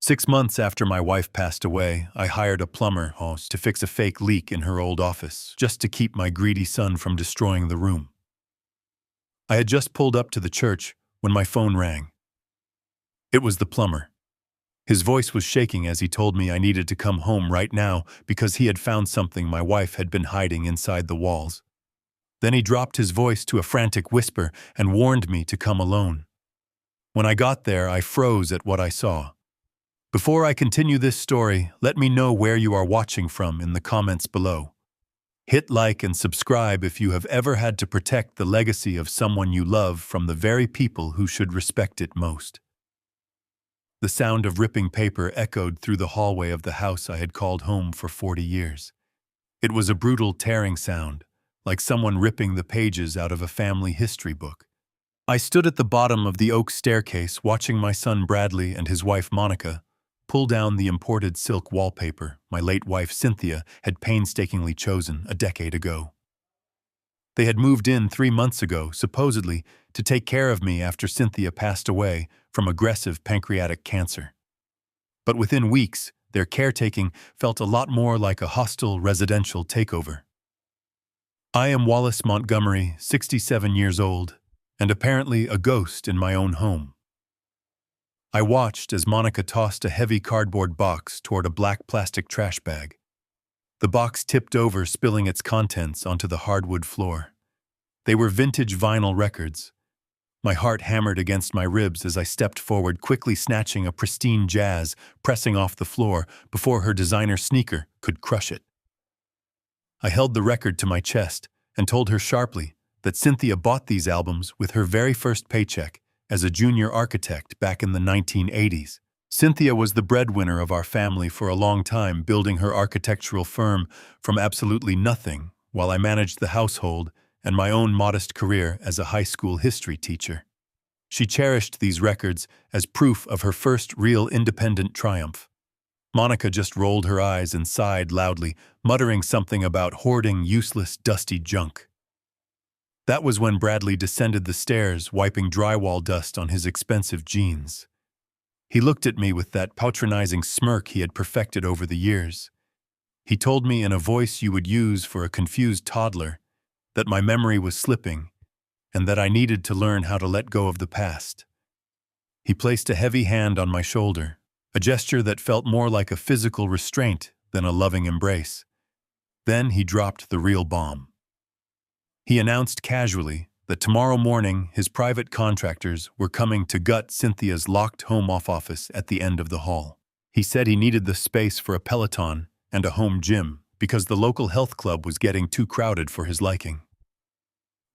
6 months after my wife passed away, I hired a plumber to fix a fake leak in her old office, just to keep my greedy son from destroying the room. I had just pulled up to the church when my phone rang. It was the plumber. His voice was shaking as he told me I needed to come home right now because he had found something my wife had been hiding inside the walls. Then he dropped his voice to a frantic whisper and warned me to come alone. When I got there, I froze at what I saw. Before I continue this story, let me know where you are watching from in the comments below. Hit like and subscribe if you have ever had to protect the legacy of someone you love from the very people who should respect it most. The sound of ripping paper echoed through the hallway of the house I had called home for 40 years. It was a brutal tearing sound, like someone ripping the pages out of a family history book. I stood at the bottom of the oak staircase watching my son Bradley and his wife Monica pull down the imported silk wallpaper my late wife Cynthia had painstakingly chosen a decade ago. They had moved in 3 months ago, supposedly, to take care of me after Cynthia passed away from aggressive pancreatic cancer. But within weeks, their caretaking felt a lot more like a hostile residential takeover. I am Wallace Montgomery, 67 years old, and apparently a ghost in my own home. I watched as Monica tossed a heavy cardboard box toward a black plastic trash bag. The box tipped over, spilling its contents onto the hardwood floor. They were vintage vinyl records. My heart hammered against my ribs as I stepped forward, quickly snatching a pristine Jazz, pressing off the floor before her designer sneaker could crush it. I held the record to my chest and told her sharply that Cynthia bought these albums with her very first paycheck as a junior architect back in the 1980s. Cynthia was the breadwinner of our family for a long time, building her architectural firm from absolutely nothing while I managed the household and my own modest career as a high school history teacher. She cherished these records as proof of her first real independent triumph. Monica just rolled her eyes and sighed loudly, muttering something about hoarding useless, dusty junk. That was when Bradley descended the stairs, wiping drywall dust on his expensive jeans. He looked at me with that patronizing smirk he had perfected over the years. He told me in a voice you would use for a confused toddler that my memory was slipping and that I needed to learn how to let go of the past. He placed a heavy hand on my shoulder, a gesture that felt more like a physical restraint than a loving embrace. Then he dropped the real bomb. He announced casually that tomorrow morning his private contractors were coming to gut Cynthia's locked home office at the end of the hall. He said he needed the space for a Peloton and a home gym because the local health club was getting too crowded for his liking.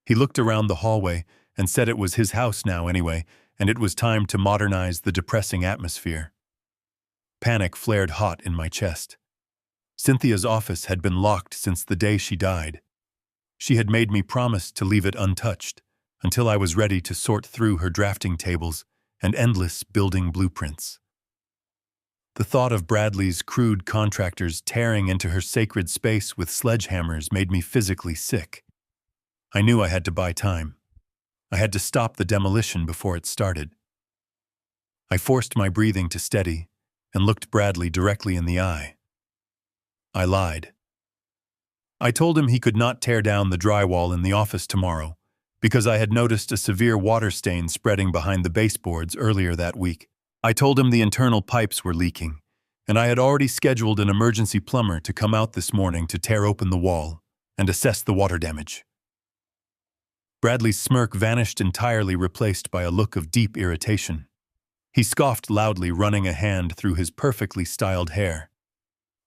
He looked around the hallway and said it was his house now anyway, and it was time to modernize the depressing atmosphere. Panic flared hot in my chest. Cynthia's office had been locked since the day she died. She had made me promise to leave it untouched until I was ready to sort through her drafting tables and endless building blueprints. The thought of Bradley's crude contractors tearing into her sacred space with sledgehammers made me physically sick. I knew I had to buy time. I had to stop the demolition before it started. I forced my breathing to steady and looked Bradley directly in the eye. I lied. I told him he could not tear down the drywall in the office tomorrow because I had noticed a severe water stain spreading behind the baseboards earlier that week. I told him the internal pipes were leaking, and I had already scheduled an emergency plumber to come out this morning to tear open the wall and assess the water damage. Bradley's smirk vanished entirely, replaced by a look of deep irritation. He scoffed loudly, running a hand through his perfectly styled hair.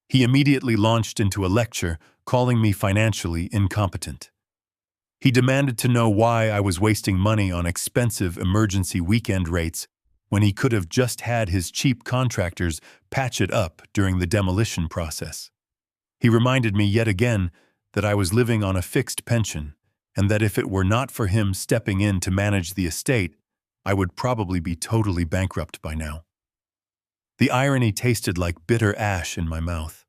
He immediately launched into a lecture, calling me financially incompetent. He demanded to know why I was wasting money on expensive emergency weekend rates when he could have just had his cheap contractors patch it up during the demolition process. He reminded me yet again that I was living on a fixed pension and that if it were not for him stepping in to manage the estate, I would probably be totally bankrupt by now. The irony tasted like bitter ash in my mouth.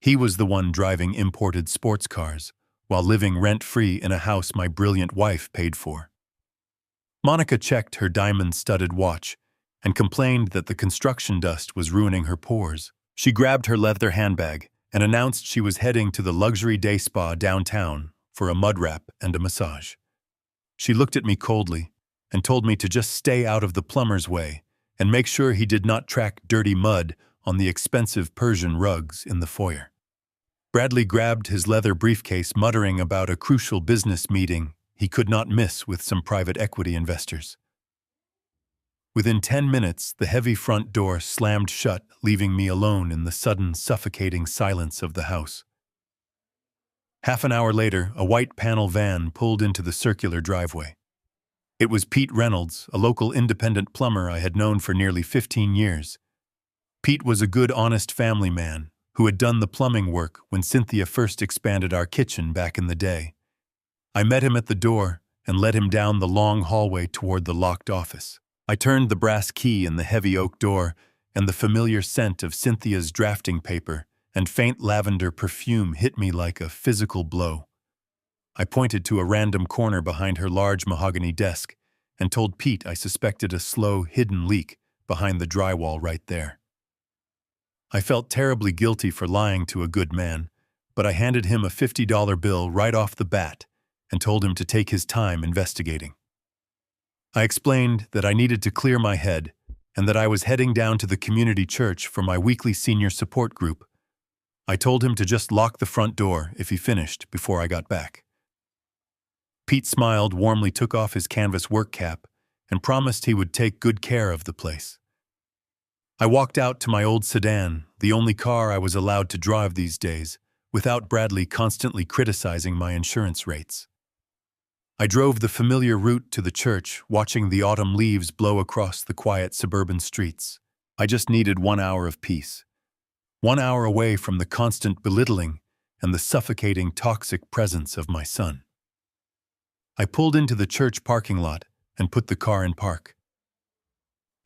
He was the one driving imported sports cars, while living rent-free in a house my brilliant wife paid for. Monica checked her diamond-studded watch and complained that the construction dust was ruining her pores. She grabbed her leather handbag and announced she was heading to the luxury day spa downtown for a mud wrap and a massage. She looked at me coldly and told me to just stay out of the plumber's way and make sure he did not track dirty mud on the expensive Persian rugs in the foyer. Bradley grabbed his leather briefcase, muttering about a crucial business meeting he could not miss with some private equity investors. Within 10 minutes, the heavy front door slammed shut, leaving me alone in the sudden, suffocating silence of the house. Half an hour later, a white panel van pulled into the circular driveway. It was Pete Reynolds, a local independent plumber I had known for nearly 15 years. Pete was a good, honest family man who had done the plumbing work when Cynthia first expanded our kitchen back in the day. I met him at the door and led him down the long hallway toward the locked office. I turned the brass key in the heavy oak door, and the familiar scent of Cynthia's drafting paper and faint lavender perfume hit me like a physical blow. I pointed to a random corner behind her large mahogany desk and told Pete I suspected a slow, hidden leak behind the drywall right there. I felt terribly guilty for lying to a good man, but I handed him a $50 bill right off the bat and told him to take his time investigating. I explained that I needed to clear my head and that I was heading down to the community church for my weekly senior support group. I told him to just lock the front door if he finished before I got back. Pete smiled, warmly took off his canvas work cap, and promised he would take good care of the place. I walked out to my old sedan, the only car I was allowed to drive these days, without Bradley constantly criticizing my insurance rates. I drove the familiar route to the church, watching the autumn leaves blow across the quiet suburban streets. I just needed 1 hour of peace. 1 hour away from the constant belittling and the suffocating toxic presence of my son. I pulled into the church parking lot and put the car in park.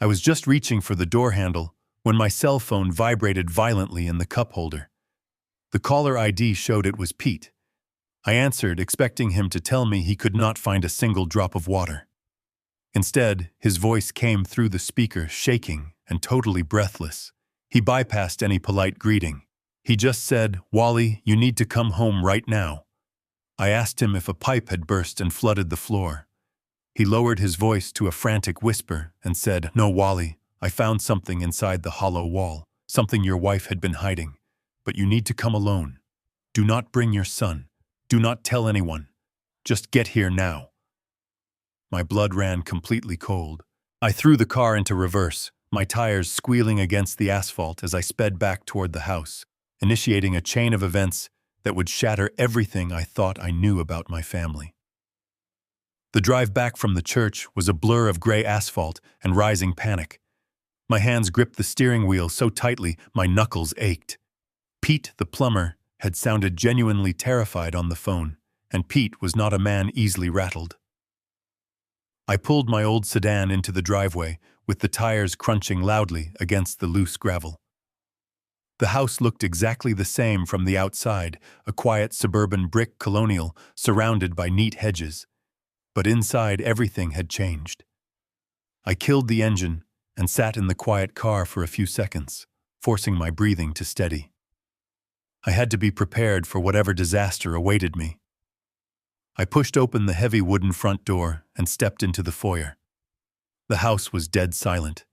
I was just reaching for the door handle when my cell phone vibrated violently in the cup holder. The caller ID showed it was Pete. I answered, expecting him to tell me he could not find a single drop of water. Instead, his voice came through the speaker, shaking and totally breathless. He bypassed any polite greeting. He just said, "Wally, you need to come home right now." I asked him if a pipe had burst and flooded the floor. He lowered his voice to a frantic whisper and said, "No, Wally, I found something inside the hollow wall, something your wife had been hiding. But you need to come alone. Do not bring your son. Do not tell anyone. Just get here now." My blood ran completely cold. I threw the car into reverse, my tires squealing against the asphalt as I sped back toward the house, initiating a chain of events that would shatter everything I thought I knew about my family. The drive back from the church was a blur of gray asphalt and rising panic. My hands gripped the steering wheel so tightly my knuckles ached. Pete, the plumber, had sounded genuinely terrified on the phone, and Pete was not a man easily rattled. I pulled my old sedan into the driveway, with the tires crunching loudly against the loose gravel. The house looked exactly the same from the outside, a quiet suburban brick colonial surrounded by neat hedges. But inside, everything had changed. I killed the engine and sat in the quiet car for a few seconds, forcing my breathing to steady. I had to be prepared for whatever disaster awaited me. I pushed open the heavy wooden front door and stepped into the foyer. The house was dead silent.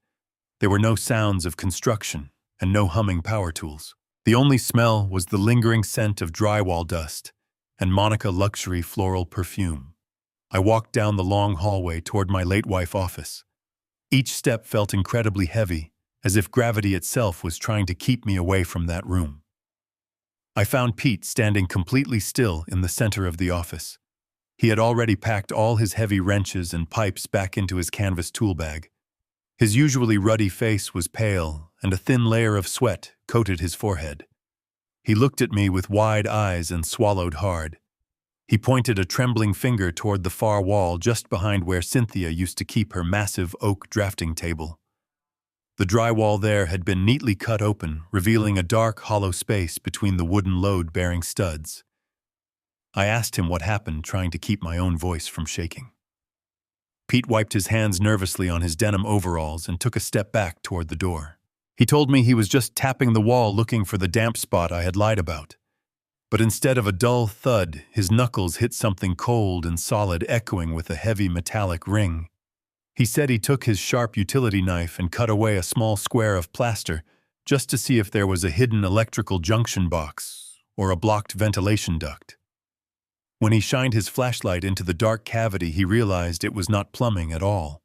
There were no sounds of construction and no humming power tools. The only smell was the lingering scent of drywall dust and Monica luxury floral perfume. I walked down the long hallway toward my late wife's office. Each step felt incredibly heavy, as if gravity itself was trying to keep me away from that room. I found Pete standing completely still in the center of the office. He had already packed all his heavy wrenches and pipes back into his canvas tool bag. His usually ruddy face was pale, and a thin layer of sweat coated his forehead. He looked at me with wide eyes and swallowed hard. He pointed a trembling finger toward the far wall just behind where Cynthia used to keep her massive oak drafting table. The drywall there had been neatly cut open, revealing a dark, hollow space between the wooden load-bearing studs. I asked him what happened, trying to keep my own voice from shaking. Pete wiped his hands nervously on his denim overalls and took a step back toward the door. He told me he was just tapping the wall looking for the damp spot I had lied about. But instead of a dull thud, his knuckles hit something cold and solid, echoing with a heavy metallic ring. He said he took his sharp utility knife and cut away a small square of plaster just to see if there was a hidden electrical junction box or a blocked ventilation duct. When he shined his flashlight into the dark cavity, he realized it was not plumbing at all.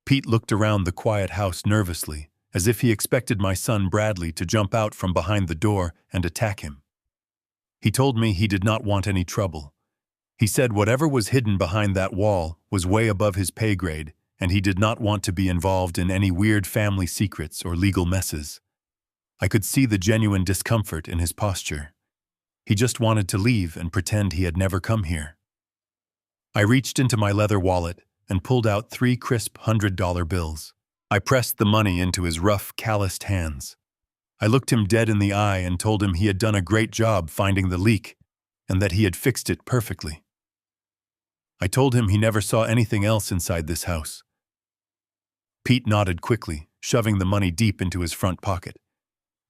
Pete looked around the quiet house nervously, as if he expected my son Bradley to jump out from behind the door and attack him. He told me he did not want any trouble. He said whatever was hidden behind that wall was way above his pay grade, and he did not want to be involved in any weird family secrets or legal messes. I could see the genuine discomfort in his posture. He just wanted to leave and pretend he had never come here. I reached into my leather wallet and pulled out 3 crisp $100 bills. I pressed the money into his rough, calloused hands. I looked him dead in the eye and told him he had done a great job finding the leak and that he had fixed it perfectly. I told him he never saw anything else inside this house. Pete nodded quickly, shoving the money deep into his front pocket.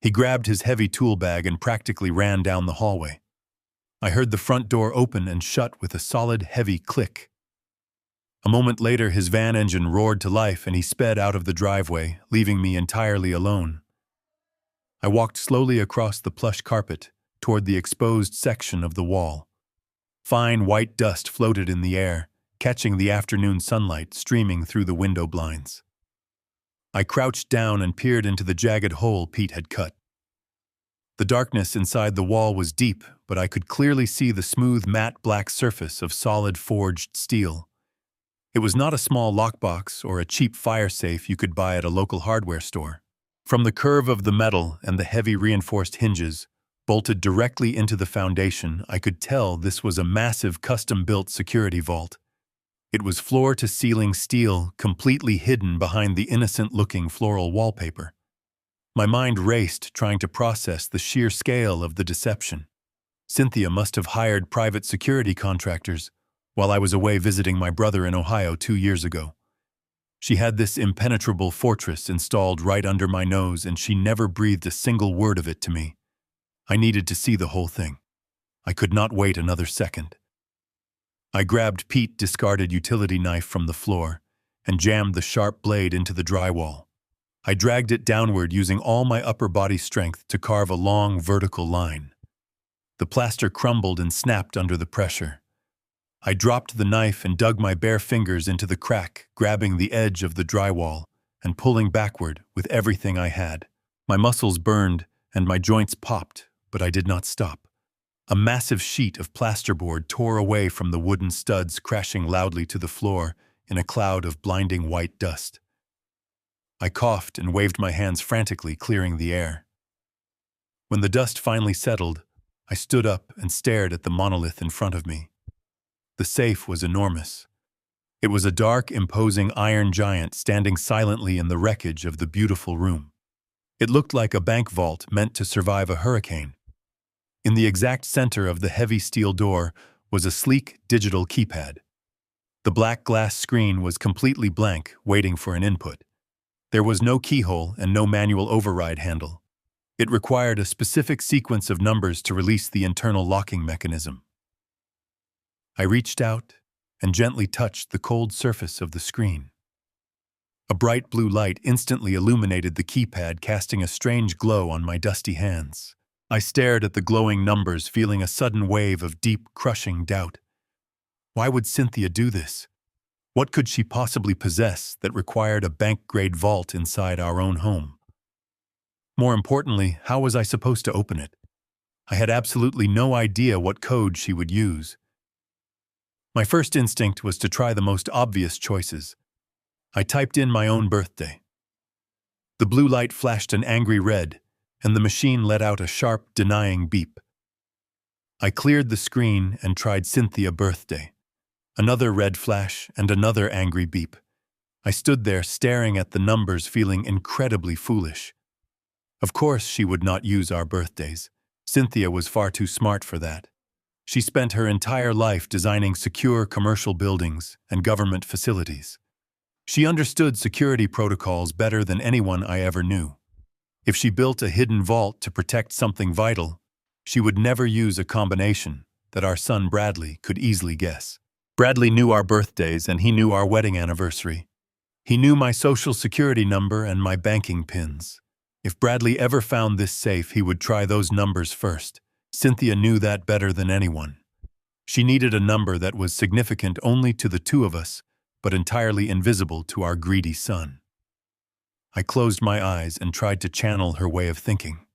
He grabbed his heavy tool bag and practically ran down the hallway. I heard the front door open and shut with a solid, heavy click. A moment later, his van engine roared to life and he sped out of the driveway, leaving me entirely alone. I walked slowly across the plush carpet toward the exposed section of the wall. Fine white dust floated in the air, catching the afternoon sunlight streaming through the window blinds. I crouched down and peered into the jagged hole Pete had cut. The darkness inside the wall was deep, but I could clearly see the smooth, matte black surface of solid forged steel. It was not a small lockbox or a cheap fire safe you could buy at a local hardware store. From the curve of the metal and the heavy reinforced hinges, bolted directly into the foundation, I could tell this was a massive custom-built security vault. It was floor-to-ceiling steel, completely hidden behind the innocent-looking floral wallpaper. My mind raced, trying to process the sheer scale of the deception. Cynthia must have hired private security contractors while I was away visiting my brother in Ohio 2 years ago. She had this impenetrable fortress installed right under my nose, and she never breathed a single word of it to me. I needed to see the whole thing. I could not wait another second. I grabbed Pete's discarded utility knife from the floor and jammed the sharp blade into the drywall. I dragged it downward using all my upper body strength to carve a long vertical line. The plaster crumbled and snapped under the pressure. I dropped the knife and dug my bare fingers into the crack, grabbing the edge of the drywall and pulling backward with everything I had. My muscles burned and my joints popped, but I did not stop. A massive sheet of plasterboard tore away from the wooden studs, crashing loudly to the floor in a cloud of blinding white dust. I coughed and waved my hands frantically, clearing the air. When the dust finally settled, I stood up and stared at the monolith in front of me. The safe was enormous. It was a dark, imposing iron giant standing silently in the wreckage of the beautiful room. It looked like a bank vault meant to survive a hurricane. In the exact center of the heavy steel door was a sleek digital keypad. The black glass screen was completely blank, waiting for an input. There was no keyhole and no manual override handle. It required a specific sequence of numbers to release the internal locking mechanism. I reached out and gently touched the cold surface of the screen. A bright blue light instantly illuminated the keypad, casting a strange glow on my dusty hands. I stared at the glowing numbers, feeling a sudden wave of deep, crushing doubt. Why would Cynthia do this? What could she possibly possess that required a bank-grade vault inside our own home? More importantly, how was I supposed to open it? I had absolutely no idea what code she would use. My first instinct was to try the most obvious choices. I typed in my own birthday. The blue light flashed an angry red, and the machine let out a sharp, denying beep. I cleared the screen and tried Cynthia birthday. Another red flash and another angry beep. I stood there staring at the numbers, feeling incredibly foolish. Of course she would not use our birthdays. Cynthia was far too smart for that. She spent her entire life designing secure commercial buildings and government facilities. She understood security protocols better than anyone I ever knew. If she built a hidden vault to protect something vital, she would never use a combination that our son Bradley could easily guess. Bradley knew our birthdays and he knew our wedding anniversary. He knew my social security number and my banking pins. If Bradley ever found this safe, he would try those numbers first. Cynthia knew that better than anyone. She needed a number that was significant only to the two of us, but entirely invisible to our greedy son. I closed my eyes and tried to channel her way of thinking.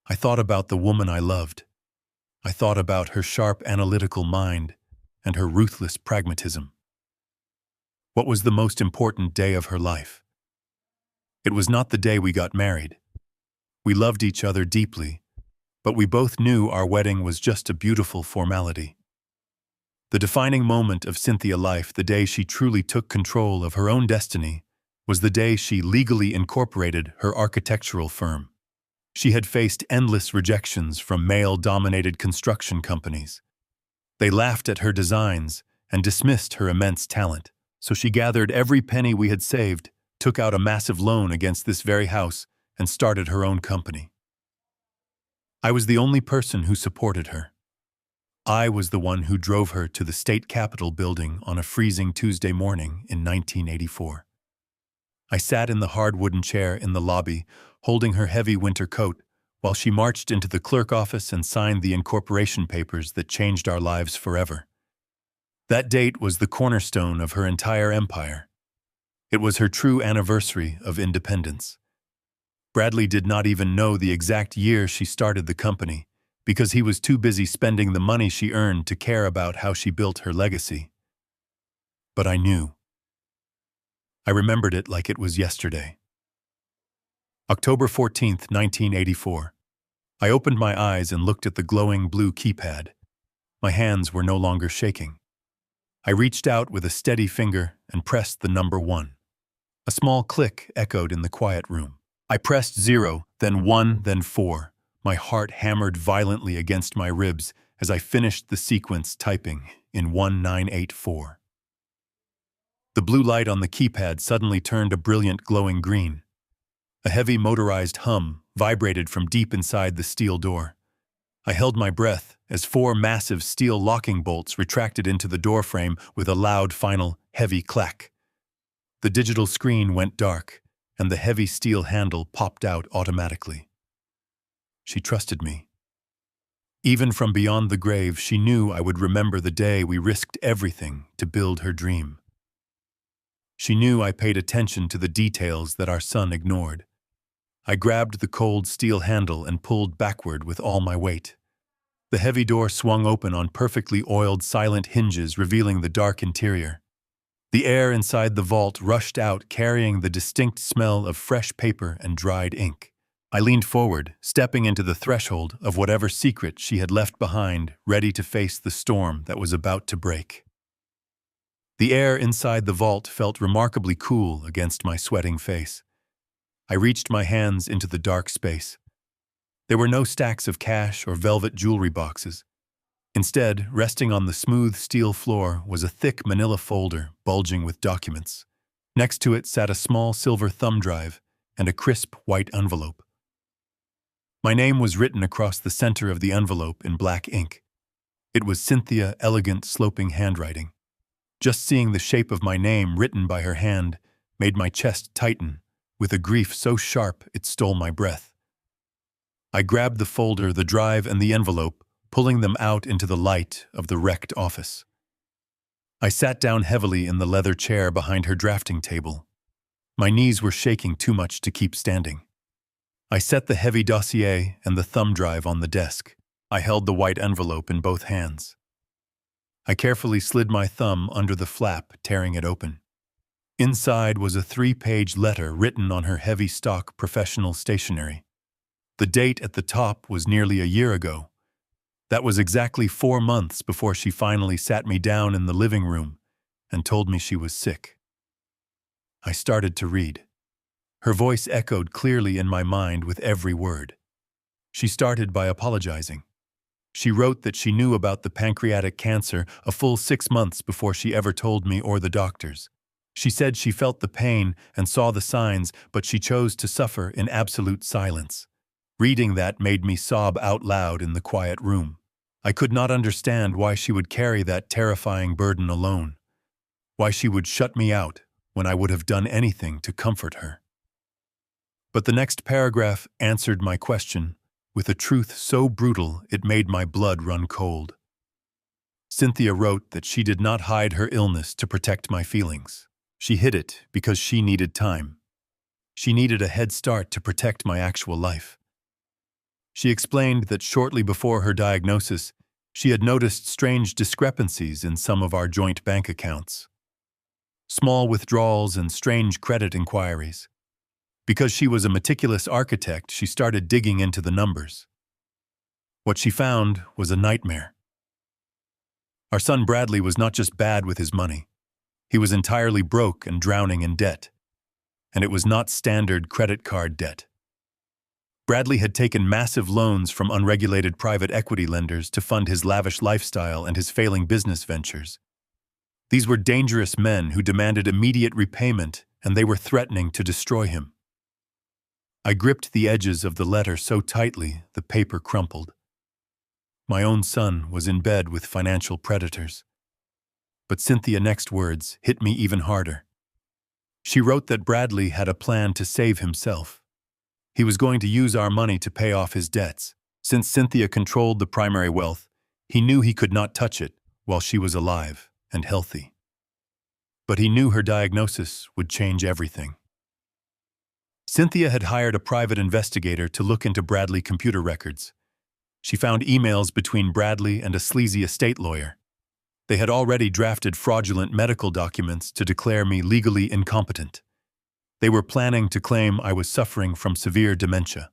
I thought about the woman I loved. I thought about her sharp analytical mind and her ruthless pragmatism. What was the most important day of her life? It was not the day we got married. We loved each other deeply, but we both knew our wedding was just a beautiful formality. The defining moment of Cynthia's life, the day she truly took control of her own destiny, was the day she legally incorporated her architectural firm. She had faced endless rejections from male-dominated construction companies. They laughed at her designs and dismissed her immense talent. So she gathered every penny we had saved, took out a massive loan against this very house, and started her own company. I was the only person who supported her. I was the one who drove her to the state capitol building on a freezing Tuesday morning in 1984. I sat in the hard wooden chair in the lobby, holding her heavy winter coat, while she marched into the clerk office and signed the incorporation papers that changed our lives forever. That date was the cornerstone of her entire empire. It was her true anniversary of independence. Bradley did not even know the exact year she started the company, because he was too busy spending the money she earned to care about how she built her legacy. But I knew. I remembered it like it was yesterday. October 14th, 1984. I opened my eyes and looked at the glowing blue keypad. My hands were no longer shaking. I reached out with a steady finger and pressed the number 1. A small click echoed in the quiet room. I pressed 0, then 1, then 4. My heart hammered violently against my ribs as I finished the sequence typing in 1984. The blue light on the keypad suddenly turned a brilliant glowing green. A heavy motorized hum vibrated from deep inside the steel door. I held my breath as 4 massive steel locking bolts retracted into the door frame with a loud final, heavy clack. The digital screen went dark, and the heavy steel handle popped out automatically. She trusted me. Even from beyond the grave, she knew I would remember the day we risked everything to build her dream. She knew I paid attention to the details that our son ignored. I grabbed the cold steel handle and pulled backward with all my weight. The heavy door swung open on perfectly oiled, silent hinges, revealing the dark interior. The air inside the vault rushed out, carrying the distinct smell of fresh paper and dried ink. I leaned forward, stepping into the threshold of whatever secret she had left behind, ready to face the storm that was about to break. The air inside the vault felt remarkably cool against my sweating face. I reached my hands into the dark space. There were no stacks of cash or velvet jewelry boxes. Instead, resting on the smooth steel floor was a thick manila folder bulging with documents. Next to it sat a small silver thumb drive and a crisp white envelope. My name was written across the center of the envelope in black ink. It was Cynthia, elegant, sloping handwriting. Just seeing the shape of my name written by her hand made my chest tighten, with a grief so sharp it stole my breath. I grabbed the folder, the drive, and the envelope, pulling them out into the light of the wrecked office. I sat down heavily in the leather chair behind her drafting table. My knees were shaking too much to keep standing. I set the heavy dossier and the thumb drive on the desk. I held the white envelope in both hands. I carefully slid my thumb under the flap, tearing it open. Inside was a 3-page letter written on her heavy stock professional stationery. The date at the top was nearly a year ago. That was exactly 4 months before she finally sat me down in the living room and told me she was sick. I started to read. Her voice echoed clearly in my mind with every word. She started by apologizing. She wrote that she knew about the pancreatic cancer a full 6 months before she ever told me or the doctors. She said she felt the pain and saw the signs, but she chose to suffer in absolute silence. Reading that made me sob out loud in the quiet room. I could not understand why she would carry that terrifying burden alone. Why she would shut me out when I would have done anything to comfort her. But the next paragraph answered my question with a truth so brutal it made my blood run cold. Cynthia wrote that she did not hide her illness to protect my feelings. She hid it because she needed time. She needed a head start to protect my actual life. She explained that shortly before her diagnosis, she had noticed strange discrepancies in some of our joint bank accounts. Small withdrawals and strange credit inquiries. Because she was a meticulous architect, she started digging into the numbers. What she found was a nightmare. Our son Bradley was not just bad with his money. He was entirely broke and drowning in debt. And it was not standard credit card debt. Bradley had taken massive loans from unregulated private equity lenders to fund his lavish lifestyle and his failing business ventures. These were dangerous men who demanded immediate repayment, and they were threatening to destroy him. I gripped the edges of the letter so tightly the paper crumpled. My own son was in bed with financial predators. But Cynthia's next words hit me even harder. She wrote that Bradley had a plan to save himself. He was going to use our money to pay off his debts. Since Cynthia controlled the primary wealth, he knew he could not touch it while she was alive and healthy. But he knew her diagnosis would change everything. Cynthia had hired a private investigator to look into Bradley's computer records. She found emails between Bradley and a sleazy estate lawyer. They had already drafted fraudulent medical documents to declare me legally incompetent. They were planning to claim I was suffering from severe dementia.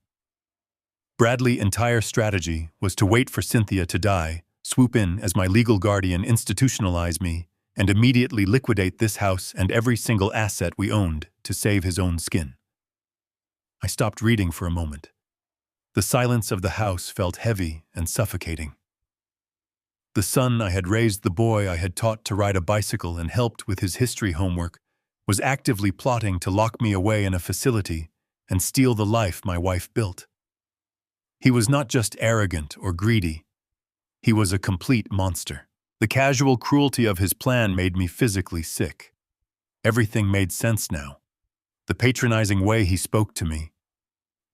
Bradley's entire strategy was to wait for Cynthia to die, swoop in as my legal guardian, institutionalize me, and immediately liquidate this house and every single asset we owned to save his own skin. I stopped reading for a moment. The silence of the house felt heavy and suffocating. The son I had raised, the boy I had taught to ride a bicycle and helped with his history homework, was actively plotting to lock me away in a facility and steal the life my wife built. He was not just arrogant or greedy. He was a complete monster. The casual cruelty of his plan made me physically sick. Everything made sense now. The patronizing way he spoke to me.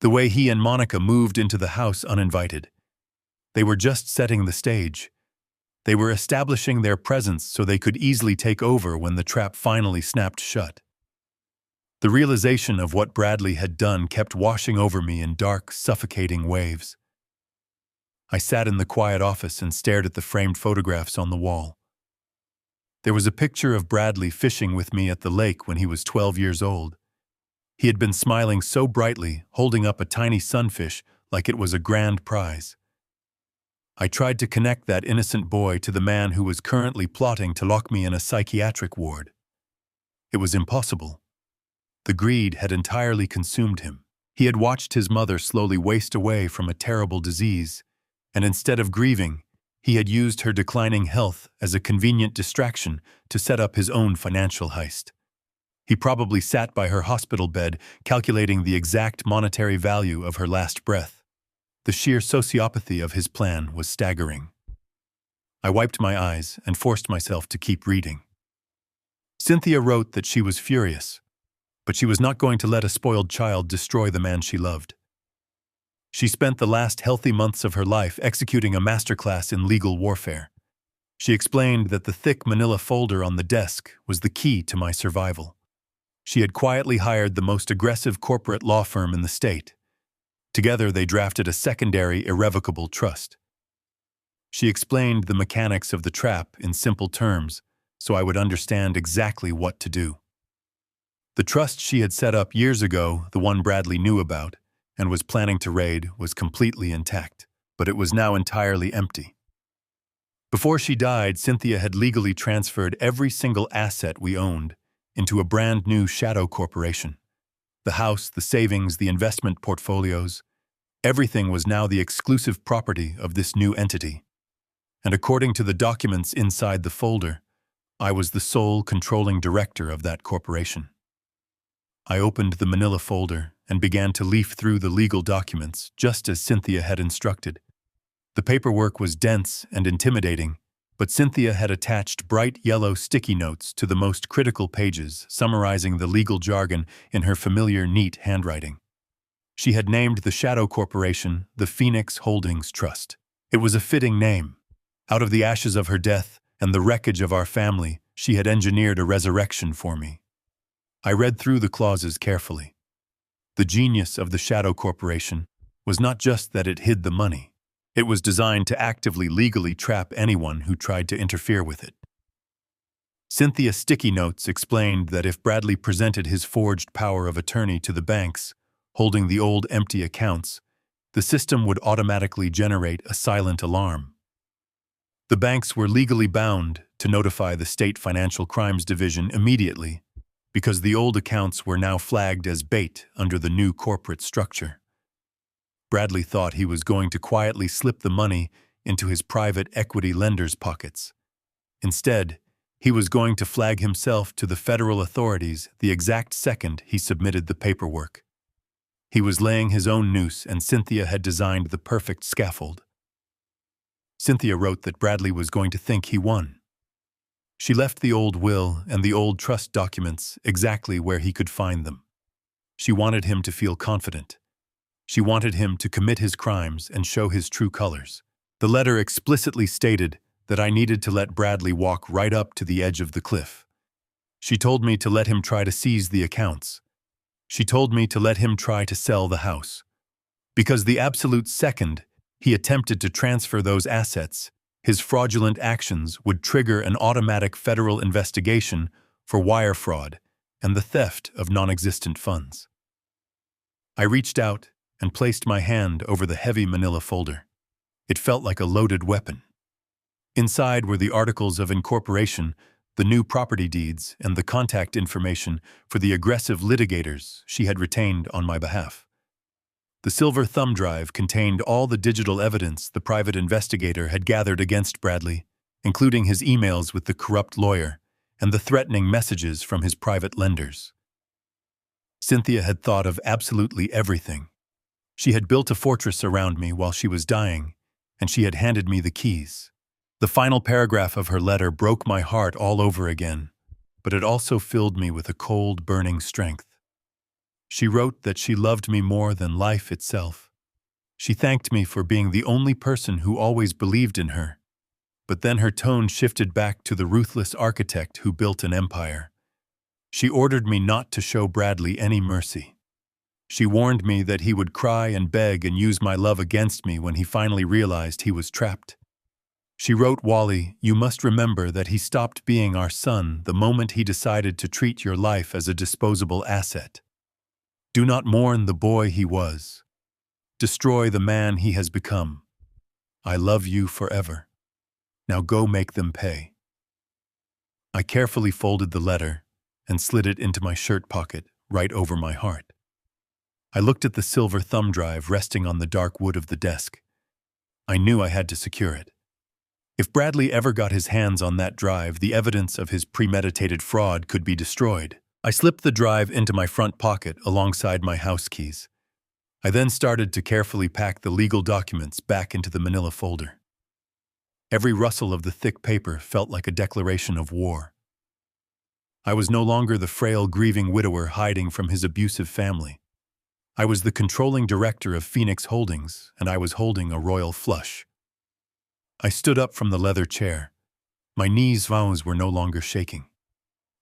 The way he and Monica moved into the house uninvited. They were just setting the stage. They were establishing their presence so they could easily take over when the trap finally snapped shut. The realization of what Bradley had done kept washing over me in dark, suffocating waves. I sat in the quiet office and stared at the framed photographs on the wall. There was a picture of Bradley fishing with me at the lake when he was 12 years old. He had been smiling so brightly, holding up a tiny sunfish like it was a grand prize. I tried to connect that innocent boy to the man who was currently plotting to lock me in a psychiatric ward. It was impossible. The greed had entirely consumed him. He had watched his mother slowly waste away from a terrible disease, and instead of grieving, he had used her declining health as a convenient distraction to set up his own financial heist. He probably sat by her hospital bed, calculating the exact monetary value of her last breath. The sheer sociopathy of his plan was staggering. I wiped my eyes and forced myself to keep reading. Cynthia wrote that she was furious, but she was not going to let a spoiled child destroy the man she loved. She spent the last healthy months of her life executing a masterclass in legal warfare. She explained that the thick manila folder on the desk was the key to my survival. She had quietly hired the most aggressive corporate law firm in the state. Together, they drafted a secondary irrevocable trust. She explained the mechanics of the trap in simple terms, so I would understand exactly what to do. The trust she had set up years ago, the one Bradley knew about, and was planning to raid, was completely intact, but it was now entirely empty. Before she died, Cynthia had legally transferred every single asset we owned into a brand new shadow corporation. The house, the savings, the investment portfolios, Everything was now the exclusive property of this new entity, and according to the documents inside the folder, I was the sole controlling director of that corporation. I opened the manila folder and began to leaf through the legal documents just as Cynthia had instructed. The paperwork was dense and intimidating, but Cynthia had attached bright yellow sticky notes to the most critical pages, summarizing the legal jargon in her familiar, neat handwriting. She had named the shadow corporation the Phoenix Holdings Trust. It was a fitting name. Out of the ashes of her death and the wreckage of our family, she had engineered a resurrection for me. I read through the clauses carefully. The genius of the shadow corporation was not just that it hid the money. It was designed to actively legally trap anyone who tried to interfere with it. Cynthia's sticky notes explained that if Bradley presented his forged power of attorney to the banks, holding the old empty accounts, the system would automatically generate a silent alarm. The banks were legally bound to notify the State Financial Crimes Division immediately, because the old accounts were now flagged as bait under the new corporate structure. Bradley thought he was going to quietly slip the money into his private equity lenders' pockets. Instead, he was going to flag himself to the federal authorities the exact second he submitted the paperwork. He was laying his own noose, and Cynthia had designed the perfect scaffold. Cynthia wrote that Bradley was going to think he won. She left the old will and the old trust documents exactly where he could find them. She wanted him to feel confident. She wanted him to commit his crimes and show his true colors. The letter explicitly stated that I needed to let Bradley walk right up to the edge of the cliff. She told me to let him try to seize the accounts. She told me to let him try to sell the house. Because the absolute second he attempted to transfer those assets, his fraudulent actions would trigger an automatic federal investigation for wire fraud and the theft of non-existent funds. I reached out and placed my hand over the heavy manila folder. It felt like a loaded weapon. Inside were the articles of incorporation, the new property deeds, and the contact information for the aggressive litigators she had retained on my behalf. The silver thumb drive contained all the digital evidence the private investigator had gathered against Bradley, including his emails with the corrupt lawyer and the threatening messages from his private lenders. Cynthia had thought of absolutely everything. She had built a fortress around me while she was dying, and she had handed me the keys. The final paragraph of her letter broke my heart all over again, but it also filled me with a cold, burning strength. She wrote that she loved me more than life itself. She thanked me for being the only person who always believed in her. But then her tone shifted back to the ruthless architect who built an empire. She ordered me not to show Bradley any mercy. She warned me that he would cry and beg and use my love against me when he finally realized he was trapped. She wrote, "Wally, you must remember that he stopped being our son the moment he decided to treat your life as a disposable asset. Do not mourn the boy he was. Destroy the man he has become. I love you forever. Now go make them pay." I carefully folded the letter and slid it into my shirt pocket right over my heart. I looked at the silver thumb drive resting on the dark wood of the desk. I knew I had to secure it. If Bradley ever got his hands on that drive, the evidence of his premeditated fraud could be destroyed. I slipped the drive into my front pocket alongside my house keys. I then started to carefully pack the legal documents back into the manila folder. Every rustle of the thick paper felt like a declaration of war. I was no longer the frail, grieving widower hiding from his abusive family. I was the controlling director of Phoenix Holdings, and I was holding a royal flush. I stood up from the leather chair. My knees were no longer shaking.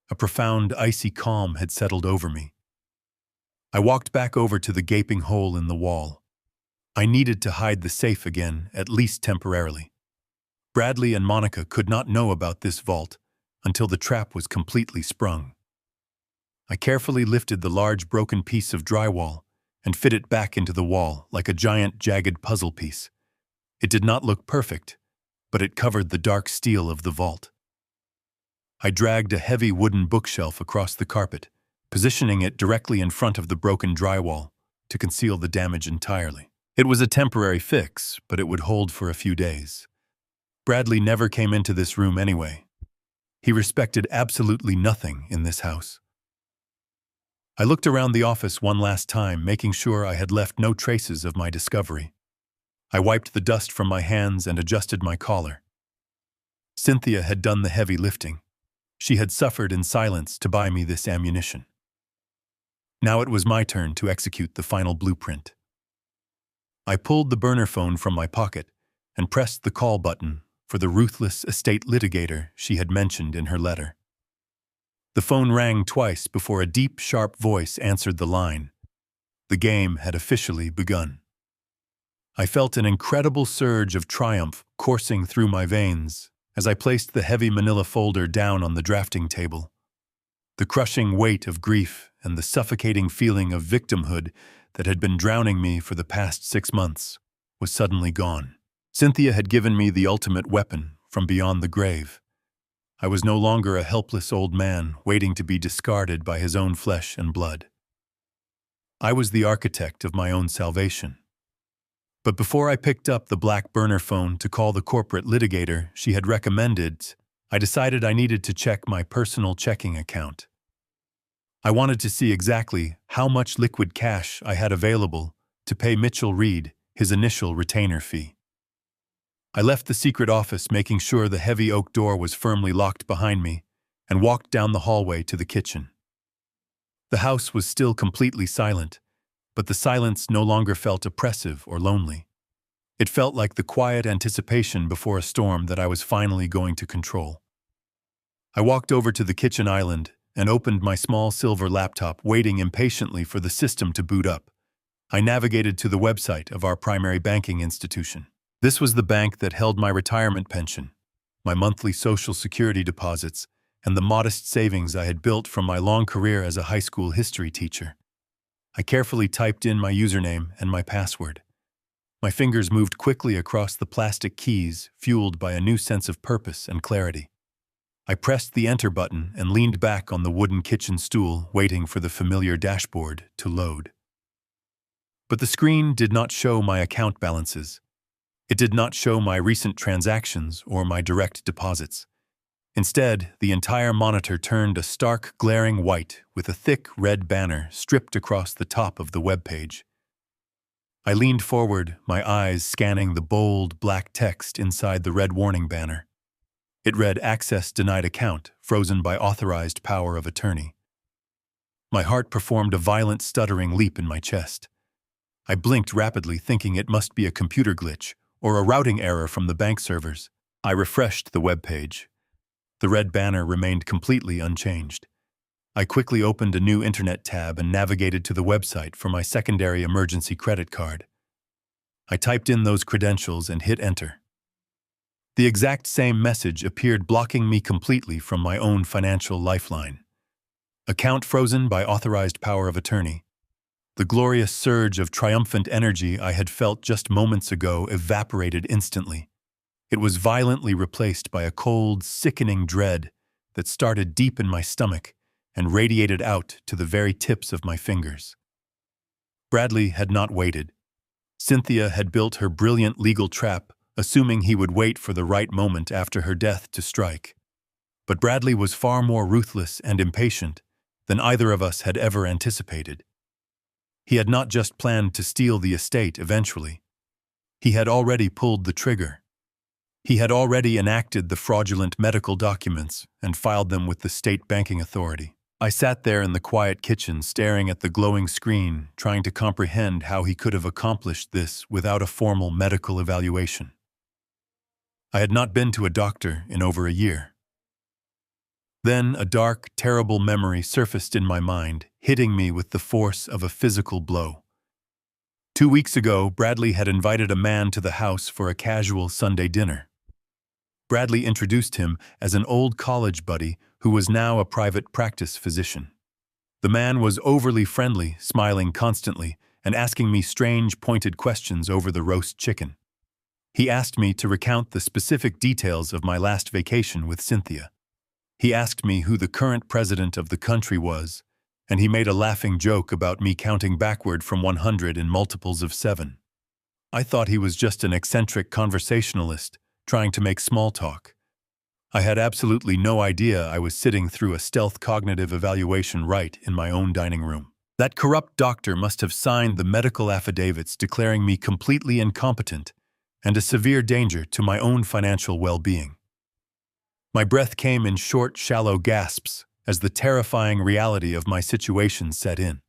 A profound, icy calm had settled over me. I walked back over to the gaping hole in the wall. I needed to hide the safe again, at least temporarily. Bradley and Monica could not know about this vault until the trap was completely sprung. I carefully lifted the large broken piece of drywall and fit it back into the wall like a giant, jagged puzzle piece. It did not look perfect, but it covered the dark steel of the vault. I dragged a heavy wooden bookshelf across the carpet, positioning it directly in front of the broken drywall to conceal the damage entirely. It was a temporary fix, but it would hold for a few days. Bradley never came into this room anyway. He respected absolutely nothing in this house. I looked around the office one last time, making sure I had left no traces of my discovery. I wiped the dust from my hands and adjusted my collar. Cynthia had done the heavy lifting. She had suffered in silence to buy me this ammunition. Now it was my turn to execute the final blueprint. I pulled the burner phone from my pocket and pressed the call button for the ruthless estate litigator she had mentioned in her letter. The phone rang twice before a deep, sharp voice answered the line. The game had officially begun. I felt an incredible surge of triumph coursing through my veins as I placed the heavy manila folder down on the drafting table. The crushing weight of grief and the suffocating feeling of victimhood that had been drowning me for the past 6 months was suddenly gone. Cynthia had given me the ultimate weapon from beyond the grave. I was no longer a helpless old man waiting to be discarded by his own flesh and blood. I was the architect of my own salvation. But before I picked up the black burner phone to call the corporate litigator she had recommended, I decided I needed to check my personal checking account. I wanted to see exactly how much liquid cash I had available to pay Mitchell Reed his initial retainer fee. I left the secret office, making sure the heavy oak door was firmly locked behind me, and walked down the hallway to the kitchen. The house was still completely silent, but the silence no longer felt oppressive or lonely. It felt like the quiet anticipation before a storm that I was finally going to control. I walked over to the kitchen island and opened my small silver laptop, waiting impatiently for the system to boot up. I navigated to the website of our primary banking institution. This was the bank that held my retirement pension, my monthly Social Security deposits, and the modest savings I had built from my long career as a high school history teacher. I carefully typed in my username and my password. My fingers moved quickly across the plastic keys, fueled by a new sense of purpose and clarity. I pressed the enter button and leaned back on the wooden kitchen stool, waiting for the familiar dashboard to load. But the screen did not show my account balances. It did not show my recent transactions or my direct deposits. Instead, the entire monitor turned a stark, glaring white with a thick red banner stripped across the top of the web page. I leaned forward, my eyes scanning the bold, black text inside the red warning banner. It read, "Access denied account, frozen by authorized power of attorney." My heart performed a violent stuttering leap in my chest. I blinked rapidly, thinking it must be a computer glitch or a routing error from the bank servers. I refreshed the web page. The red banner remained completely unchanged. I quickly opened a new internet tab and navigated to the website for my secondary emergency credit card. I typed in those credentials and hit enter. The exact same message appeared, blocking me completely from my own financial lifeline. Account frozen by authorized power of attorney. The glorious surge of triumphant energy I had felt just moments ago evaporated instantly. It was violently replaced by a cold, sickening dread that started deep in my stomach and radiated out to the very tips of my fingers. Bradley had not waited. Cynthia had built her brilliant legal trap, assuming he would wait for the right moment after her death to strike. But Bradley was far more ruthless and impatient than either of us had ever anticipated. He had not just planned to steal the estate eventually. He had already pulled the trigger. He had already enacted the fraudulent medical documents and filed them with the state banking authority. I sat there in the quiet kitchen, staring at the glowing screen, trying to comprehend how he could have accomplished this without a formal medical evaluation. I had not been to a doctor in over a year. Then a dark, terrible memory surfaced in my mind, hitting me with the force of a physical blow. 2 weeks ago, Bradley had invited a man to the house for a casual Sunday dinner. Bradley introduced him as an old college buddy who was now a private practice physician. The man was overly friendly, smiling constantly, and asking me strange, pointed questions over the roast chicken. He asked me to recount the specific details of my last vacation with Cynthia. He asked me who the current president of the country was, and he made a laughing joke about me counting backward from 100 in multiples of 7. I thought he was just an eccentric conversationalist, trying to make small talk. I had absolutely no idea I was sitting through a stealth cognitive evaluation right in my own dining room. That corrupt doctor must have signed the medical affidavits declaring me completely incompetent and a severe danger to my own financial well-being. My breath came in short, shallow gasps as the terrifying reality of my situation set in.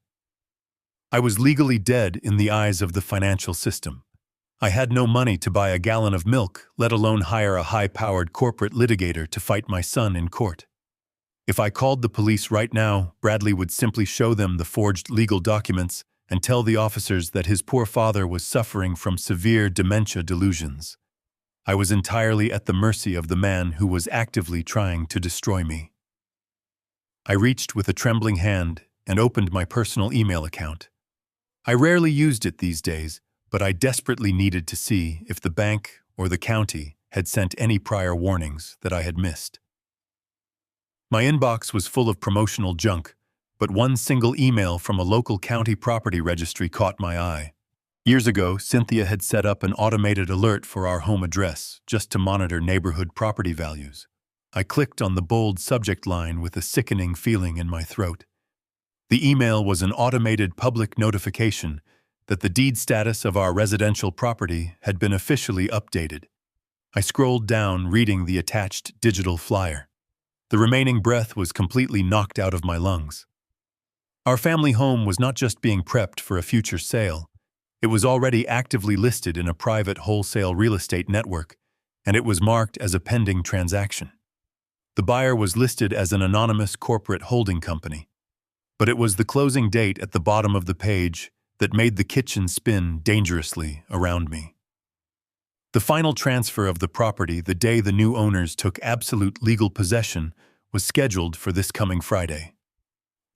I was legally dead in the eyes of the financial system. I had no money to buy a gallon of milk, let alone hire a high-powered corporate litigator to fight my son in court. If I called the police right now, Bradley would simply show them the forged legal documents and tell the officers that his poor father was suffering from severe dementia delusions. I was entirely at the mercy of the man who was actively trying to destroy me. I reached with a trembling hand and opened my personal email account. I rarely used it these days, but I desperately needed to see if the bank or the county had sent any prior warnings that I had missed. My inbox was full of promotional junk, but one single email from a local county property registry caught my eye. Years ago, Cynthia had set up an automated alert for our home address just to monitor neighborhood property values. I clicked on the bold subject line with a sickening feeling in my throat. The email was an automated public notification that the deed status of our residential property had been officially updated. I scrolled down, reading the attached digital flyer. The remaining breath was completely knocked out of my lungs. Our family home was not just being prepped for a future sale. It was already actively listed in a private wholesale real estate network, and it was marked as a pending transaction. The buyer was listed as an anonymous corporate holding company, but it was the closing date at the bottom of the page that made the kitchen spin dangerously around me. The final transfer of the property, the day the new owners took absolute legal possession, was scheduled for this coming Friday.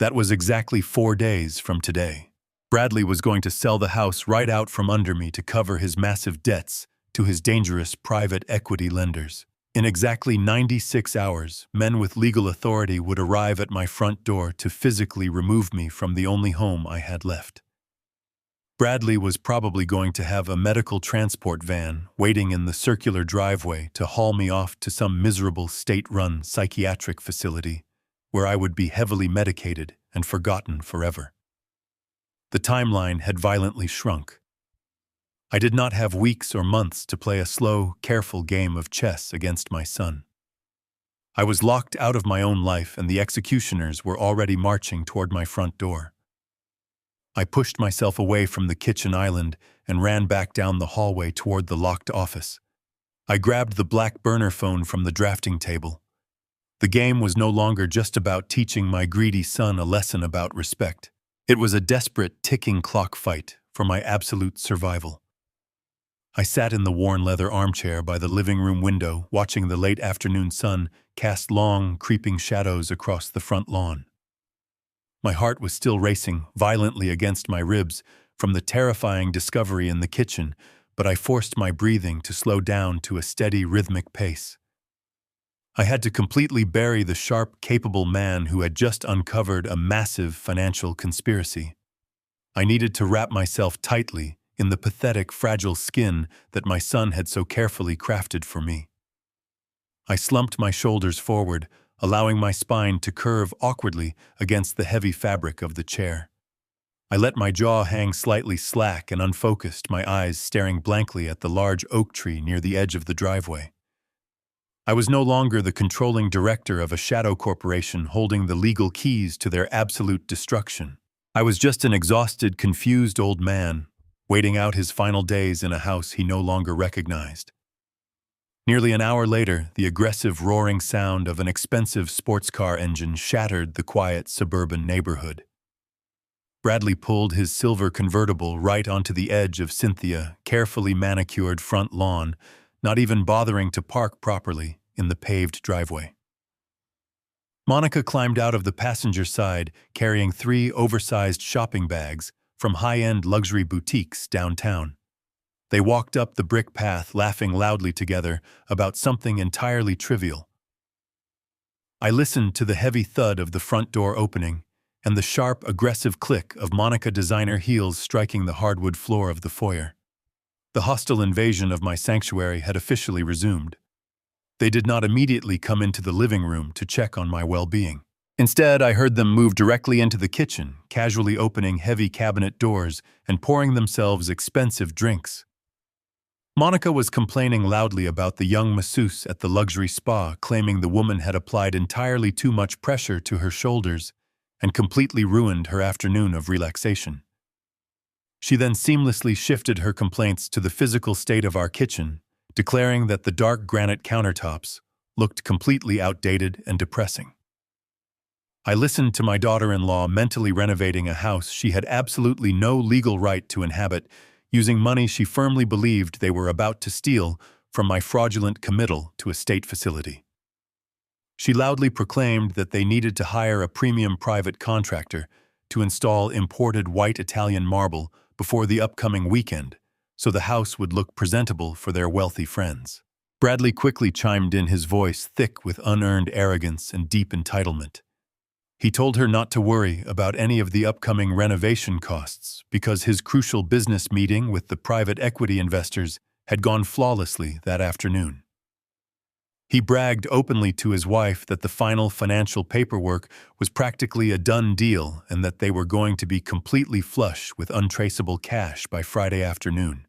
That was exactly 4 days from today. Bradley was going to sell the house right out from under me to cover his massive debts to his dangerous private equity lenders. In exactly 96 hours, men with legal authority would arrive at my front door to physically remove me from the only home I had left. Bradley was probably going to have a medical transport van waiting in the circular driveway to haul me off to some miserable state-run psychiatric facility where I would be heavily medicated and forgotten forever. The timeline had violently shrunk. I did not have weeks or months to play a slow, careful game of chess against my son. I was locked out of my own life, and the executioners were already marching toward my front door. I pushed myself away from the kitchen island and ran back down the hallway toward the locked office. I grabbed the black burner phone from the drafting table. The game was no longer just about teaching my greedy son a lesson about respect. It was a desperate, ticking clock fight for my absolute survival. I sat in the worn leather armchair by the living room window, watching the late afternoon sun cast long, creeping shadows across the front lawn. My heart was still racing violently against my ribs from the terrifying discovery in the kitchen, but I forced my breathing to slow down to a steady, rhythmic pace. I had to completely bury the sharp, capable man who had just uncovered a massive financial conspiracy. I needed to wrap myself tightly in the pathetic, fragile skin that my son had so carefully crafted for me. I slumped my shoulders forward, allowing my spine to curve awkwardly against the heavy fabric of the chair. I let my jaw hang slightly slack and unfocused, my eyes staring blankly at the large oak tree near the edge of the driveway. I was no longer the controlling director of a shadow corporation holding the legal keys to their absolute destruction. I was just an exhausted, confused old man, waiting out his final days in a house he no longer recognized. Nearly an hour later, the aggressive roaring sound of an expensive sports car engine shattered the quiet suburban neighborhood. Bradley pulled his silver convertible right onto the edge of Cynthia's carefully manicured front lawn, not even bothering to park properly in the paved driveway. Monica climbed out of the passenger side, carrying 3 oversized shopping bags from high-end luxury boutiques downtown. They walked up the brick path, laughing loudly together about something entirely trivial. I listened to the heavy thud of the front door opening and the sharp, aggressive click of Monica designer heels striking the hardwood floor of the foyer. The hostile invasion of my sanctuary had officially resumed. They did not immediately come into the living room to check on my well-being. Instead, I heard them move directly into the kitchen, casually opening heavy cabinet doors and pouring themselves expensive drinks. Monica was complaining loudly about the young masseuse at the luxury spa, claiming the woman had applied entirely too much pressure to her shoulders and completely ruined her afternoon of relaxation. She then seamlessly shifted her complaints to the physical state of our kitchen, declaring that the dark granite countertops looked completely outdated and depressing. I listened to my daughter-in-law mentally renovating a house she had absolutely no legal right to inhabit, using money she firmly believed they were about to steal from my fraudulent committal to a state facility. She loudly proclaimed that they needed to hire a premium private contractor to install imported white Italian marble before the upcoming weekend, so the house would look presentable for their wealthy friends. Bradley quickly chimed in, his voice thick with unearned arrogance and deep entitlement. He told her not to worry about any of the upcoming renovation costs because his crucial business meeting with the private equity investors had gone flawlessly that afternoon. He bragged openly to his wife that the final financial paperwork was practically a done deal and that they were going to be completely flush with untraceable cash by Friday afternoon.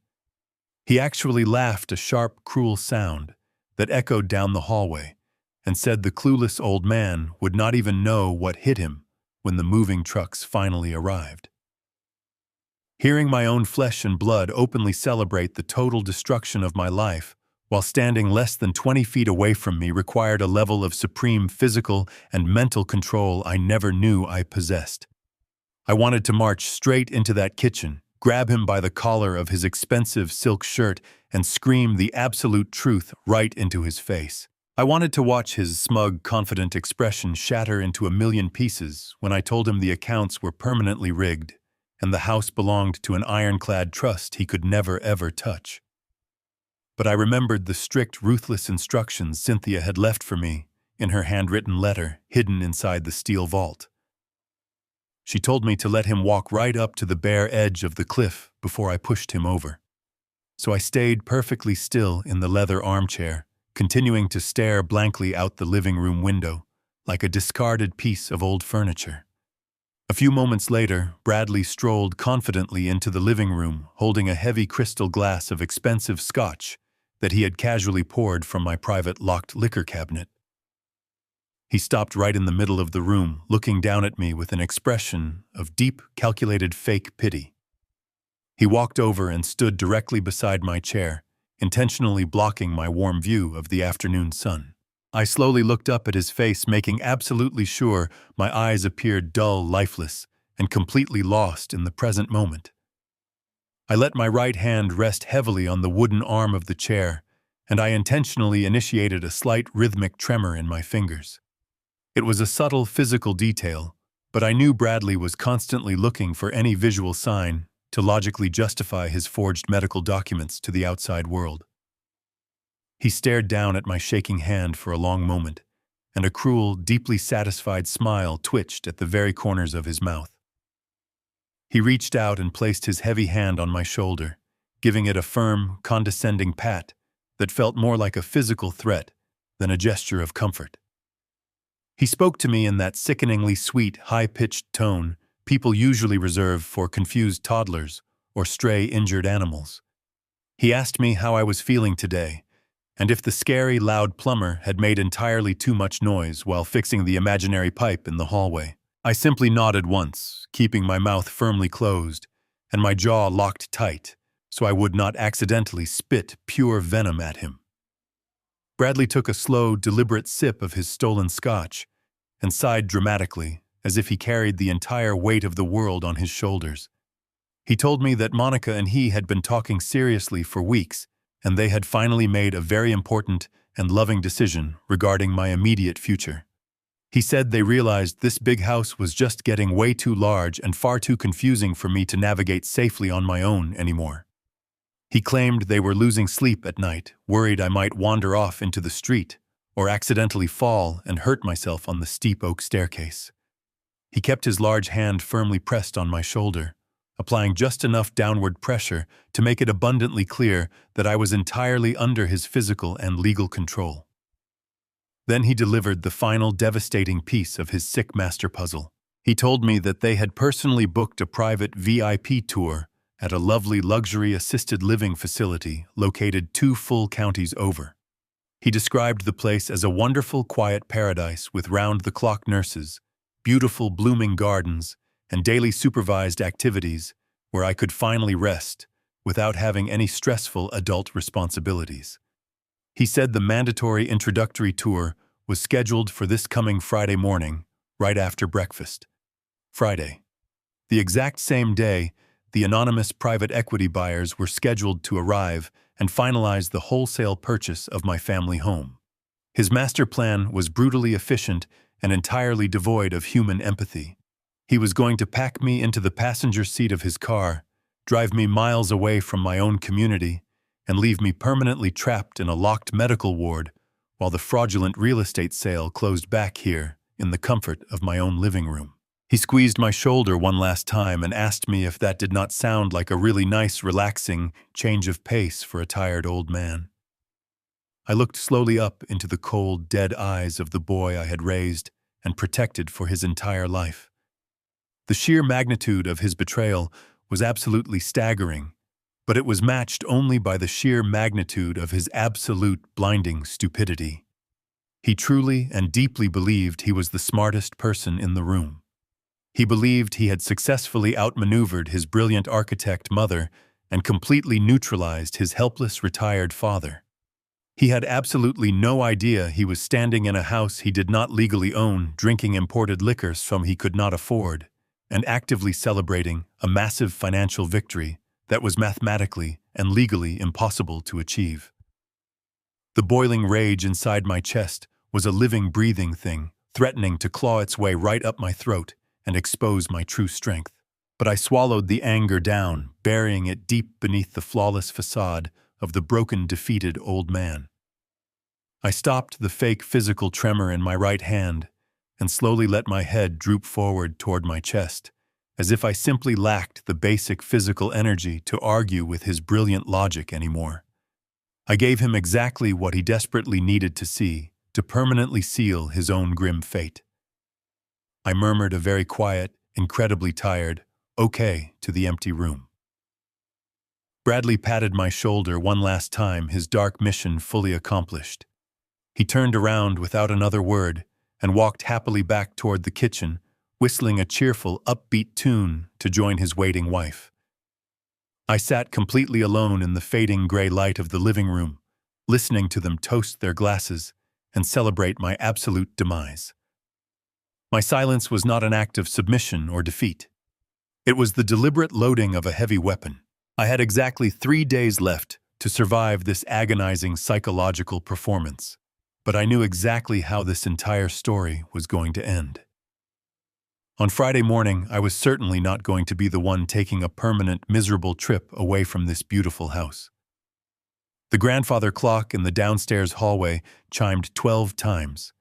He actually laughed a sharp, cruel sound that echoed down the hallway and said the clueless old man would not even know what hit him when the moving trucks finally arrived. Hearing my own flesh and blood openly celebrate the total destruction of my life while standing less than 20 feet away from me required a level of supreme physical and mental control I never knew I possessed. I wanted to march straight into that kitchen, grab him by the collar of his expensive silk shirt, and scream the absolute truth right into his face. I wanted to watch his smug, confident expression shatter into a million pieces when I told him the accounts were permanently rigged and the house belonged to an ironclad trust he could never ever touch. But I remembered the strict, ruthless instructions Cynthia had left for me in her handwritten letter hidden inside the steel vault. She told me to let him walk right up to the bare edge of the cliff before I pushed him over. So I stayed perfectly still in the leather armchair, continuing to stare blankly out the living room window, like a discarded piece of old furniture. A few moments later, Bradley strolled confidently into the living room, holding a heavy crystal glass of expensive scotch that he had casually poured from my private locked liquor cabinet. He stopped right in the middle of the room, looking down at me with an expression of deep, calculated fake pity. He walked over and stood directly beside my chair, intentionally blocking my warm view of the afternoon sun. I slowly looked up at his face, making absolutely sure my eyes appeared dull, lifeless, and completely lost in the present moment. I let my right hand rest heavily on the wooden arm of the chair, and I intentionally initiated a slight rhythmic tremor in my fingers. It was a subtle physical detail, but I knew Bradley was constantly looking for any visual sign to logically justify his forged medical documents to the outside world. He stared down at my shaking hand for a long moment, and a cruel, deeply satisfied smile twitched at the very corners of his mouth. He reached out and placed his heavy hand on my shoulder, giving it a firm, condescending pat that felt more like a physical threat than a gesture of comfort. He spoke to me in that sickeningly sweet, high-pitched tone people usually reserve for confused toddlers or stray, injured animals. He asked me how I was feeling today, and if the scary, loud plumber had made entirely too much noise while fixing the imaginary pipe in the hallway. I simply nodded once, keeping my mouth firmly closed and my jaw locked tight so I would not accidentally spit pure venom at him. Bradley took a slow, deliberate sip of his stolen scotch and sighed dramatically, as if he carried the entire weight of the world on his shoulders. He told me that Monica and he had been talking seriously for weeks, and they had finally made a very important and loving decision regarding my immediate future. He said they realized this big house was just getting way too large and far too confusing for me to navigate safely on my own anymore. He claimed they were losing sleep at night, worried I might wander off into the street or accidentally fall and hurt myself on the steep oak staircase. He kept his large hand firmly pressed on my shoulder, applying just enough downward pressure to make it abundantly clear that I was entirely under his physical and legal control. Then he delivered the final devastating piece of his sick master puzzle. He told me that they had personally booked a private VIP tour at a lovely luxury assisted living facility located 2 full counties over. He described the place as a wonderful, quiet paradise with round-the-clock nurses, beautiful blooming gardens, and daily supervised activities where I could finally rest without having any stressful adult responsibilities. He said the mandatory introductory tour was scheduled for this coming Friday morning, right after breakfast. Friday. The exact same day, the anonymous private equity buyers were scheduled to arrive and finalize the wholesale purchase of my family home. His master plan was brutally efficient and entirely devoid of human empathy. He was going to pack me into the passenger seat of his car, drive me miles away from my own community, and leave me permanently trapped in a locked medical ward while the fraudulent real estate sale closed back here in the comfort of my own living room. He squeezed my shoulder one last time and asked me if that did not sound like a really nice, relaxing change of pace for a tired old man. I looked slowly up into the cold, dead eyes of the boy I had raised and protected for his entire life. The sheer magnitude of his betrayal was absolutely staggering, but it was matched only by the sheer magnitude of his absolute, blinding stupidity. He truly and deeply believed he was the smartest person in the room. He believed he had successfully outmaneuvered his brilliant architect mother and completely neutralized his helpless retired father. He had absolutely no idea he was standing in a house he did not legally own, drinking imported liquors from he could not afford, and actively celebrating a massive financial victory that was mathematically and legally impossible to achieve. The boiling rage inside my chest was a living, breathing thing, threatening to claw its way right up my throat and expose my true strength. But I swallowed the anger down, burying it deep beneath the flawless facade of the broken, defeated old man. I stopped the fake physical tremor in my right hand and slowly let my head droop forward toward my chest, as if I simply lacked the basic physical energy to argue with his brilliant logic anymore. I gave him exactly what he desperately needed to see to permanently seal his own grim fate. I murmured a very quiet, incredibly tired, "Okay," to the empty room. Bradley patted my shoulder one last time, his dark mission fully accomplished. He turned around without another word and walked happily back toward the kitchen, whistling a cheerful, upbeat tune to join his waiting wife. I sat completely alone in the fading gray light of the living room, listening to them toast their glasses and celebrate my absolute demise. My silence was not an act of submission or defeat. It was the deliberate loading of a heavy weapon. I had exactly 3 days left to survive this agonizing psychological performance, but I knew exactly how this entire story was going to end. On Friday morning, I was certainly not going to be the one taking a permanent, miserable trip away from this beautiful house. The grandfather clock in the downstairs hallway chimed 12 times.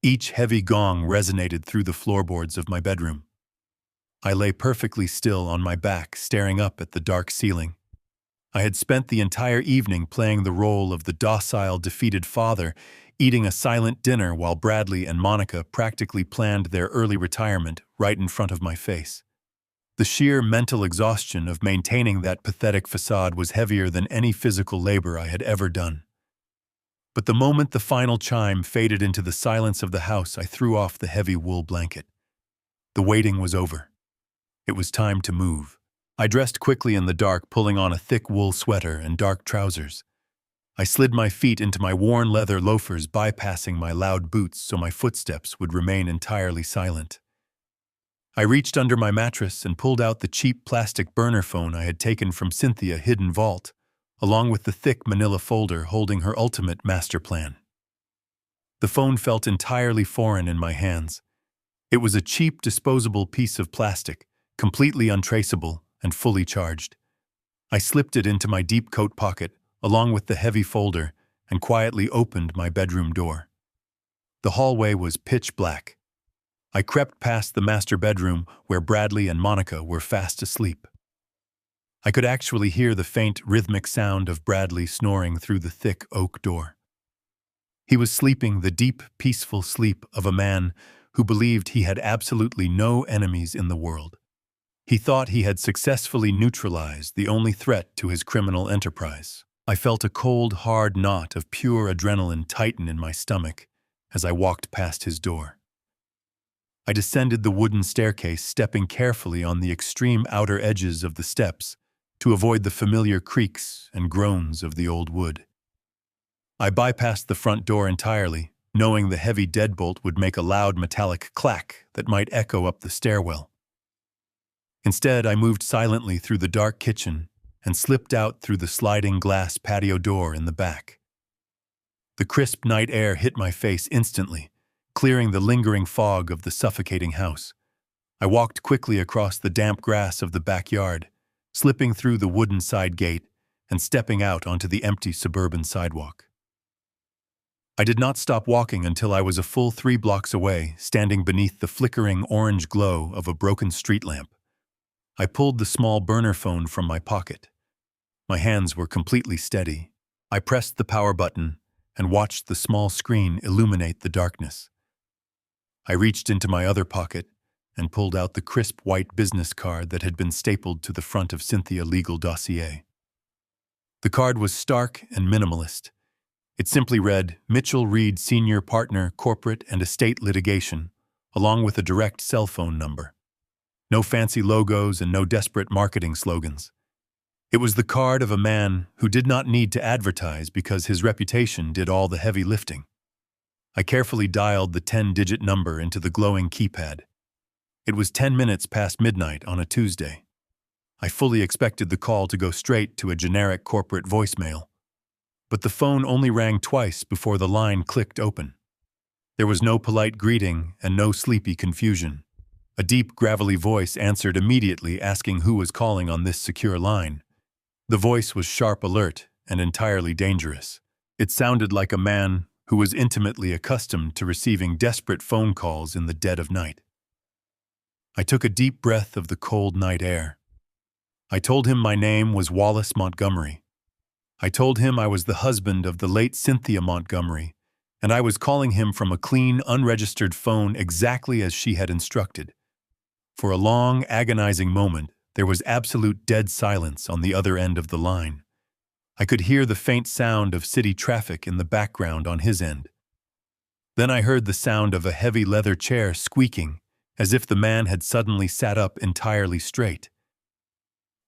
Each heavy gong resonated through the floorboards of my bedroom. I lay perfectly still on my back, staring up at the dark ceiling. I had spent the entire evening playing the role of the docile, defeated father, eating a silent dinner while Bradley and Monica practically planned their early retirement right in front of my face. The sheer mental exhaustion of maintaining that pathetic facade was heavier than any physical labor I had ever done. But the moment the final chime faded into the silence of the house, I threw off the heavy wool blanket. The waiting was over. It was time to move. I dressed quickly in the dark, pulling on a thick wool sweater and dark trousers. I slid my feet into my worn leather loafers, bypassing my loud boots so my footsteps would remain entirely silent. I reached under my mattress and pulled out the cheap plastic burner phone I had taken from Cynthia hidden vault, along with the thick manila folder holding her ultimate master plan. The phone felt entirely foreign in my hands. It was a cheap, disposable piece of plastic, completely untraceable and fully charged. I slipped it into my deep coat pocket, along with the heavy folder, and quietly opened my bedroom door. The hallway was pitch black. I crept past the master bedroom where Bradley and Monica were fast asleep. I could actually hear the faint, rhythmic sound of Bradley snoring through the thick oak door. He was sleeping the deep, peaceful sleep of a man who believed he had absolutely no enemies in the world. He thought he had successfully neutralized the only threat to his criminal enterprise. I felt a cold, hard knot of pure adrenaline tighten in my stomach as I walked past his door. I descended the wooden staircase, stepping carefully on the extreme outer edges of the steps to avoid the familiar creaks and groans of the old wood. I bypassed the front door entirely, knowing the heavy deadbolt would make a loud metallic clack that might echo up the stairwell. Instead, I moved silently through the dark kitchen and slipped out through the sliding glass patio door in the back. The crisp night air hit my face instantly, clearing the lingering fog of the suffocating house. I walked quickly across the damp grass of the backyard, slipping through the wooden side gate and stepping out onto the empty suburban sidewalk. I did not stop walking until I was a full 3 blocks away, standing beneath the flickering orange glow of a broken street lamp. I pulled the small burner phone from my pocket. My hands were completely steady. I pressed the power button and watched the small screen illuminate the darkness. I reached into my other pocket and pulled out the crisp white business card that had been stapled to the front of Cynthia's legal dossier. The card was stark and minimalist. It simply read, Mitchell Reed, Senior Partner, Corporate and Estate Litigation, along with a direct cell phone number. No fancy logos and no desperate marketing slogans. It was the card of a man who did not need to advertise because his reputation did all the heavy lifting. I carefully dialed the 10-digit number into the glowing keypad. It was 10 minutes past midnight on a Tuesday. I fully expected the call to go straight to a generic corporate voicemail. But the phone only rang twice before the line clicked open. There was no polite greeting and no sleepy confusion. A deep, gravelly voice answered immediately, asking who was calling on this secure line. The voice was sharp, alert, and entirely dangerous. It sounded like a man who was intimately accustomed to receiving desperate phone calls in the dead of night. I took a deep breath of the cold night air. I told him my name was Wallace Montgomery. I told him I was the husband of the late Cynthia Montgomery, and I was calling him from a clean, unregistered phone exactly as she had instructed. For a long, agonizing moment, there was absolute dead silence on the other end of the line. I could hear the faint sound of city traffic in the background on his end. Then I heard the sound of a heavy leather chair squeaking, as if the man had suddenly sat up entirely straight.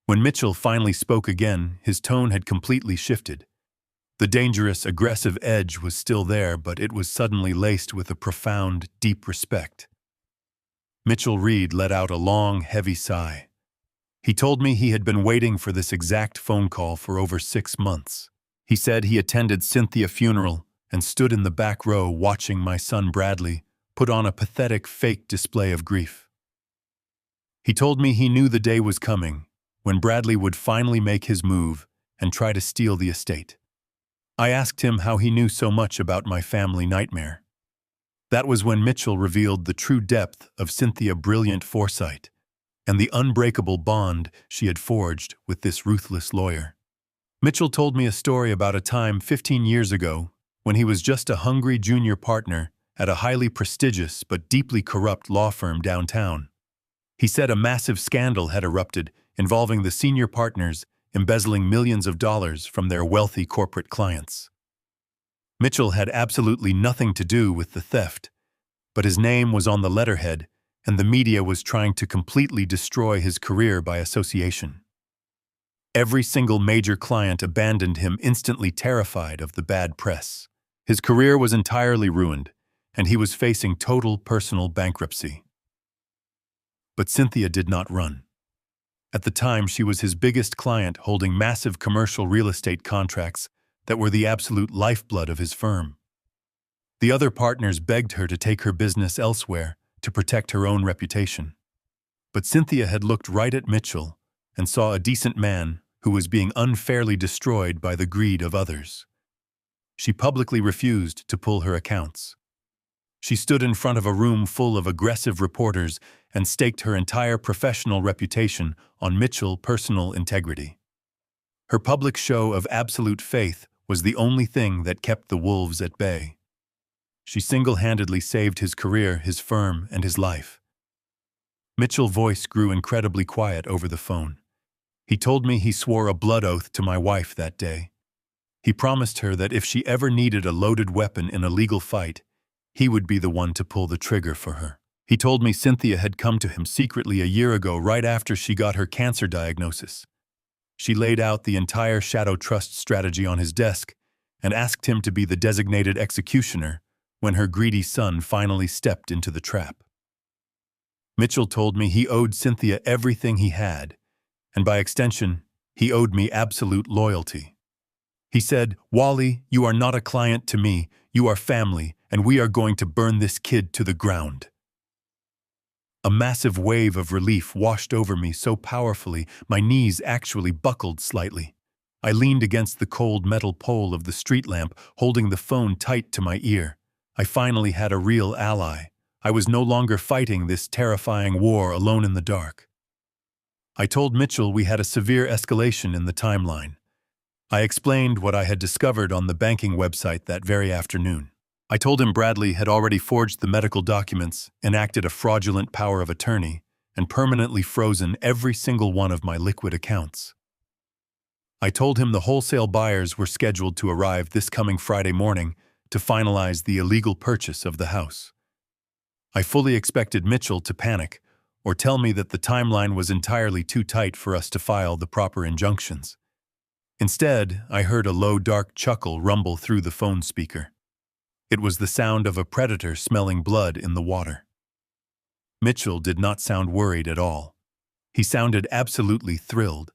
When Mitchell finally spoke again, his tone had completely shifted. The dangerous, aggressive edge was still there, but it was suddenly laced with a profound, deep respect. Mitchell Reed let out a long, heavy sigh. He told me he had been waiting for this exact phone call for over 6 months. He said he attended Cynthia's funeral and stood in the back row watching my son Bradley put on a pathetic fake display of grief. He told me he knew the day was coming, when Bradley would finally make his move and try to steal the estate. I asked him how he knew so much about my family nightmare. That was when Mitchell revealed the true depth of Cynthia's brilliant foresight and the unbreakable bond she had forged with this ruthless lawyer. Mitchell told me a story about a time 15 years ago when he was just a hungry junior partner at a highly prestigious but deeply corrupt law firm downtown. He said a massive scandal had erupted involving the senior partners embezzling millions of dollars from their wealthy corporate clients. Mitchell had absolutely nothing to do with the theft, but his name was on the letterhead, and the media was trying to completely destroy his career by association. Every single major client abandoned him, instantly terrified of the bad press. His career was entirely ruined, and he was facing total personal bankruptcy. But Cynthia did not run. At the time, she was his biggest client, holding massive commercial real estate contracts that were the absolute lifeblood of his firm. The other partners begged her to take her business elsewhere to protect her own reputation. But Cynthia had looked right at Mitchell and saw a decent man who was being unfairly destroyed by the greed of others. She publicly refused to pull her accounts. She stood in front of a room full of aggressive reporters and staked her entire professional reputation on Mitchell's personal integrity. Her public show of absolute faith was the only thing that kept the wolves at bay. She single-handedly saved his career, his firm, and his life. Mitchell's voice grew incredibly quiet over the phone. He told me he swore a blood oath to my wife that day. He promised her that if she ever needed a loaded weapon in a legal fight, he would be the one to pull the trigger for her. He told me Cynthia had come to him secretly a year ago right after she got her cancer diagnosis. She laid out the entire shadow trust strategy on his desk and asked him to be the designated executioner when her greedy son finally stepped into the trap. Mitchell told me he owed Cynthia everything he had, and by extension, he owed me absolute loyalty. He said, "Wally, you are not a client to me, you are family, and we are going to burn this kid to the ground." A massive wave of relief washed over me so powerfully, my knees actually buckled slightly. I leaned against the cold metal pole of the street lamp, holding the phone tight to my ear. I finally had a real ally. I was no longer fighting this terrifying war alone in the dark. I told Mitchell we had a severe escalation in the timeline. I explained what I had discovered on the banking website that very afternoon. I told him Bradley had already forged the medical documents, enacted a fraudulent power of attorney, and permanently frozen every single one of my liquid accounts. I told him the wholesale buyers were scheduled to arrive this coming Friday morning to finalize the illegal purchase of the house. I fully expected Mitchell to panic or tell me that the timeline was entirely too tight for us to file the proper injunctions. Instead, I heard a low, dark chuckle rumble through the phone speaker. It was the sound of a predator smelling blood in the water. Mitchell did not sound worried at all. He sounded absolutely thrilled.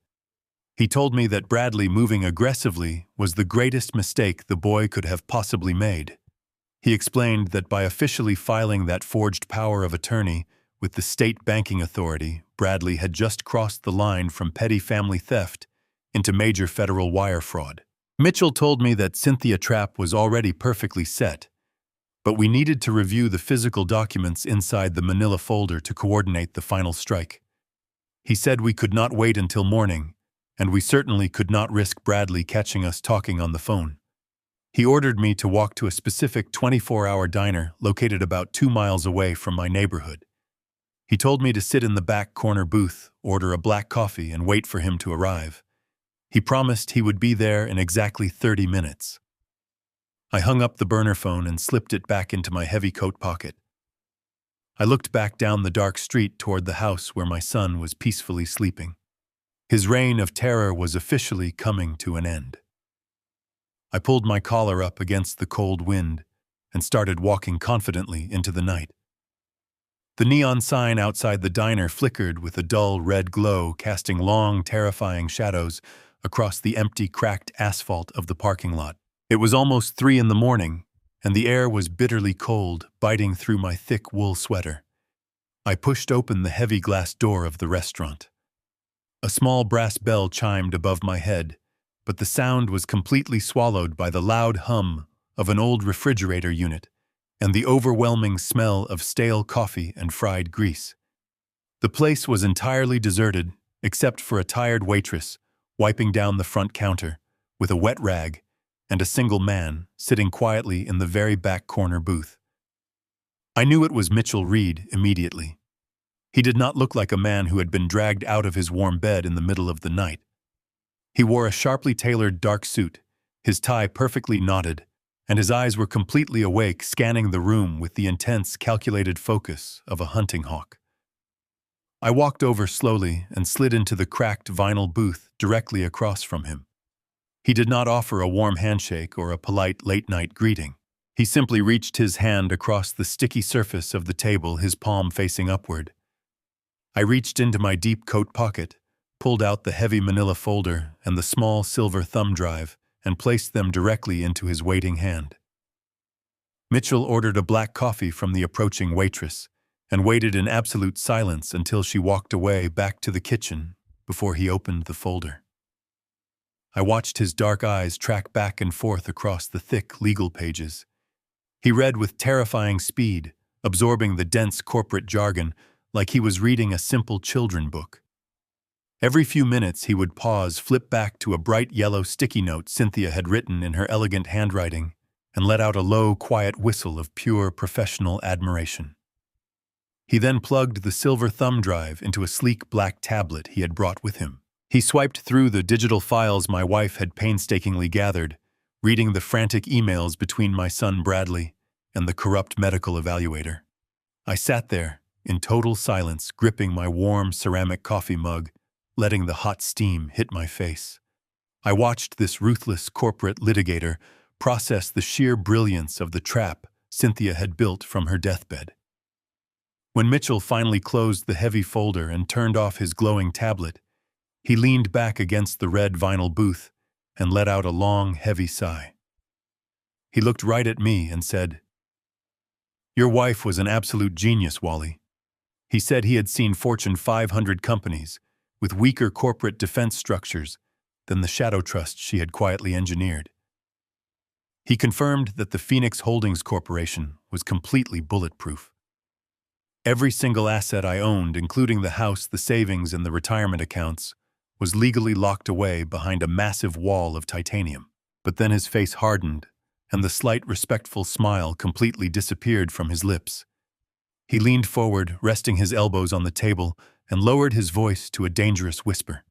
He told me that Bradley moving aggressively was the greatest mistake the boy could have possibly made. He explained that by officially filing that forged power of attorney with the state banking authority, Bradley had just crossed the line from petty family theft into major federal wire fraud. Mitchell told me that Cynthia's trap was already perfectly set, but we needed to review the physical documents inside the manila folder to coordinate the final strike. He said we could not wait until morning, and we certainly could not risk Bradley catching us talking on the phone. He ordered me to walk to a specific 24-hour diner located about 2 miles away from my neighborhood. He told me to sit in the back corner booth, order a black coffee, and wait for him to arrive. He promised he would be there in exactly 30 minutes. I hung up the burner phone and slipped it back into my heavy coat pocket. I looked back down the dark street toward the house where my son was peacefully sleeping. His reign of terror was officially coming to an end. I pulled my collar up against the cold wind and started walking confidently into the night. The neon sign outside the diner flickered with a dull red glow, casting long, terrifying shadows across the empty, cracked asphalt of the parking lot. It was almost 3 a.m, and the air was bitterly cold, biting through my thick wool sweater. I pushed open the heavy glass door of the restaurant. A small brass bell chimed above my head, but the sound was completely swallowed by the loud hum of an old refrigerator unit and the overwhelming smell of stale coffee and fried grease. The place was entirely deserted, except for a tired waitress wiping down the front counter with a wet rag and a single man sitting quietly in the very back corner booth. I knew it was Mitchell Reed immediately. He did not look like a man who had been dragged out of his warm bed in the middle of the night. He wore a sharply tailored dark suit, his tie perfectly knotted, and his eyes were completely awake, scanning the room with the intense, calculated focus of a hunting hawk. I walked over slowly and slid into the cracked vinyl booth directly across from him. He did not offer a warm handshake or a polite late-night greeting. He simply reached his hand across the sticky surface of the table, his palm facing upward. I reached into my deep coat pocket, pulled out the heavy manila folder and the small silver thumb drive, and placed them directly into his waiting hand. Mitchell ordered a black coffee from the approaching waitress and waited in absolute silence until she walked away back to the kitchen before he opened the folder. I watched his dark eyes track back and forth across the thick legal pages, He read with terrifying speed, absorbing the dense corporate jargon like he was reading a simple children's book. Every few minutes he would pause, flip back to a bright yellow sticky note Cynthia had written in her elegant handwriting, and let out a low, quiet whistle of pure professional admiration. He then plugged the silver thumb drive into a sleek black tablet he had brought with him. He swiped through the digital files my wife had painstakingly gathered, reading the frantic emails between my son Bradley and the corrupt medical evaluator. I sat there, in total silence, gripping my warm ceramic coffee mug, letting the hot steam hit my face. I watched this ruthless corporate litigator process the sheer brilliance of the trap Cynthia had built from her deathbed. When Mitchell finally closed the heavy folder and turned off his glowing tablet, he leaned back against the red vinyl booth and let out a long, heavy sigh. He looked right at me and said, "Your wife was an absolute genius, Wally." He said he had seen Fortune 500 companies with weaker corporate defense structures than the shadow trust she had quietly engineered. He confirmed that the Phoenix Holdings Corporation was completely bulletproof. Every single asset I owned, including the house, the savings, and the retirement accounts, was legally locked away behind a massive wall of titanium. But then his face hardened, and the slight respectful smile completely disappeared from his lips. He leaned forward, resting his elbows on the table, and lowered his voice to a dangerous whisper.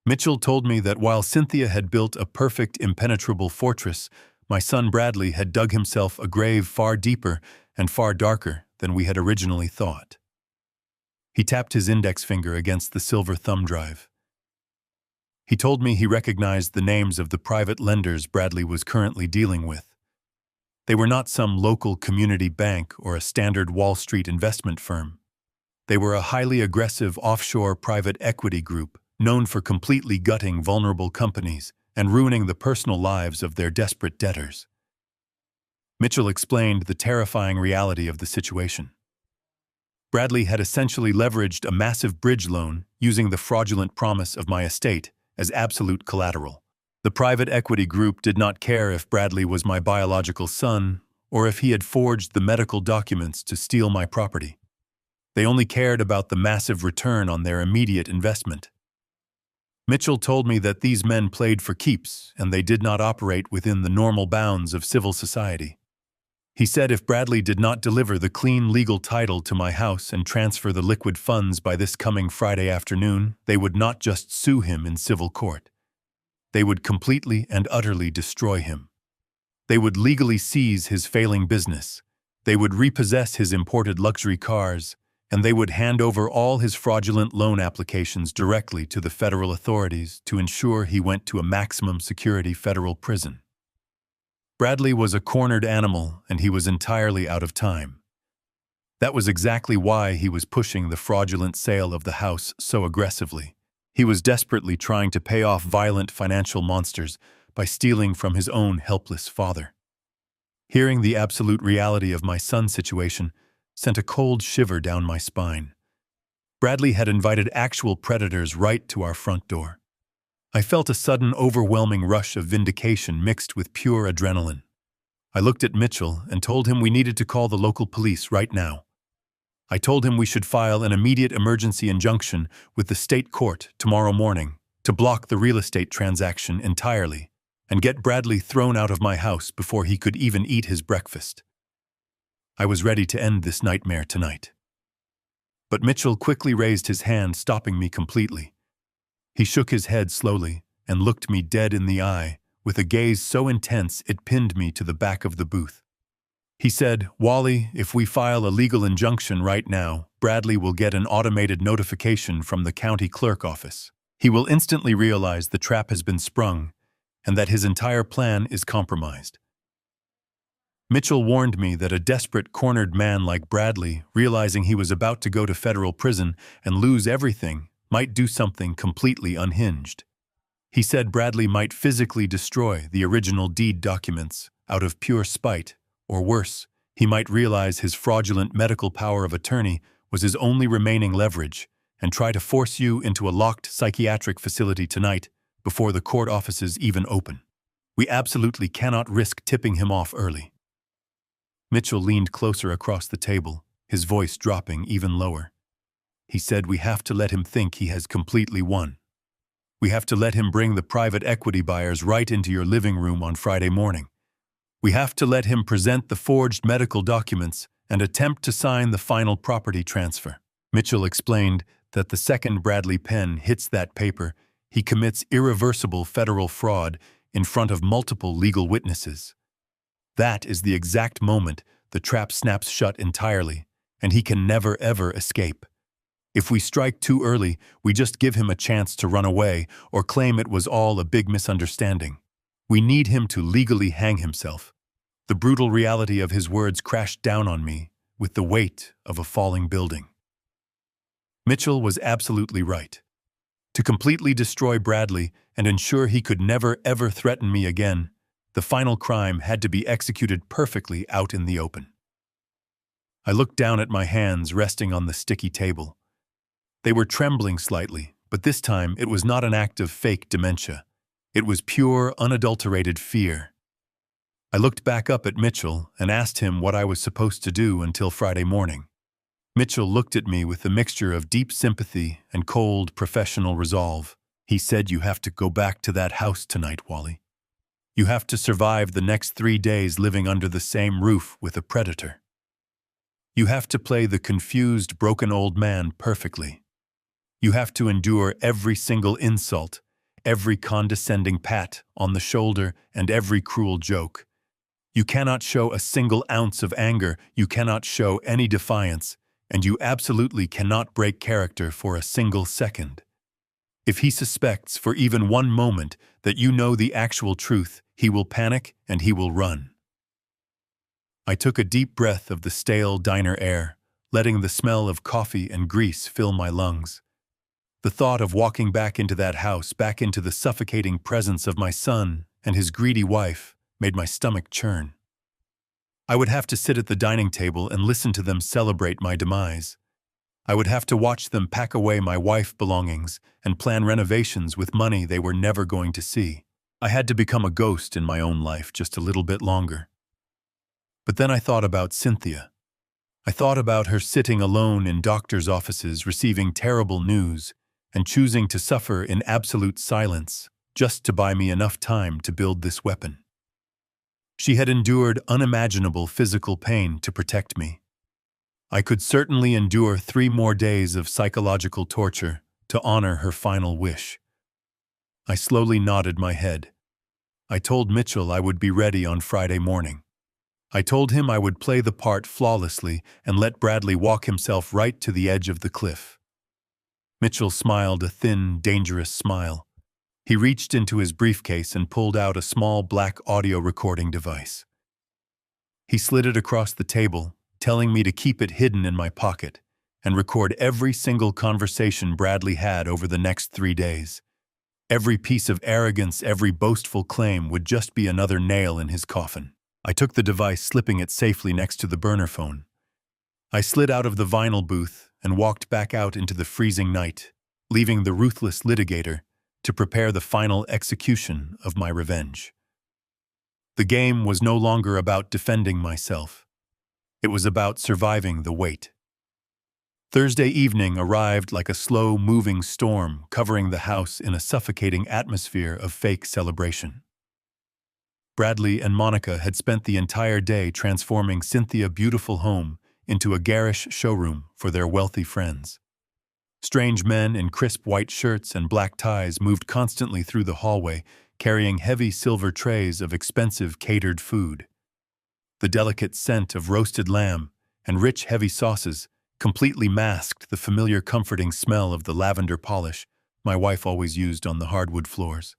"Mitchell told me that while Cynthia had built a perfect, impenetrable fortress, my son Bradley had dug himself a grave far deeper and far darker than we had originally thought." He tapped his index finger against the silver thumb drive. He told me he recognized the names of the private lenders Bradley was currently dealing with. They were not some local community bank or a standard Wall Street investment firm. They were a highly aggressive offshore private equity group known for completely gutting vulnerable companies and ruining the personal lives of their desperate debtors. Mitchell explained the terrifying reality of the situation. Bradley had essentially leveraged a massive bridge loan using the fraudulent promise of my estate as absolute collateral. The private equity group did not care if Bradley was my biological son or if he had forged the medical documents to steal my property. They only cared about the massive return on their immediate investment. Mitchell told me that these men played for keeps and they did not operate within the normal bounds of civil society. He said if Bradley did not deliver the clean legal title to my house and transfer the liquid funds by this coming Friday afternoon, they would not just sue him in civil court. They would completely and utterly destroy him. They would legally seize his failing business. They would repossess his imported luxury cars, and they would hand over all his fraudulent loan applications directly to the federal authorities to ensure he went to a maximum security federal prison. Bradley was a cornered animal, and he was entirely out of time. That was exactly why he was pushing the fraudulent sale of the house so aggressively. He was desperately trying to pay off violent financial monsters by stealing from his own helpless father. Hearing the absolute reality of my son's situation sent a cold shiver down my spine. Bradley had invited actual predators right to our front door. I felt a sudden, overwhelming rush of vindication mixed with pure adrenaline. I looked at Mitchell and told him we needed to call the local police right now. I told him we should file an immediate emergency injunction with the state court tomorrow morning to block the real estate transaction entirely and get Bradley thrown out of my house before he could even eat his breakfast. I was ready to end this nightmare tonight. But Mitchell quickly raised his hand, stopping me completely. He shook his head slowly and looked me dead in the eye with a gaze so intense it pinned me to the back of the booth. He said, "Wally, if we file a legal injunction right now, Bradley will get an automated notification from the county clerk office. He will instantly realize the trap has been sprung and that his entire plan is compromised." Mitchell warned me that a desperate, cornered man like Bradley, realizing he was about to go to federal prison and lose everything, might do something completely unhinged. He said Bradley might physically destroy the original deed documents out of pure spite, or worse, he might realize his fraudulent medical power of attorney was his only remaining leverage and try to force you into a locked psychiatric facility tonight before the court offices even open. We absolutely cannot risk tipping him off early. Mitchell leaned closer across the table, his voice dropping even lower. He said we have to let him think he has completely won. We have to let him bring the private equity buyers right into your living room on Friday morning. We have to let him present the forged medical documents and attempt to sign the final property transfer. Mitchell explained that the second Bradley pen hits that paper, he commits irreversible federal fraud in front of multiple legal witnesses. That is the exact moment the trap snaps shut entirely, and he can never ever escape. If we strike too early, we just give him a chance to run away or claim it was all a big misunderstanding. We need him to legally hang himself. The brutal reality of his words crashed down on me with the weight of a falling building. Mitchell was absolutely right. To completely destroy Bradley and ensure he could never ever threaten me again, the final crime had to be executed perfectly out in the open. I looked down at my hands resting on the sticky table. They were trembling slightly, but this time it was not an act of fake dementia. It was pure, unadulterated fear. I looked back up at Mitchell and asked him what I was supposed to do until Friday morning. Mitchell looked at me with a mixture of deep sympathy and cold, professional resolve. He said, "You have to go back to that house tonight, Wally. You have to survive the next 3 days living under the same roof with a predator. You have to play the confused, broken old man perfectly. You have to endure every single insult, every condescending pat on the shoulder, and every cruel joke. You cannot show a single ounce of anger, you cannot show any defiance, and you absolutely cannot break character for a single second. If he suspects for even one moment that you know the actual truth, he will panic and he will run." I took a deep breath of the stale diner air, letting the smell of coffee and grease fill my lungs. The thought of walking back into that house, back into the suffocating presence of my son and his greedy wife, made my stomach churn. I would have to sit at the dining table and listen to them celebrate my demise. I would have to watch them pack away my wife's belongings and plan renovations with money they were never going to see. I had to become a ghost in my own life just a little bit longer. But then I thought about Cynthia. I thought about her sitting alone in doctors' offices receiving terrible news and choosing to suffer in absolute silence just to buy me enough time to build this weapon. She had endured unimaginable physical pain to protect me. I could certainly endure 3 more days of psychological torture to honor her final wish. I slowly nodded my head. I told Mitchell I would be ready on Friday morning. I told him I would play the part flawlessly and let Bradley walk himself right to the edge of the cliff. Mitchell smiled a thin, dangerous smile. He reached into his briefcase and pulled out a small black audio recording device. He slid it across the table, telling me to keep it hidden in my pocket and record every single conversation Bradley had over the next 3 days. Every piece of arrogance, every boastful claim would just be another nail in his coffin. I took the device, slipping it safely next to the burner phone. I slid out of the vinyl booth and walked back out into the freezing night, leaving the ruthless litigator to prepare the final execution of my revenge. The game was no longer about defending myself. It was about surviving the wait. Thursday evening arrived like a slow-moving storm, covering the house in a suffocating atmosphere of fake celebration. Bradley and Monica had spent the entire day transforming Cynthia's beautiful home into a garish showroom for their wealthy friends. Strange men in crisp white shirts and black ties moved constantly through the hallway, carrying heavy silver trays of expensive catered food. The delicate scent of roasted lamb and rich, heavy sauces completely masked the familiar, comforting smell of the lavender polish my wife always used on the hardwood floors.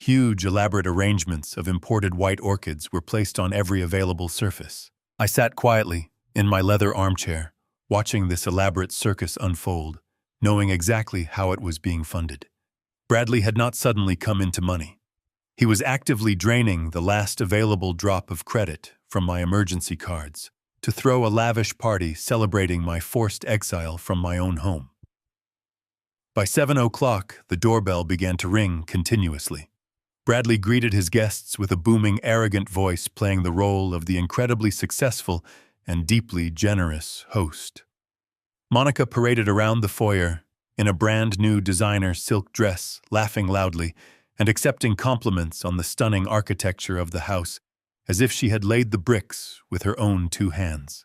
Huge, elaborate arrangements of imported white orchids were placed on every available surface. I sat quietly in my leather armchair, watching this elaborate circus unfold, knowing exactly how it was being funded. Bradley had not suddenly come into money. He was actively draining the last available drop of credit from my emergency cards to throw a lavish party celebrating my forced exile from my own home. By 7 o'clock, the doorbell began to ring continuously. Bradley greeted his guests with a booming, arrogant voice, playing the role of the incredibly successful and deeply generous host. Monica paraded around the foyer in a brand-new designer silk dress, laughing loudly and accepting compliments on the stunning architecture of the house, as if she had laid the bricks with her own two hands.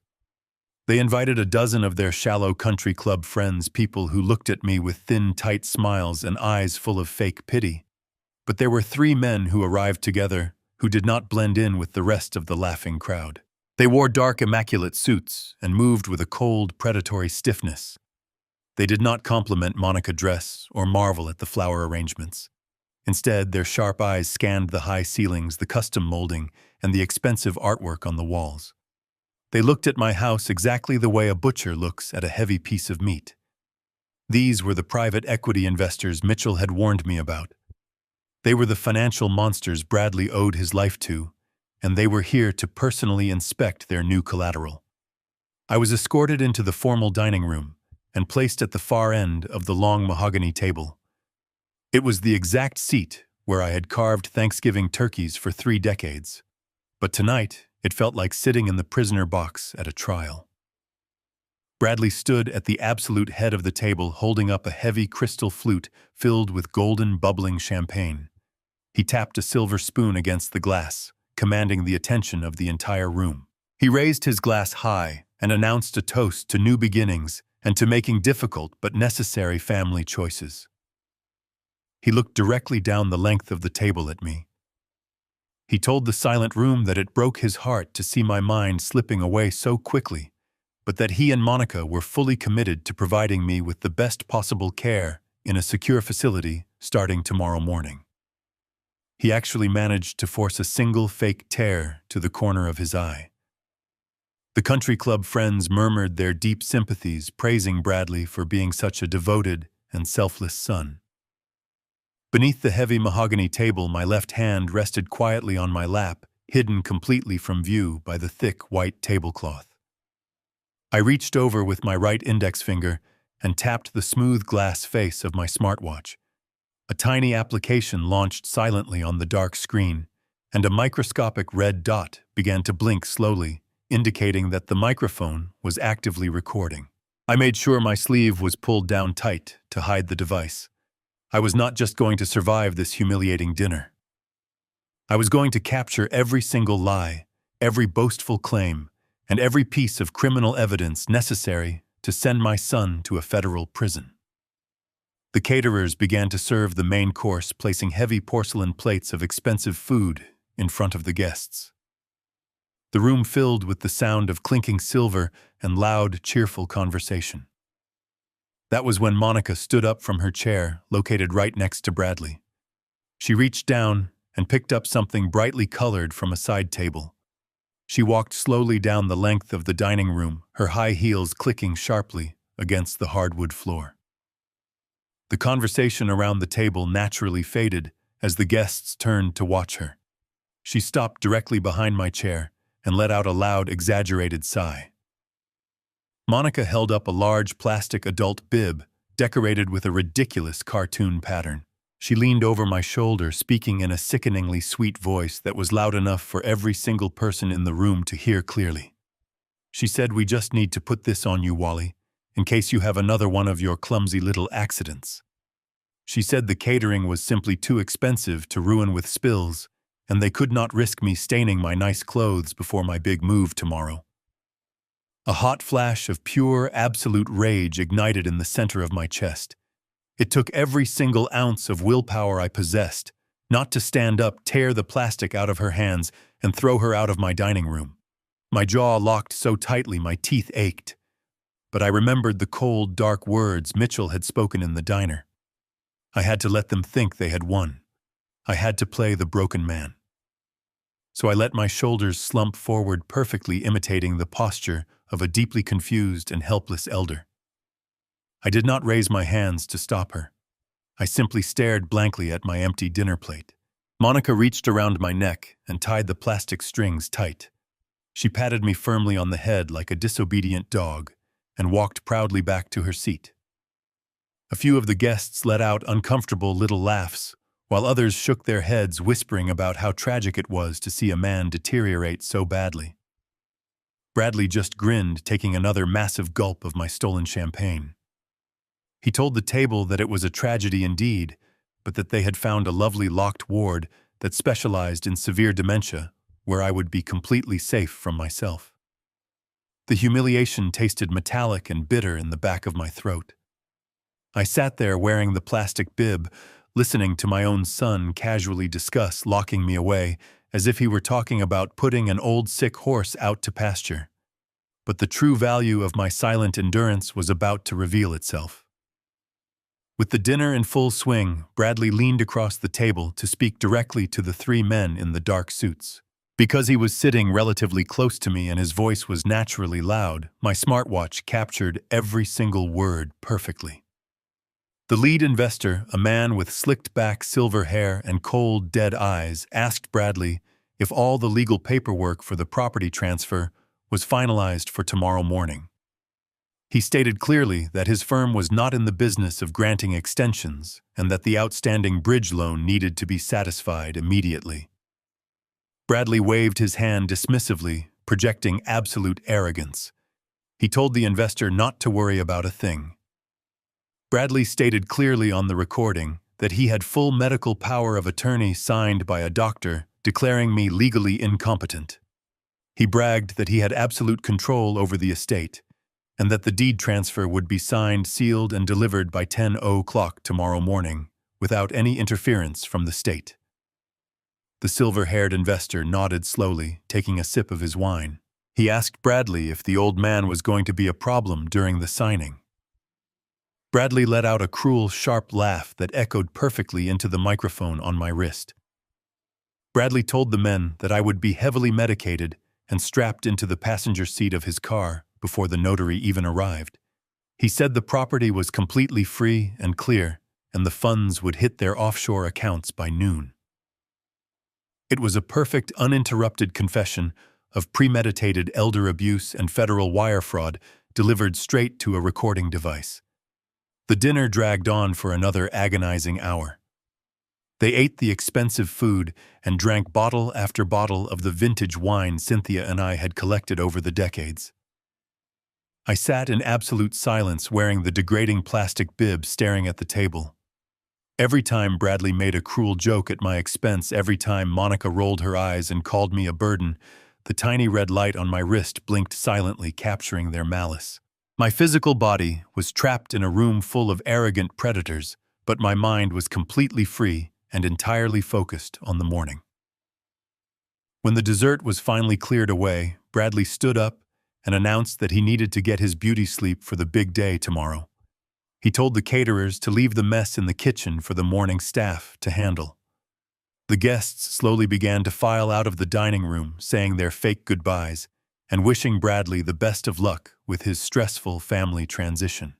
They invited a dozen of their shallow country club friends, people who looked at me with thin, tight smiles and eyes full of fake pity. But there were three men who arrived together who did not blend in with the rest of the laughing crowd. They wore dark, immaculate suits and moved with a cold, predatory stiffness. They did not compliment Monica's dress or marvel at the flower arrangements. Instead, their sharp eyes scanned the high ceilings, the custom molding, and the expensive artwork on the walls. They looked at my house exactly the way a butcher looks at a heavy piece of meat. These were the private equity investors Mitchell had warned me about. They were the financial monsters Bradley owed his life to, and they were here to personally inspect their new collateral. I was escorted into the formal dining room and placed at the far end of the long mahogany table. It was the exact seat where I had carved Thanksgiving turkeys for 3 decades, but tonight it felt like sitting in the prisoner box at a trial. Bradley stood at the absolute head of the table, holding up a heavy crystal flute filled with golden, bubbling champagne. He tapped a silver spoon against the glass, commanding the attention of the entire room. He raised his glass high and announced a toast to new beginnings and to making difficult but necessary family choices. He looked directly down the length of the table at me. He told the silent room that it broke his heart to see my mind slipping away so quickly, but that he and Monica were fully committed to providing me with the best possible care in a secure facility starting tomorrow morning. He actually managed to force a single fake tear to the corner of his eye. The country club friends murmured their deep sympathies, praising Bradley for being such a devoted and selfless son. Beneath the heavy mahogany table, my left hand rested quietly on my lap, hidden completely from view by the thick white tablecloth. I reached over with my right index finger and tapped the smooth glass face of my smartwatch. A tiny application launched silently on the dark screen, and a microscopic red dot began to blink slowly, indicating that the microphone was actively recording. I made sure my sleeve was pulled down tight to hide the device. I was not just going to survive this humiliating dinner. I was going to capture every single lie, every boastful claim, and every piece of criminal evidence necessary to send my son to a federal prison. The caterers began to serve the main course, placing heavy porcelain plates of expensive food in front of the guests. The room filled with the sound of clinking silver and loud, cheerful conversation. That was when Monica stood up from her chair, located right next to Bradley. She reached down and picked up something brightly colored from a side table. She walked slowly down the length of the dining room, her high heels clicking sharply against the hardwood floor. The conversation around the table naturally faded as the guests turned to watch her. She stopped directly behind my chair and let out a loud, exaggerated sigh. Monica held up a large plastic adult bib decorated with a ridiculous cartoon pattern. She leaned over my shoulder, speaking in a sickeningly sweet voice that was loud enough for every single person in the room to hear clearly. She said, "We just need to put this on you, Wally, in case you have another one of your clumsy little accidents." She said the catering was simply too expensive to ruin with spills, and they could not risk me staining my nice clothes before my big move tomorrow. A hot flash of pure, absolute rage ignited in the center of my chest. It took every single ounce of willpower I possessed not to stand up, tear the plastic out of her hands, and throw her out of my dining room. My jaw locked so tightly my teeth ached. But I remembered the cold, dark words Mitchell had spoken in the diner. I had to let them think they had won. I had to play the broken man. So I let my shoulders slump forward, perfectly imitating the posture of a deeply confused and helpless elder. I did not raise my hands to stop her. I simply stared blankly at my empty dinner plate. Monica reached around my neck and tied the plastic strings tight. She patted me firmly on the head like a disobedient dog and walked proudly back to her seat. A few of the guests let out uncomfortable little laughs, while others shook their heads, whispering about how tragic it was to see a man deteriorate so badly. Bradley just grinned, taking another massive gulp of my stolen champagne. He told the table that it was a tragedy indeed, but that they had found a lovely locked ward that specialized in severe dementia, where I would be completely safe from myself. The humiliation tasted metallic and bitter in the back of my throat. I sat there wearing the plastic bib, listening to my own son casually discuss locking me away as if he were talking about putting an old sick horse out to pasture. But the true value of my silent endurance was about to reveal itself. With the dinner in full swing, Bradley leaned across the table to speak directly to the three men in the dark suits. Because he was sitting relatively close to me and his voice was naturally loud, my smartwatch captured every single word perfectly. The lead investor, a man with slicked-back silver hair and cold, dead eyes, asked Bradley if all the legal paperwork for the property transfer was finalized for tomorrow morning. He stated clearly that his firm was not in the business of granting extensions and that the outstanding bridge loan needed to be satisfied immediately. Bradley waved his hand dismissively, projecting absolute arrogance. He told the investor not to worry about a thing. Bradley stated clearly on the recording that he had full medical power of attorney signed by a doctor, declaring me legally incompetent. He bragged that he had absolute control over the estate, and that the deed transfer would be signed, sealed, and delivered by 10:00 tomorrow morning, without any interference from the state. The silver-haired investor nodded slowly, taking a sip of his wine. He asked Bradley if the old man was going to be a problem during the signing. Bradley let out a cruel, sharp laugh that echoed perfectly into the microphone on my wrist. Bradley told the men that I would be heavily medicated and strapped into the passenger seat of his car before the notary even arrived. He said the property was completely free and clear, and the funds would hit their offshore accounts by noon. It was a perfect, uninterrupted confession of premeditated elder abuse and federal wire fraud delivered straight to a recording device. The dinner dragged on for another agonizing hour. They ate the expensive food and drank bottle after bottle of the vintage wine Cynthia and I had collected over the decades. I sat in absolute silence wearing the degrading plastic bib, staring at the table. Every time Bradley made a cruel joke at my expense, every time Monica rolled her eyes and called me a burden, the tiny red light on my wrist blinked silently, capturing their malice. My physical body was trapped in a room full of arrogant predators, but my mind was completely free and entirely focused on the morning. When the dessert was finally cleared away, Bradley stood up and announced that he needed to get his beauty sleep for the big day tomorrow. He told the caterers to leave the mess in the kitchen for the morning staff to handle. The guests slowly began to file out of the dining room, saying their fake goodbyes and wishing Bradley the best of luck with his stressful family transition.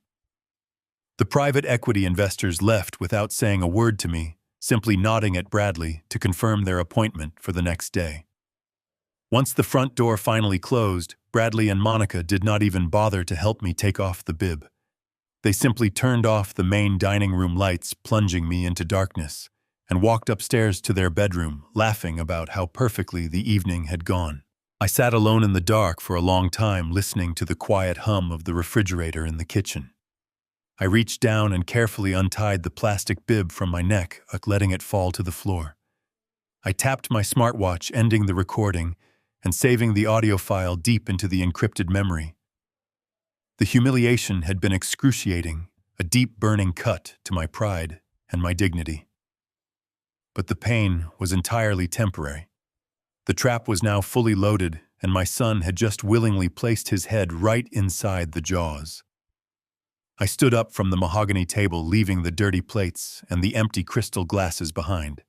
The private equity investors left without saying a word to me, simply nodding at Bradley to confirm their appointment for the next day. Once the front door finally closed, Bradley and Monica did not even bother to help me take off the bib. They simply turned off the main dining room lights, plunging me into darkness, and walked upstairs to their bedroom, laughing about how perfectly the evening had gone. I sat alone in the dark for a long time, listening to the quiet hum of the refrigerator in the kitchen. I reached down and carefully untied the plastic bib from my neck, letting it fall to the floor. I tapped my smartwatch, ending the recording and saving the audio file deep into the encrypted memory. The humiliation had been excruciating, a deep burning cut to my pride and my dignity. But the pain was entirely temporary. The trap was now fully loaded, and my son had just willingly placed his head right inside the jaws. I stood up from the mahogany table, leaving the dirty plates and the empty crystal glasses behind.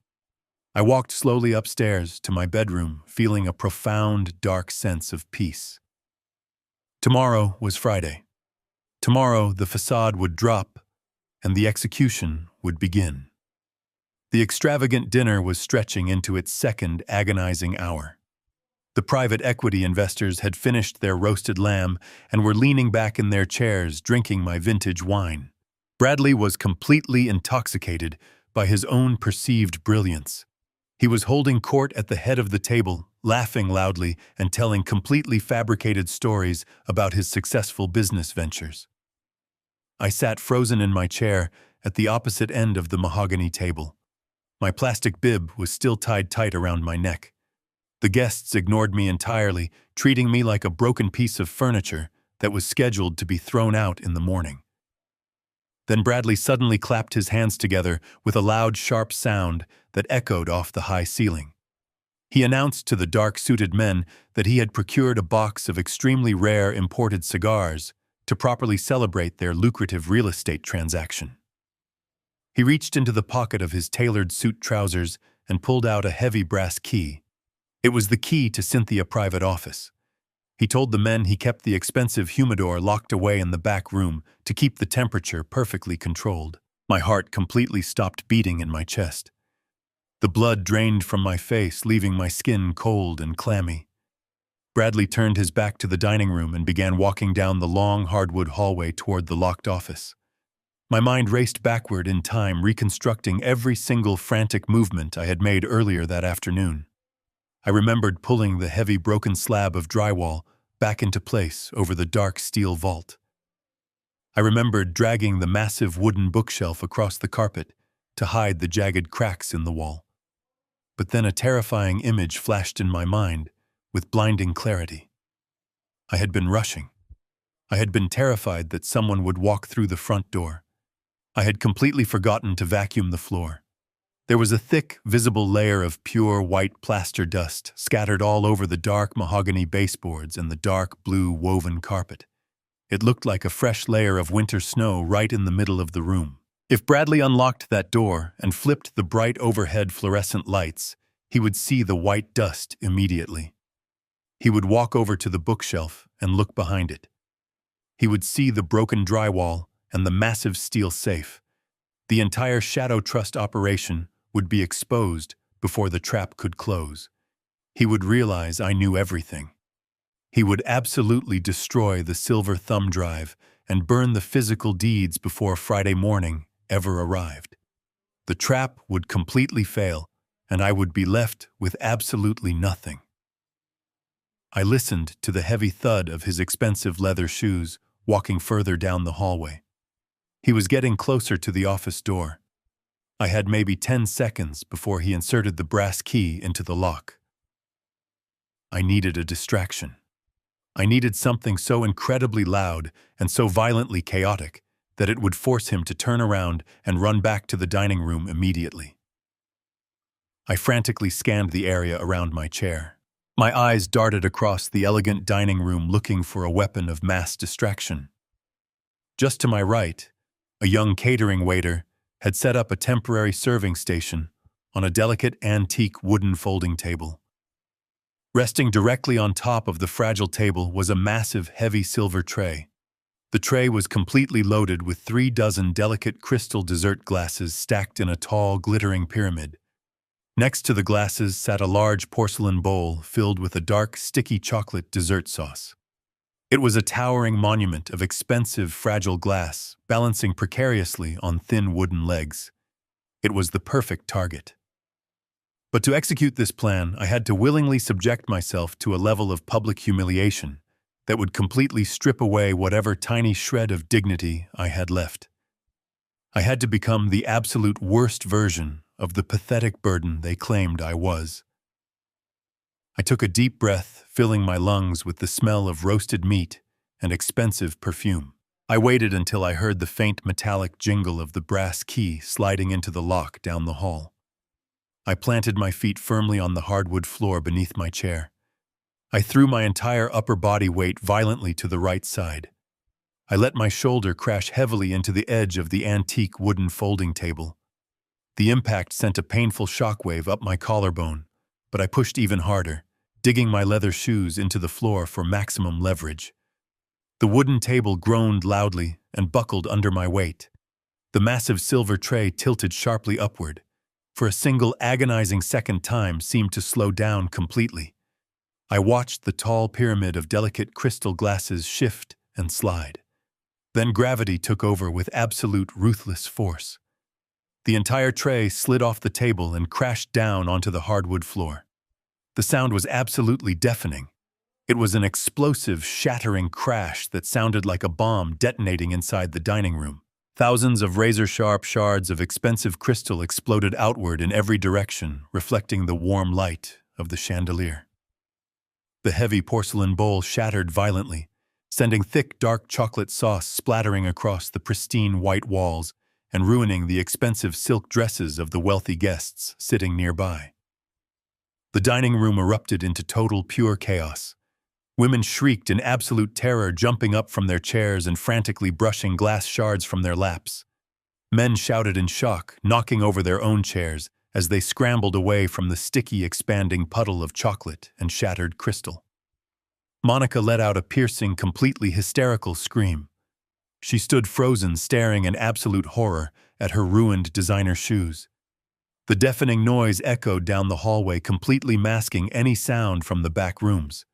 I walked slowly upstairs to my bedroom, feeling a profound, dark sense of peace. Tomorrow was Friday. Tomorrow the facade would drop, and the execution would begin. The extravagant dinner was stretching into its second agonizing hour. The private equity investors had finished their roasted lamb and were leaning back in their chairs, drinking my vintage wine. Bradley was completely intoxicated, by his own perceived brilliance. He was holding court at the head of the table, laughing loudly and telling completely fabricated stories about his successful business ventures. I sat frozen in my chair at the opposite end of the mahogany table. My plastic bib was still tied tight around my neck. The guests ignored me entirely, treating me like a broken piece of furniture that was scheduled to be thrown out in the morning. Then Bradley suddenly clapped his hands together with a loud, sharp sound that echoed off the high ceiling. He announced to the dark-suited men that he had procured a box of extremely rare imported cigars to properly celebrate their lucrative real estate transaction. He reached into the pocket of his tailored suit trousers and pulled out a heavy brass key. It was the key to Cynthia's private office. He told the men he kept the expensive humidor locked away in the back room to keep the temperature perfectly controlled. My heart completely stopped beating in my chest. The blood drained from my face, leaving my skin cold and clammy. Bradley turned his back to the dining room and began walking down the long hardwood hallway toward the locked office. My mind raced backward in time, reconstructing every single frantic movement I had made earlier that afternoon. I remembered pulling the heavy broken slab of drywall back into place over the dark steel vault. I remembered dragging the massive wooden bookshelf across the carpet to hide the jagged cracks in the wall. But then a terrifying image flashed in my mind with blinding clarity. I had been rushing. I had been terrified that someone would walk through the front door. I had completely forgotten to vacuum the floor. There was a thick, visible layer of pure white plaster dust scattered all over the dark mahogany baseboards and the dark blue woven carpet. It looked like a fresh layer of winter snow right in the middle of the room. If Bradley unlocked that door and flipped the bright overhead fluorescent lights, he would see the white dust immediately. He would walk over to the bookshelf and look behind it. He would see the broken drywall and the massive steel safe. The entire Shadow Trust operation would be exposed before the trap could close. He would realize I knew everything. He would absolutely destroy the silver thumb drive and burn the physical deeds before Friday morning ever arrived. The trap would completely fail, and I would be left with absolutely nothing. I listened to the heavy thud of his expensive leather shoes walking further down the hallway. He was getting closer to the office door. I had maybe 10 seconds before he inserted the brass key into the lock. I needed a distraction. I needed something so incredibly loud and so violently chaotic that it would force him to turn around and run back to the dining room immediately. I frantically scanned the area around my chair. My eyes darted across the elegant dining room looking for a weapon of mass distraction. Just to my right, a young catering waiter had set up a temporary serving station on a delicate antique wooden folding table. Resting directly on top of the fragile table was a massive, heavy silver tray. The tray was completely loaded with 3 dozen delicate crystal dessert glasses stacked in a tall, glittering pyramid. Next to the glasses sat a large porcelain bowl filled with a dark, sticky chocolate dessert sauce. It was a towering monument of expensive, fragile glass, balancing precariously on thin wooden legs. It was the perfect target. But to execute this plan, I had to willingly subject myself to a level of public humiliation that would completely strip away whatever tiny shred of dignity I had left. I had to become the absolute worst version of the pathetic burden they claimed I was. I took a deep breath, filling my lungs with the smell of roasted meat and expensive perfume. I waited until I heard the faint metallic jingle of the brass key sliding into the lock down the hall. I planted my feet firmly on the hardwood floor beneath my chair. I threw my entire upper body weight violently to the right side. I let my shoulder crash heavily into the edge of the antique wooden folding table. The impact sent a painful shockwave up my collarbone, but I pushed even harder, digging my leather shoes into the floor for maximum leverage. The wooden table groaned loudly and buckled under my weight. The massive silver tray tilted sharply upward. For a single agonizing second time seemed to slow down completely. I watched the tall pyramid of delicate crystal glasses shift and slide. Then gravity took over with absolute ruthless force. The entire tray slid off the table and crashed down onto the hardwood floor. The sound was absolutely deafening. It was an explosive, shattering crash that sounded like a bomb detonating inside the dining room. Thousands of razor-sharp shards of expensive crystal exploded outward in every direction, reflecting the warm light of the chandelier. The heavy porcelain bowl shattered violently, sending thick, dark chocolate sauce splattering across the pristine white walls and ruining the expensive silk dresses of the wealthy guests sitting nearby. The dining room erupted into total, pure chaos. Women shrieked in absolute terror, jumping up from their chairs and frantically brushing glass shards from their laps. Men shouted in shock, knocking over their own chairs as they scrambled away from the sticky, expanding puddle of chocolate and shattered crystal. Monica let out a piercing, completely hysterical scream. She stood frozen, staring in absolute horror at her ruined designer shoes. The deafening noise echoed down the hallway, completely masking any sound from the back rooms.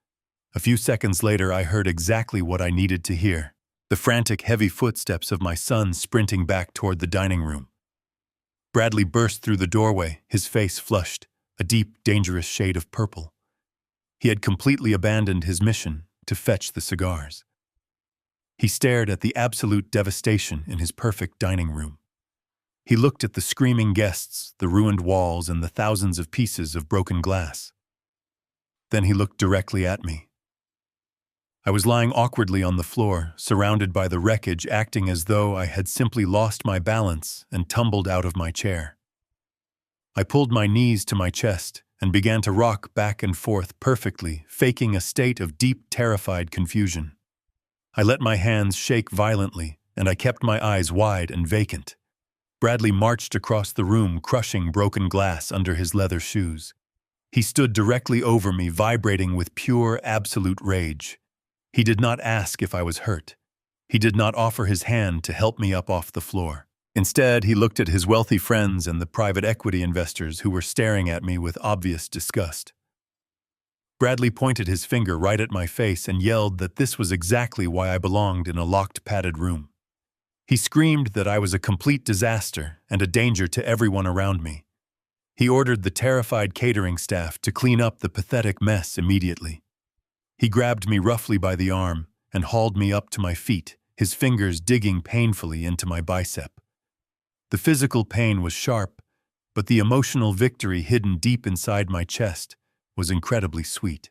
A few seconds later, I heard exactly what I needed to hear: the frantic, heavy footsteps of my son sprinting back toward the dining room. Bradley burst through the doorway, his face flushed, a deep, dangerous shade of purple. He had completely abandoned his mission to fetch the cigars. He stared at the absolute devastation in his perfect dining room. He looked at the screaming guests, the ruined walls, and the thousands of pieces of broken glass. Then he looked directly at me. I was lying awkwardly on the floor, surrounded by the wreckage, acting as though I had simply lost my balance and tumbled out of my chair. I pulled my knees to my chest and began to rock back and forth perfectly, faking a state of deep, terrified confusion. I let my hands shake violently, and I kept my eyes wide and vacant. Bradley marched across the room, crushing broken glass under his leather shoes. He stood directly over me, vibrating with pure, absolute rage. He did not ask if I was hurt. He did not offer his hand to help me up off the floor. Instead, he looked at his wealthy friends and the private equity investors who were staring at me with obvious disgust. Bradley pointed his finger right at my face and yelled that this was exactly why I belonged in a locked, padded room. He screamed that I was a complete disaster and a danger to everyone around me. He ordered the terrified catering staff to clean up the pathetic mess immediately. He grabbed me roughly by the arm and hauled me up to my feet, his fingers digging painfully into my bicep. The physical pain was sharp, but the emotional victory hidden deep inside my chest was incredibly sweet.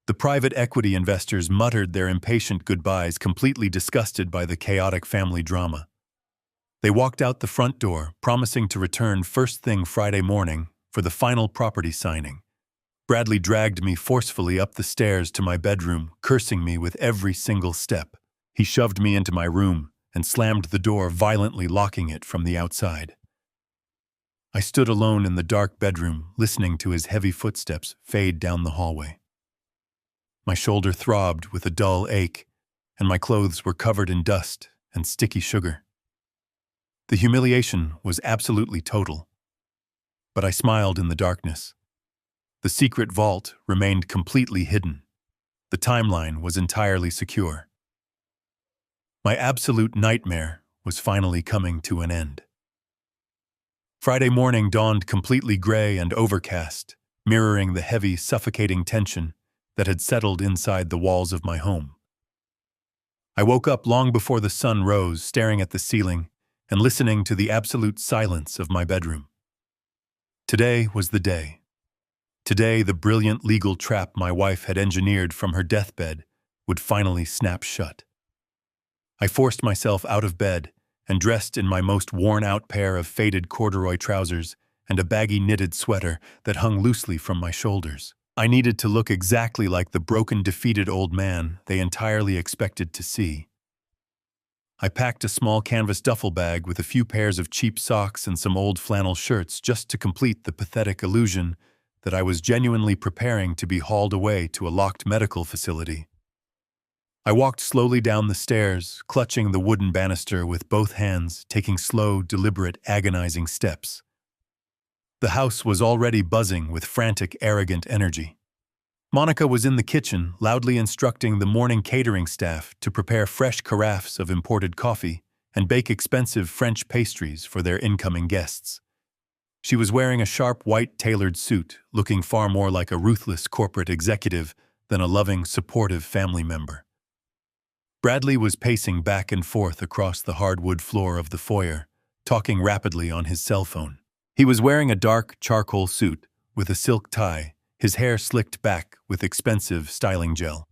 The private equity investors muttered their impatient goodbyes, completely disgusted by the chaotic family drama. They walked out the front door, promising to return first thing Friday morning for the final property signing. Bradley dragged me forcefully up the stairs to my bedroom, cursing me with every single step. He shoved me into my room and slammed the door, violently locking it from the outside. I stood alone in the dark bedroom, listening to his heavy footsteps fade down the hallway. My shoulder throbbed with a dull ache, and my clothes were covered in dust and sticky sugar. The humiliation was absolutely total, but I smiled in the darkness. The secret vault remained completely hidden. The timeline was entirely secure. My absolute nightmare was finally coming to an end. Friday morning dawned completely gray and overcast, mirroring the heavy, suffocating tension that had settled inside the walls of my home. I woke up long before the sun rose, staring at the ceiling and listening to the absolute silence of my bedroom. Today was the day. Today, the brilliant legal trap my wife had engineered from her deathbed would finally snap shut. I forced myself out of bed and dressed in my most worn-out pair of faded corduroy trousers and a baggy knitted sweater that hung loosely from my shoulders. I needed to look exactly like the broken, defeated old man they entirely expected to see. I packed a small canvas duffel bag with a few pairs of cheap socks and some old flannel shirts just to complete the pathetic illusion that I was genuinely preparing to be hauled away to a locked medical facility. I walked slowly down the stairs, clutching the wooden banister with both hands, taking slow, deliberate, agonizing steps. The house was already buzzing with frantic, arrogant energy. Monica was in the kitchen, loudly instructing the morning catering staff to prepare fresh carafes of imported coffee and bake expensive French pastries for their incoming guests. She was wearing a sharp white tailored suit, looking far more like a ruthless corporate executive than a loving, supportive family member. Bradley was pacing back and forth across the hardwood floor of the foyer, talking rapidly on his cell phone. He was wearing a dark charcoal suit with a silk tie, his hair slicked back with expensive styling gel.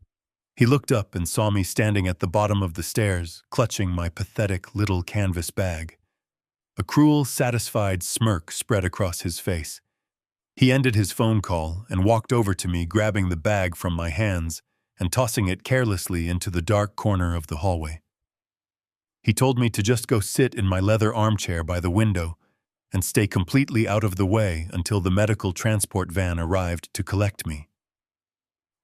He looked up and saw me standing at the bottom of the stairs, clutching my pathetic little canvas bag. A cruel, satisfied smirk spread across his face. He ended his phone call and walked over to me, grabbing the bag from my hands and tossing it carelessly into the dark corner of the hallway. He told me to just go sit in my leather armchair by the window and stay completely out of the way until the medical transport van arrived to collect me.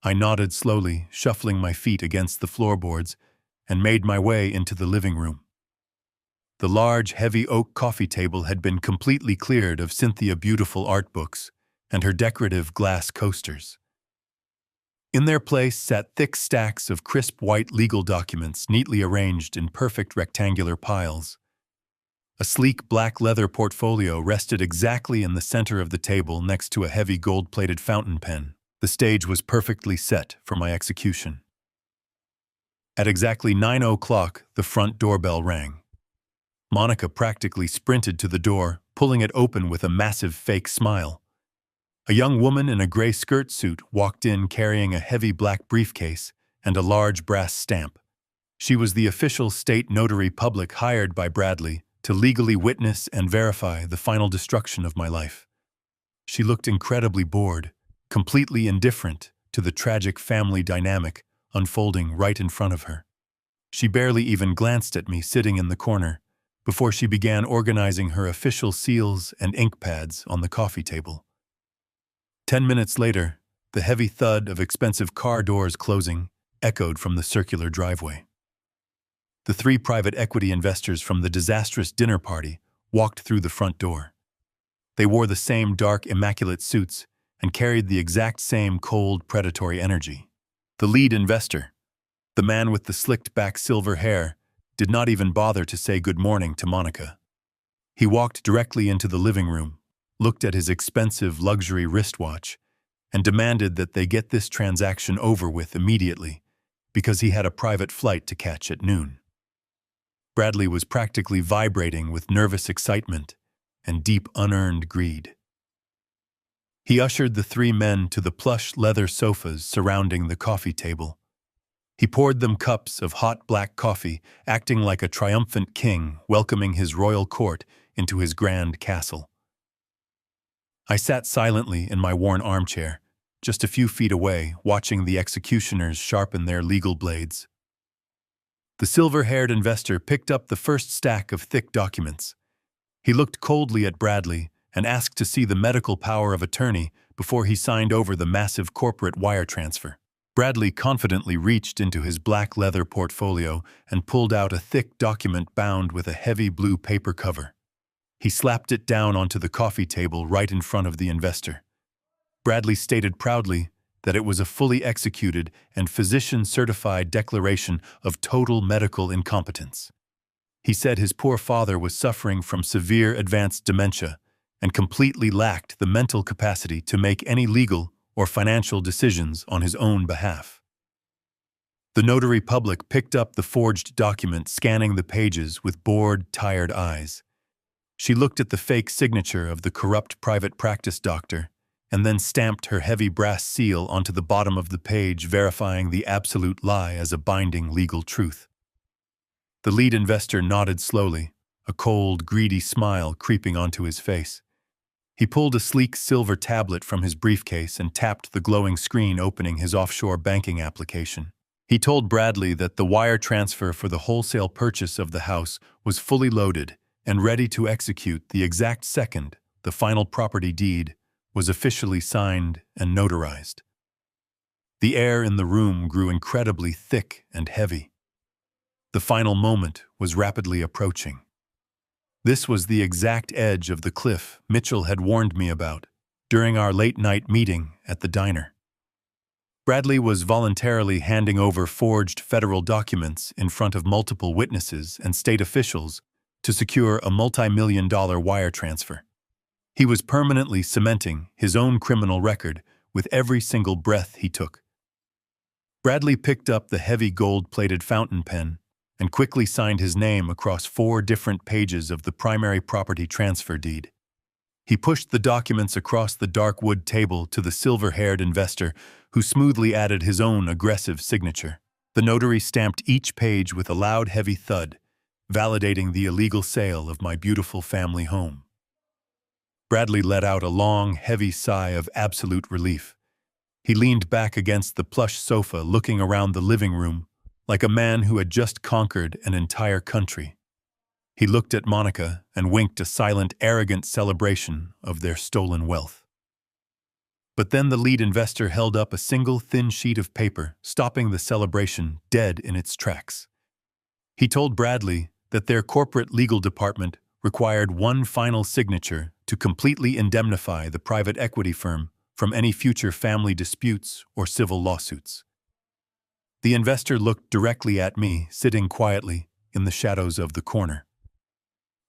I nodded slowly, shuffling my feet against the floorboards, and made my way into the living room. The large, heavy oak coffee table had been completely cleared of Cynthia beautiful art books and her decorative glass coasters. In their place sat thick stacks of crisp white legal documents neatly arranged in perfect rectangular piles. A sleek black leather portfolio rested exactly in the center of the table next to a heavy gold-plated fountain pen. The stage was perfectly set for my execution. At exactly 9 o'clock, the front doorbell rang. Monica practically sprinted to the door, pulling it open with a massive fake smile. A young woman in a gray skirt suit walked in carrying a heavy black briefcase and a large brass stamp. She was the official state notary public hired by Bradley to legally witness and verify the final destruction of my life. She looked incredibly bored, completely indifferent to the tragic family dynamic unfolding right in front of her. She barely even glanced at me sitting in the corner before she began organizing her official seals and ink pads on the coffee table. 10 minutes later, the heavy thud of expensive car doors closing echoed from the circular driveway. The 3 private equity investors from the disastrous dinner party walked through the front door. They wore the same dark, immaculate suits and carried the exact same cold, predatory energy. The lead investor, the man with the slicked-back silver hair, did not even bother to say good morning to Monica. He walked directly into the living room, looked at his expensive luxury wristwatch, and demanded that they get this transaction over with immediately because he had a private flight to catch at noon. Bradley was practically vibrating with nervous excitement and deep unearned greed. He ushered the 3 men to the plush leather sofas surrounding the coffee table. He poured them cups of hot black coffee, acting like a triumphant king welcoming his royal court into his grand castle. I sat silently in my worn armchair, just a few feet away, watching the executioners sharpen their legal blades. The silver-haired investor picked up the first stack of thick documents. He looked coldly at Bradley and asked to see the medical power of attorney before he signed over the massive corporate wire transfer. Bradley confidently reached into his black leather portfolio and pulled out a thick document bound with a heavy blue paper cover. He slapped it down onto the coffee table right in front of the investor. Bradley stated proudly that it was a fully executed and physician-certified declaration of total medical incompetence. He said his poor father was suffering from severe advanced dementia and completely lacked the mental capacity to make any legal or financial decisions on his own behalf. The notary public picked up the forged document, scanning the pages with bored, tired eyes. She looked at the fake signature of the corrupt private practice doctor and then stamped her heavy brass seal onto the bottom of the page, verifying the absolute lie as a binding legal truth. The lead investor nodded slowly, a cold, greedy smile creeping onto his face. He pulled a sleek silver tablet from his briefcase and tapped the glowing screen, opening his offshore banking application. He told Bradley that the wire transfer for the wholesale purchase of the house was fully loaded and ready to execute the exact second the final property deed was officially signed and notarized. The air in the room grew incredibly thick and heavy. The final moment was rapidly approaching. This was the exact edge of the cliff Mitchell had warned me about during our late-night meeting at the diner. Bradley was voluntarily handing over forged federal documents in front of multiple witnesses and state officials to secure a multi-million-dollar wire transfer. He was permanently cementing his own criminal record with every single breath he took. Bradley picked up the heavy gold-plated fountain pen and quickly signed his name across 4 different pages of the primary property transfer deed. He pushed the documents across the dark wood table to the silver-haired investor, who smoothly added his own aggressive signature. The notary stamped each page with a loud, heavy thud, validating the illegal sale of my beautiful family home. Bradley let out a long, heavy sigh of absolute relief. He leaned back against the plush sofa, looking around the living room like a man who had just conquered an entire country. He looked at Monica and winked a silent, arrogant celebration of their stolen wealth. But then the lead investor held up a single thin sheet of paper, stopping the celebration dead in its tracks. He told Bradley that their corporate legal department required one final signature to completely indemnify the private equity firm from any future family disputes or civil lawsuits. The investor looked directly at me, sitting quietly in the shadows of the corner.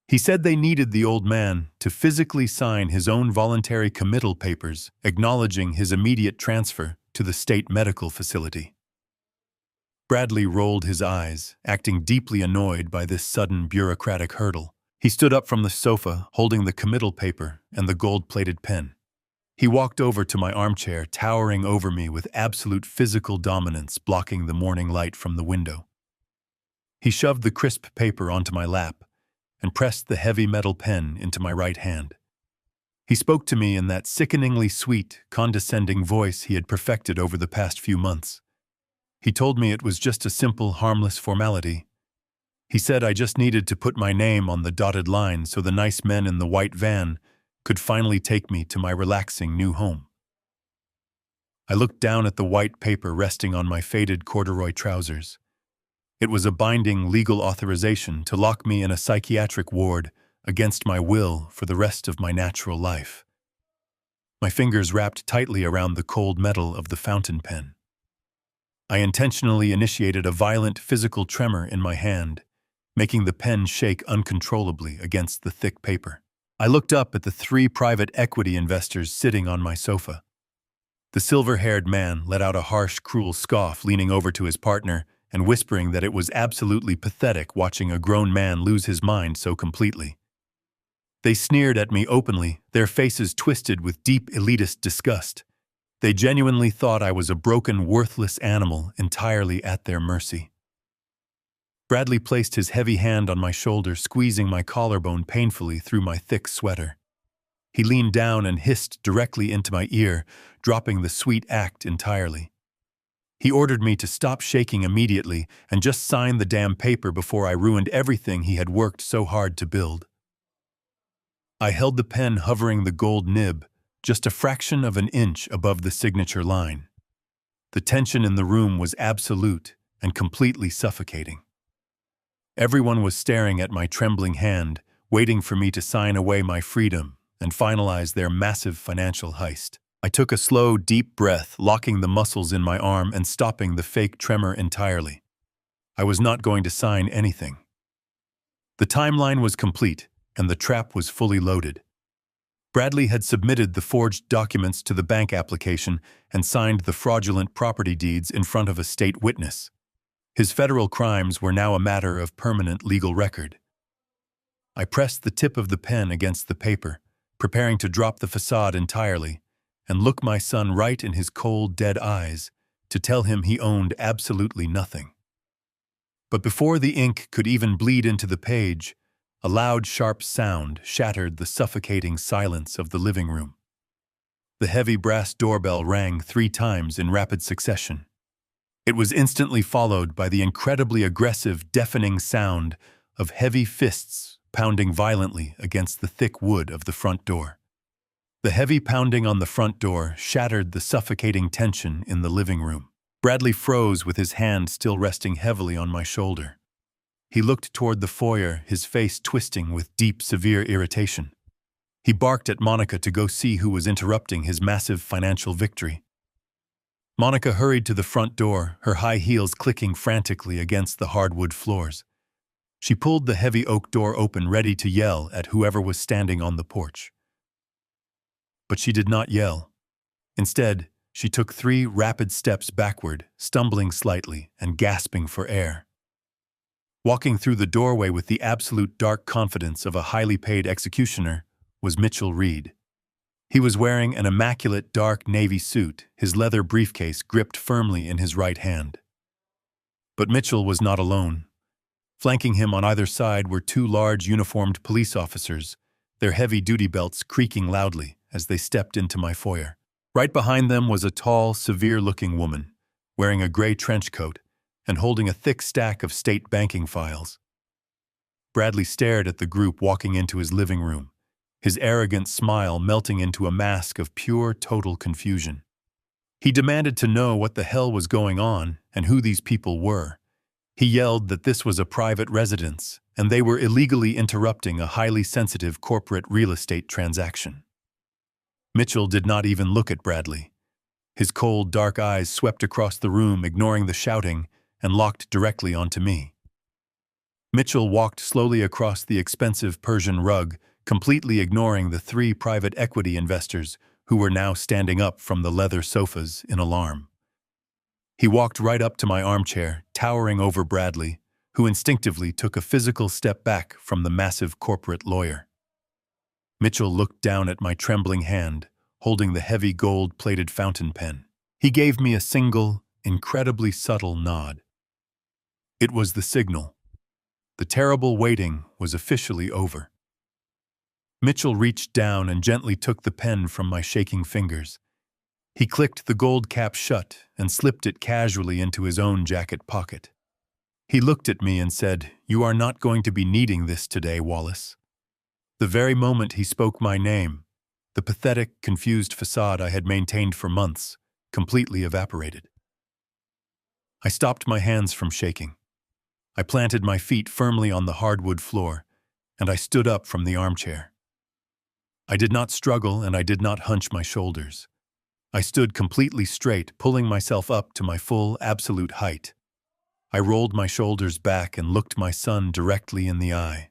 He said they needed the old man to physically sign his own voluntary committal papers acknowledging his immediate transfer to the state medical facility. Bradley rolled his eyes, acting deeply annoyed by this sudden bureaucratic hurdle. He stood up from the sofa, holding the committal paper and the gold-plated pen. He walked over to my armchair, towering over me with absolute physical dominance, blocking the morning light from the window. He shoved the crisp paper onto my lap and pressed the heavy metal pen into my right hand. He spoke to me in that sickeningly sweet, condescending voice he had perfected over the past few months. He told me it was just a simple, harmless formality. He said I just needed to put my name on the dotted line so the nice men in the white van could finally take me to my relaxing new home. I looked down at the white paper resting on my faded corduroy trousers. It was a binding legal authorization to lock me in a psychiatric ward against my will for the rest of my natural life. My fingers wrapped tightly around the cold metal of the fountain pen. I intentionally initiated a violent physical tremor in my hand, making the pen shake uncontrollably against the thick paper. I looked up at the 3 private equity investors sitting on my sofa. The silver-haired man let out a harsh, cruel scoff, leaning over to his partner and whispering that it was absolutely pathetic watching a grown man lose his mind so completely. They sneered at me openly, their faces twisted with deep elitist disgust. They genuinely thought I was a broken, worthless animal entirely at their mercy. Bradley placed his heavy hand on my shoulder, squeezing my collarbone painfully through my thick sweater. He leaned down and hissed directly into my ear, dropping the sweet act entirely. He ordered me to stop shaking immediately and just sign the damn paper before I ruined everything he had worked so hard to build. I held the pen hovering the gold nib just a fraction of an inch above the signature line. The tension in the room was absolute and completely suffocating. Everyone was staring at my trembling hand, waiting for me to sign away my freedom and finalize their massive financial heist. I took a slow, deep breath, locking the muscles in my arm and stopping the fake tremor entirely. I was not going to sign anything. The timeline was complete, and the trap was fully loaded. Bradley had submitted the forged documents to the bank application and signed the fraudulent property deeds in front of a state witness. His federal crimes were now a matter of permanent legal record. I pressed the tip of the pen against the paper, preparing to drop the facade entirely, and look my son right in his cold, dead eyes to tell him he owned absolutely nothing. But before the ink could even bleed into the page, a loud, sharp sound shattered the suffocating silence of the living room. The heavy brass doorbell rang 3 times in rapid succession. It was instantly followed by the incredibly aggressive, deafening sound of heavy fists pounding violently against the thick wood of the front door. The heavy pounding on the front door shattered the suffocating tension in the living room. Bradley froze with his hand still resting heavily on my shoulder. He looked toward the foyer, his face twisting with deep, severe irritation. He barked at Monica to go see who was interrupting his massive financial victory. Monica hurried to the front door, her high heels clicking frantically against the hardwood floors. She pulled the heavy oak door open, ready to yell at whoever was standing on the porch. But she did not yell. Instead, she took 3 rapid steps backward, stumbling slightly and gasping for air. Walking through the doorway with the absolute dark confidence of a highly paid executioner was Mitchell Reed. He was wearing an immaculate dark navy suit, his leather briefcase gripped firmly in his right hand. But Mitchell was not alone. Flanking him on either side were 2 large uniformed police officers, their heavy duty belts creaking loudly as they stepped into my foyer. Right behind them was a tall, severe-looking woman, wearing a gray trench coat and holding a thick stack of state banking files. Bradley stared at the group walking into his living room, his arrogant smile melting into a mask of pure, total confusion. He demanded to know what the hell was going on and who these people were. He yelled that this was a private residence, and they were illegally interrupting a highly sensitive corporate real estate transaction. Mitchell did not even look at Bradley. His cold, dark eyes swept across the room, ignoring the shouting, and locked directly onto me. Mitchell walked slowly across the expensive Persian rug, completely ignoring the 3 private equity investors who were now standing up from the leather sofas in alarm. He walked right up to my armchair, towering over Bradley, who instinctively took a physical step back from the massive corporate lawyer. Mitchell looked down at my trembling hand, holding the heavy gold-plated fountain pen. He gave me a single, incredibly subtle nod. It was the signal. The terrible waiting was officially over. Mitchell reached down and gently took the pen from my shaking fingers. He clicked the gold cap shut and slipped it casually into his own jacket pocket. He looked at me and said, "You are not going to be needing this today, Wallace." The very moment he spoke my name, the pathetic, confused facade I had maintained for months completely evaporated. I stopped my hands from shaking. I planted my feet firmly on the hardwood floor, and I stood up from the armchair. I did not struggle and I did not hunch my shoulders. I stood completely straight, pulling myself up to my full, absolute height. I rolled my shoulders back and looked my son directly in the eye.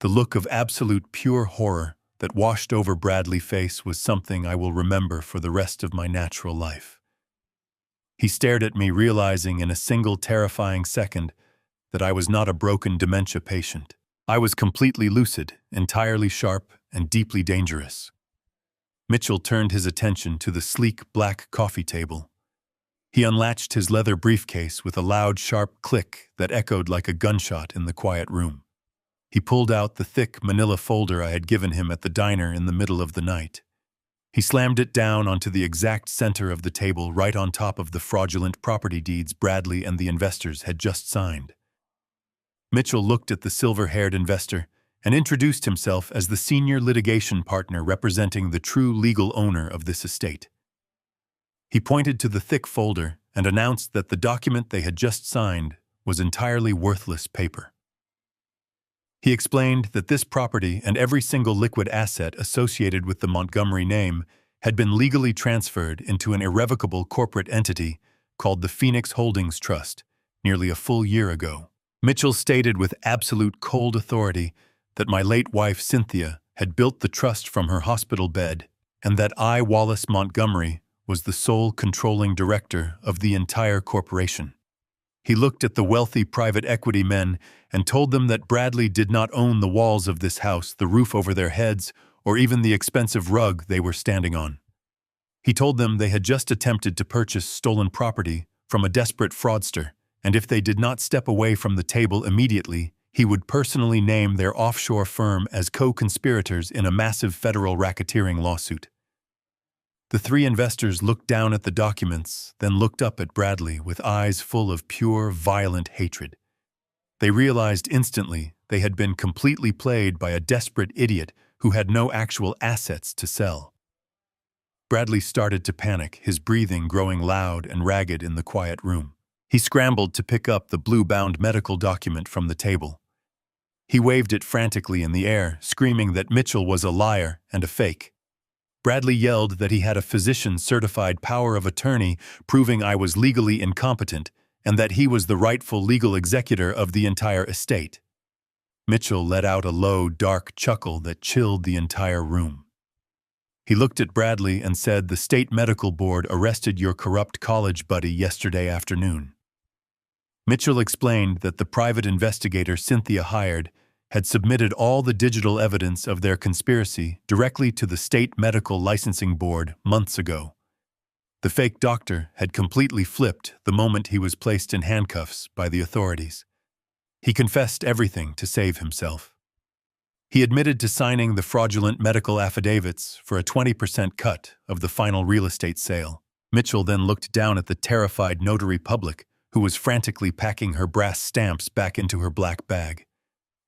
The look of absolute pure horror that washed over Bradley's face was something I will remember for the rest of my natural life. He stared at me, realizing in a single terrifying second that I was not a broken dementia patient. I was completely lucid, entirely sharp, and deeply dangerous. Mitchell turned his attention to the sleek black coffee table. He unlatched his leather briefcase with a loud, sharp click that echoed like a gunshot in the quiet room. He pulled out the thick manila folder I had given him at the diner in the middle of the night. He slammed it down onto the exact center of the table, right on top of the fraudulent property deeds Bradley and the investors had just signed. Mitchell looked at the silver-haired investor and introduced himself as the senior litigation partner representing the true legal owner of this estate. He pointed to the thick folder and announced that the document they had just signed was entirely worthless paper. He explained that this property and every single liquid asset associated with the Montgomery name had been legally transferred into an irrevocable corporate entity called the Phoenix Holdings Trust nearly a full year ago. Mitchell stated with absolute cold authority that my late wife Cynthia had built the trust from her hospital bed and that I, Wallace Montgomery, was the sole controlling director of the entire corporation. He looked at the wealthy private equity men and told them that Bradley did not own the walls of this house, the roof over their heads, or even the expensive rug they were standing on. He told them they had just attempted to purchase stolen property from a desperate fraudster, and if they did not step away from the table immediately, he would personally name their offshore firm as co-conspirators in a massive federal racketeering lawsuit. The 3 investors looked down at the documents, then looked up at Bradley with eyes full of pure, violent hatred. They realized instantly they had been completely played by a desperate idiot who had no actual assets to sell. Bradley started to panic, his breathing growing loud and ragged in the quiet room. He scrambled to pick up the blue-bound medical document from the table. He waved it frantically in the air, screaming that Mitchell was a liar and a fake. Bradley yelled that he had a physician-certified power of attorney proving I was legally incompetent and that he was the rightful legal executor of the entire estate. Mitchell let out a low, dark chuckle that chilled the entire room. He looked at Bradley and said the state medical board arrested your corrupt college buddy yesterday afternoon. Mitchell explained that the private investigator Cynthia hired had submitted all the digital evidence of their conspiracy directly to the state medical licensing board months ago. The fake doctor had completely flipped the moment he was placed in handcuffs by the authorities. He confessed everything to save himself. He admitted to signing the fraudulent medical affidavits for a 20% cut of the final real estate sale. Mitchell then looked down at the terrified notary public, who was frantically packing her brass stamps back into her black bag.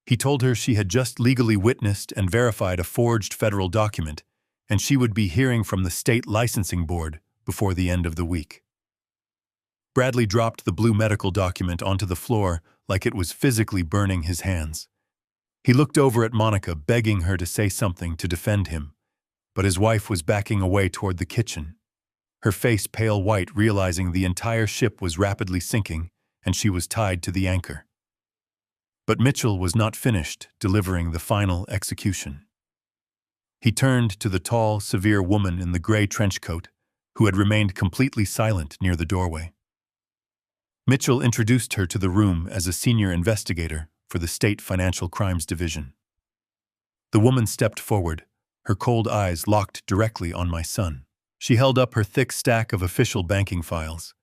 He told her she had just legally witnessed and verified a forged federal document, and she would be hearing from the state licensing board before the end of the week. Bradley dropped the blue medical document onto the floor like it was physically burning his hands. He looked over at Monica, begging her to say something to defend him, but his wife was backing away toward the kitchen, her face pale white, realizing the entire ship was rapidly sinking and she was tied to the anchor. But Mitchell was not finished delivering the final execution. He turned to the tall, severe woman in the gray trench coat, who had remained completely silent near the doorway. Mitchell introduced her to the room as a senior investigator for the State Financial Crimes Division. The woman stepped forward, her cold eyes locked directly on my son. She held up her thick stack of official banking files.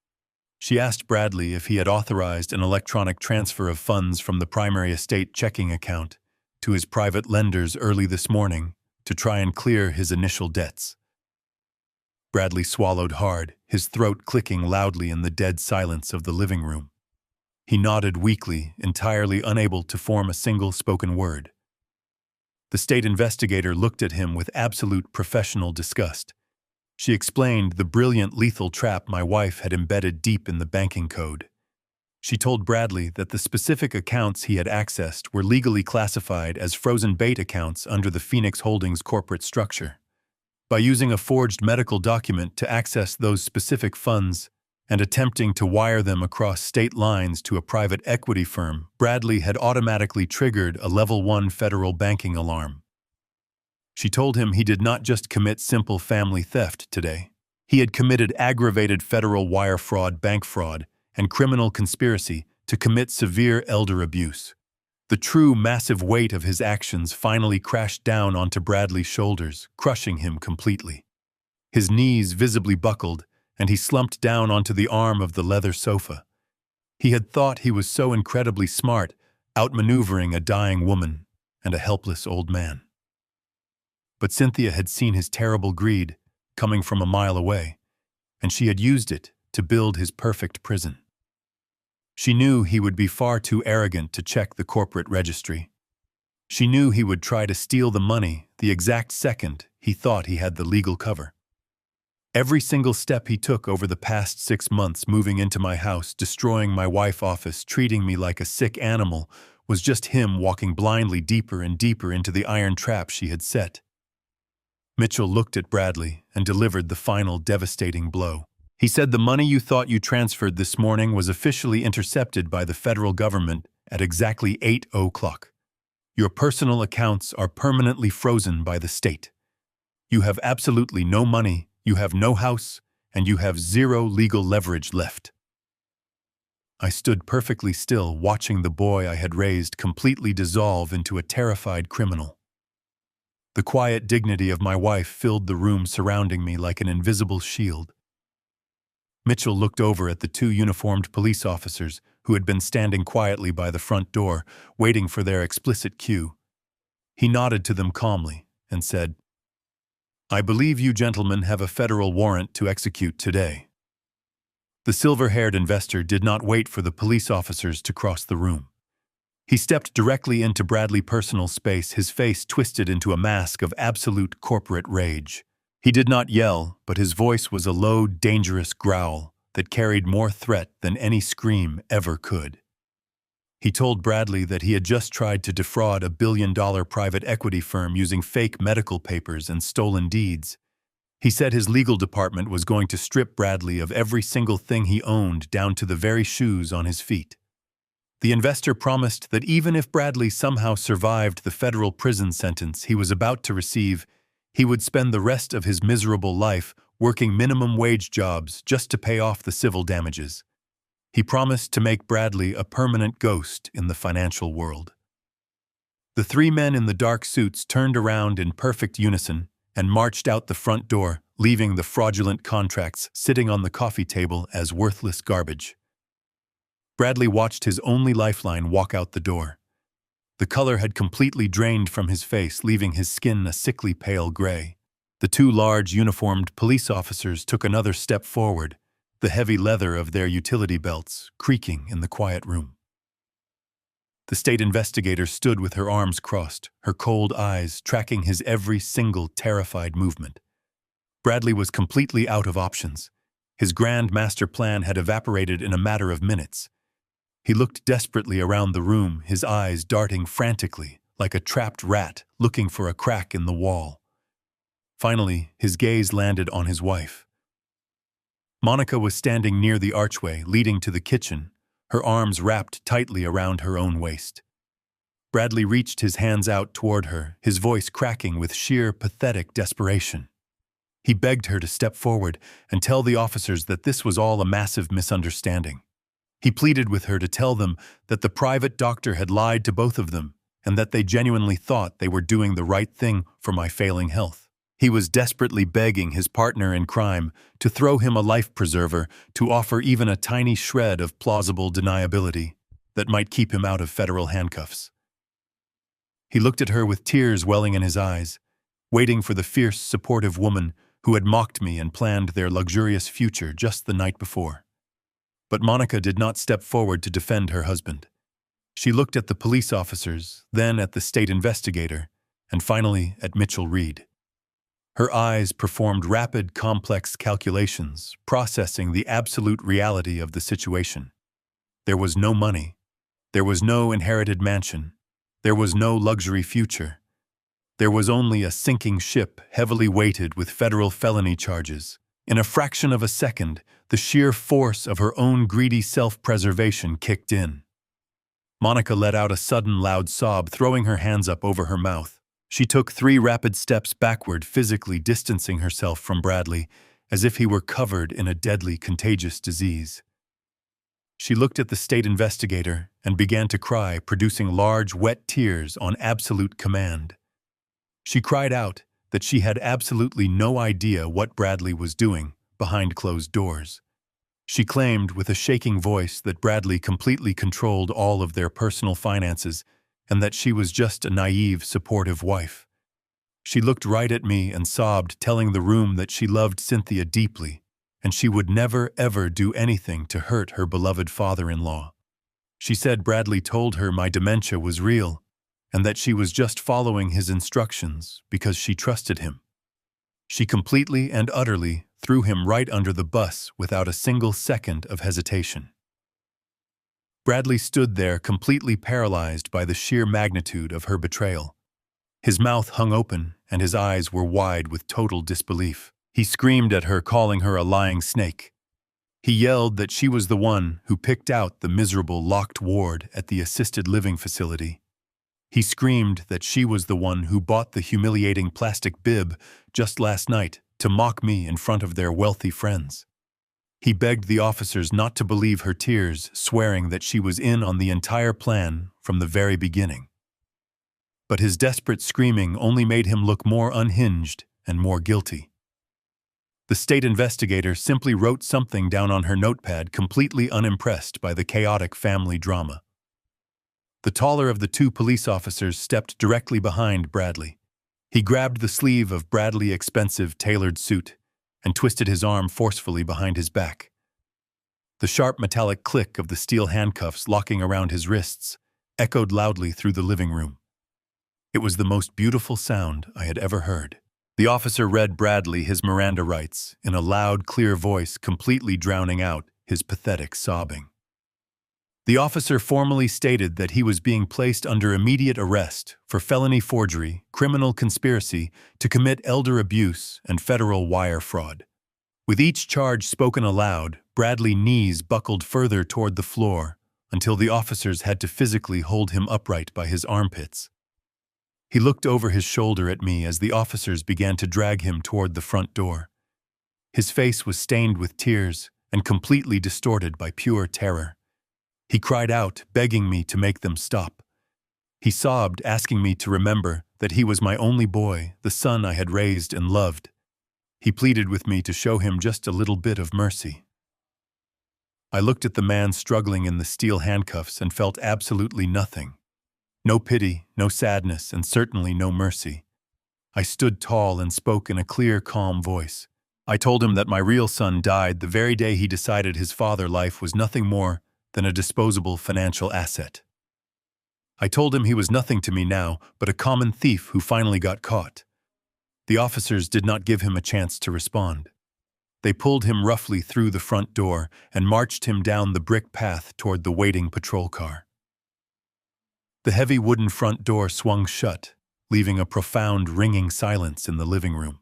She asked Bradley if he had authorized an electronic transfer of funds from the primary estate checking account to his private lenders early this morning to try and clear his initial debts. Bradley swallowed hard, his throat clicking loudly in the dead silence of the living room. He nodded weakly, entirely unable to form a single spoken word. The state investigator looked at him with absolute professional disgust. She explained the brilliant lethal trap my wife had embedded deep in the banking code. She told Bradley that the specific accounts he had accessed were legally classified as frozen bait accounts under the Phoenix Holdings corporate structure. By using a forged medical document to access those specific funds and attempting to wire them across state lines to a private equity firm, Bradley had automatically triggered a Level 1 federal banking alarm. She told him he did not just commit simple family theft today. He had committed aggravated federal wire fraud, bank fraud, and criminal conspiracy to commit severe elder abuse. The true massive weight of his actions finally crashed down onto Bradley's shoulders, crushing him completely. His knees visibly buckled, and he slumped down onto the arm of the leather sofa. He had thought he was so incredibly smart, outmaneuvering a dying woman and a helpless old man. But Cynthia had seen his terrible greed coming from a mile away, and she had used it to build his perfect prison. She knew he would be far too arrogant to check the corporate registry. She knew he would try to steal the money the exact second he thought he had the legal cover. Every single step he took over the past 6 months, moving into my house, destroying my wife's office, treating me like a sick animal, was just him walking blindly deeper and deeper into the iron trap she had set. Mitchell looked at Bradley and delivered the final devastating blow. He said the money you thought you transferred this morning was officially intercepted by the federal government at exactly 8 o'clock. Your personal accounts are permanently frozen by the state. You have absolutely no money, you have no house, and you have zero legal leverage left. I stood perfectly still, watching the boy I had raised completely dissolve into a terrified criminal. The quiet dignity of my wife filled the room surrounding me like an invisible shield. Mitchell looked over at the 2 uniformed police officers who had been standing quietly by the front door, waiting for their explicit cue. He nodded to them calmly and said, "I believe you gentlemen have a federal warrant to execute today." The silver-haired investor did not wait for the police officers to cross the room. He stepped directly into Bradley's personal space, his face twisted into a mask of absolute corporate rage. He did not yell, but his voice was a low, dangerous growl that carried more threat than any scream ever could. He told Bradley that he had just tried to defraud a billion-dollar private equity firm using fake medical papers and stolen deeds, He said his legal department was going to strip Bradley of every single thing he owned down to the very shoes on his feet. The investor promised that even if Bradley somehow survived the federal prison sentence he was about to receive, he would spend the rest of his miserable life working minimum wage jobs just to pay off the civil damages. He promised to make Bradley a permanent ghost in the financial world. The three men in the dark suits turned around in perfect unison and marched out the front door, leaving the fraudulent contracts sitting on the coffee table as worthless garbage. Bradley watched his only lifeline walk out the door. The color had completely drained from his face, leaving his skin a sickly pale gray. The two large, uniformed police officers took another step forward, the heavy leather of their utility belts creaking in the quiet room. The state investigator stood with her arms crossed, her cold eyes tracking his every single terrified movement. Bradley was completely out of options. His grand master plan had evaporated in a matter of minutes. He looked desperately around the room, his eyes darting frantically, like a trapped rat looking for a crack in the wall. Finally, his gaze landed on his wife. Monica was standing near the archway leading to the kitchen, her arms wrapped tightly around her own waist. Bradley reached his hands out toward her, his voice cracking with sheer, pathetic desperation. He begged her to step forward and tell the officers that this was all a massive misunderstanding. He pleaded with her to tell them that the private doctor had lied to both of them and that they genuinely thought they were doing the right thing for my failing health. He was desperately begging his partner in crime to throw him a life preserver, to offer even a tiny shred of plausible deniability that might keep him out of federal handcuffs. He looked at her with tears welling in his eyes, waiting for the fierce, supportive woman who had mocked me and planned their luxurious future just the night before. But Monica did not step forward to defend her husband. She looked at the police officers, then at the state investigator, and finally at Mitchell Reed. Her eyes performed rapid, complex calculations, processing the absolute reality of the situation. There was no money. There was no inherited mansion. There was no luxury future. There was only a sinking ship heavily weighted with federal felony charges. In a fraction of a second, the sheer force of her own greedy self-preservation kicked in. Monica let out a sudden loud sob, throwing her hands up over her mouth. She took 3 rapid steps backward, physically distancing herself from Bradley, as if he were covered in a deadly, contagious disease. She looked at the state investigator and began to cry, producing large, wet tears on absolute command. She cried out that she had absolutely no idea what Bradley was doing behind closed doors. She claimed with a shaking voice that Bradley completely controlled all of their personal finances and that she was just a naive, supportive wife. She looked right at me and sobbed, telling the room that she loved Cynthia deeply and she would never, ever do anything to hurt her beloved father-in-law. She said Bradley told her my dementia was real and that she was just following his instructions because she trusted him. She completely and utterly threw him right under the bus without a single second of hesitation. Bradley stood there completely paralyzed by the sheer magnitude of her betrayal. His mouth hung open and his eyes were wide with total disbelief. He screamed at her, calling her a lying snake. He yelled that she was the one who picked out the miserable locked ward at the assisted living facility. He screamed that she was the one who bought the humiliating plastic bib just last night to mock me in front of their wealthy friends. He begged the officers not to believe her tears, swearing that she was in on the entire plan from the very beginning. But his desperate screaming only made him look more unhinged and more guilty. The state investigator simply wrote something down on her notepad, completely unimpressed by the chaotic family drama. The taller of the 2 police officers stepped directly behind Bradley. He grabbed the sleeve of Bradley's expensive tailored suit and twisted his arm forcefully behind his back. The sharp metallic click of the steel handcuffs locking around his wrists echoed loudly through the living room. It was the most beautiful sound I had ever heard. The officer read Bradley his Miranda rights in a loud, clear voice, completely drowning out his pathetic sobbing. The officer formally stated that he was being placed under immediate arrest for felony forgery, criminal conspiracy to commit elder abuse, and federal wire fraud. With each charge spoken aloud, Bradley's knees buckled further toward the floor until the officers had to physically hold him upright by his armpits. He looked over his shoulder at me as the officers began to drag him toward the front door. His face was stained with tears and completely distorted by pure terror. He cried out, begging me to make them stop. He sobbed, asking me to remember that he was my only boy, the son I had raised and loved. He pleaded with me to show him just a little bit of mercy. I looked at the man struggling in the steel handcuffs and felt absolutely nothing. No pity, no sadness, and certainly no mercy. I stood tall and spoke in a clear, calm voice. I told him that my real son died the very day he decided his father's life was nothing more than a disposable financial asset. I told him he was nothing to me now but a common thief who finally got caught. The officers did not give him a chance to respond. They pulled him roughly through the front door and marched him down the brick path toward the waiting patrol car. The heavy wooden front door swung shut, leaving a profound, ringing silence in the living room.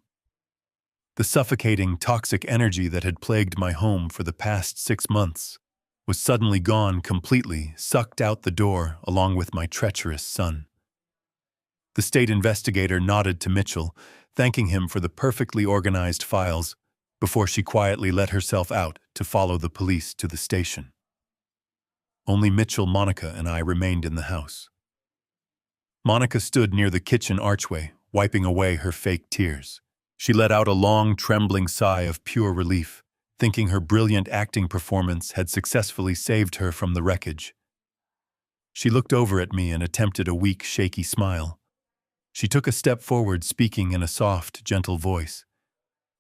The suffocating, toxic energy that had plagued my home for the past 6 months was suddenly gone completely, sucked out the door along with my treacherous son. The state investigator nodded to Mitchell, thanking him for the perfectly organized files, before she quietly let herself out to follow the police to the station. Only Mitchell, Monica, and I remained in the house. Monica stood near the kitchen archway, wiping away her fake tears. She let out a long, trembling sigh of pure relief, thinking her brilliant acting performance had successfully saved her from the wreckage. She looked over at me and attempted a weak, shaky smile. She took a step forward, speaking in a soft, gentle voice.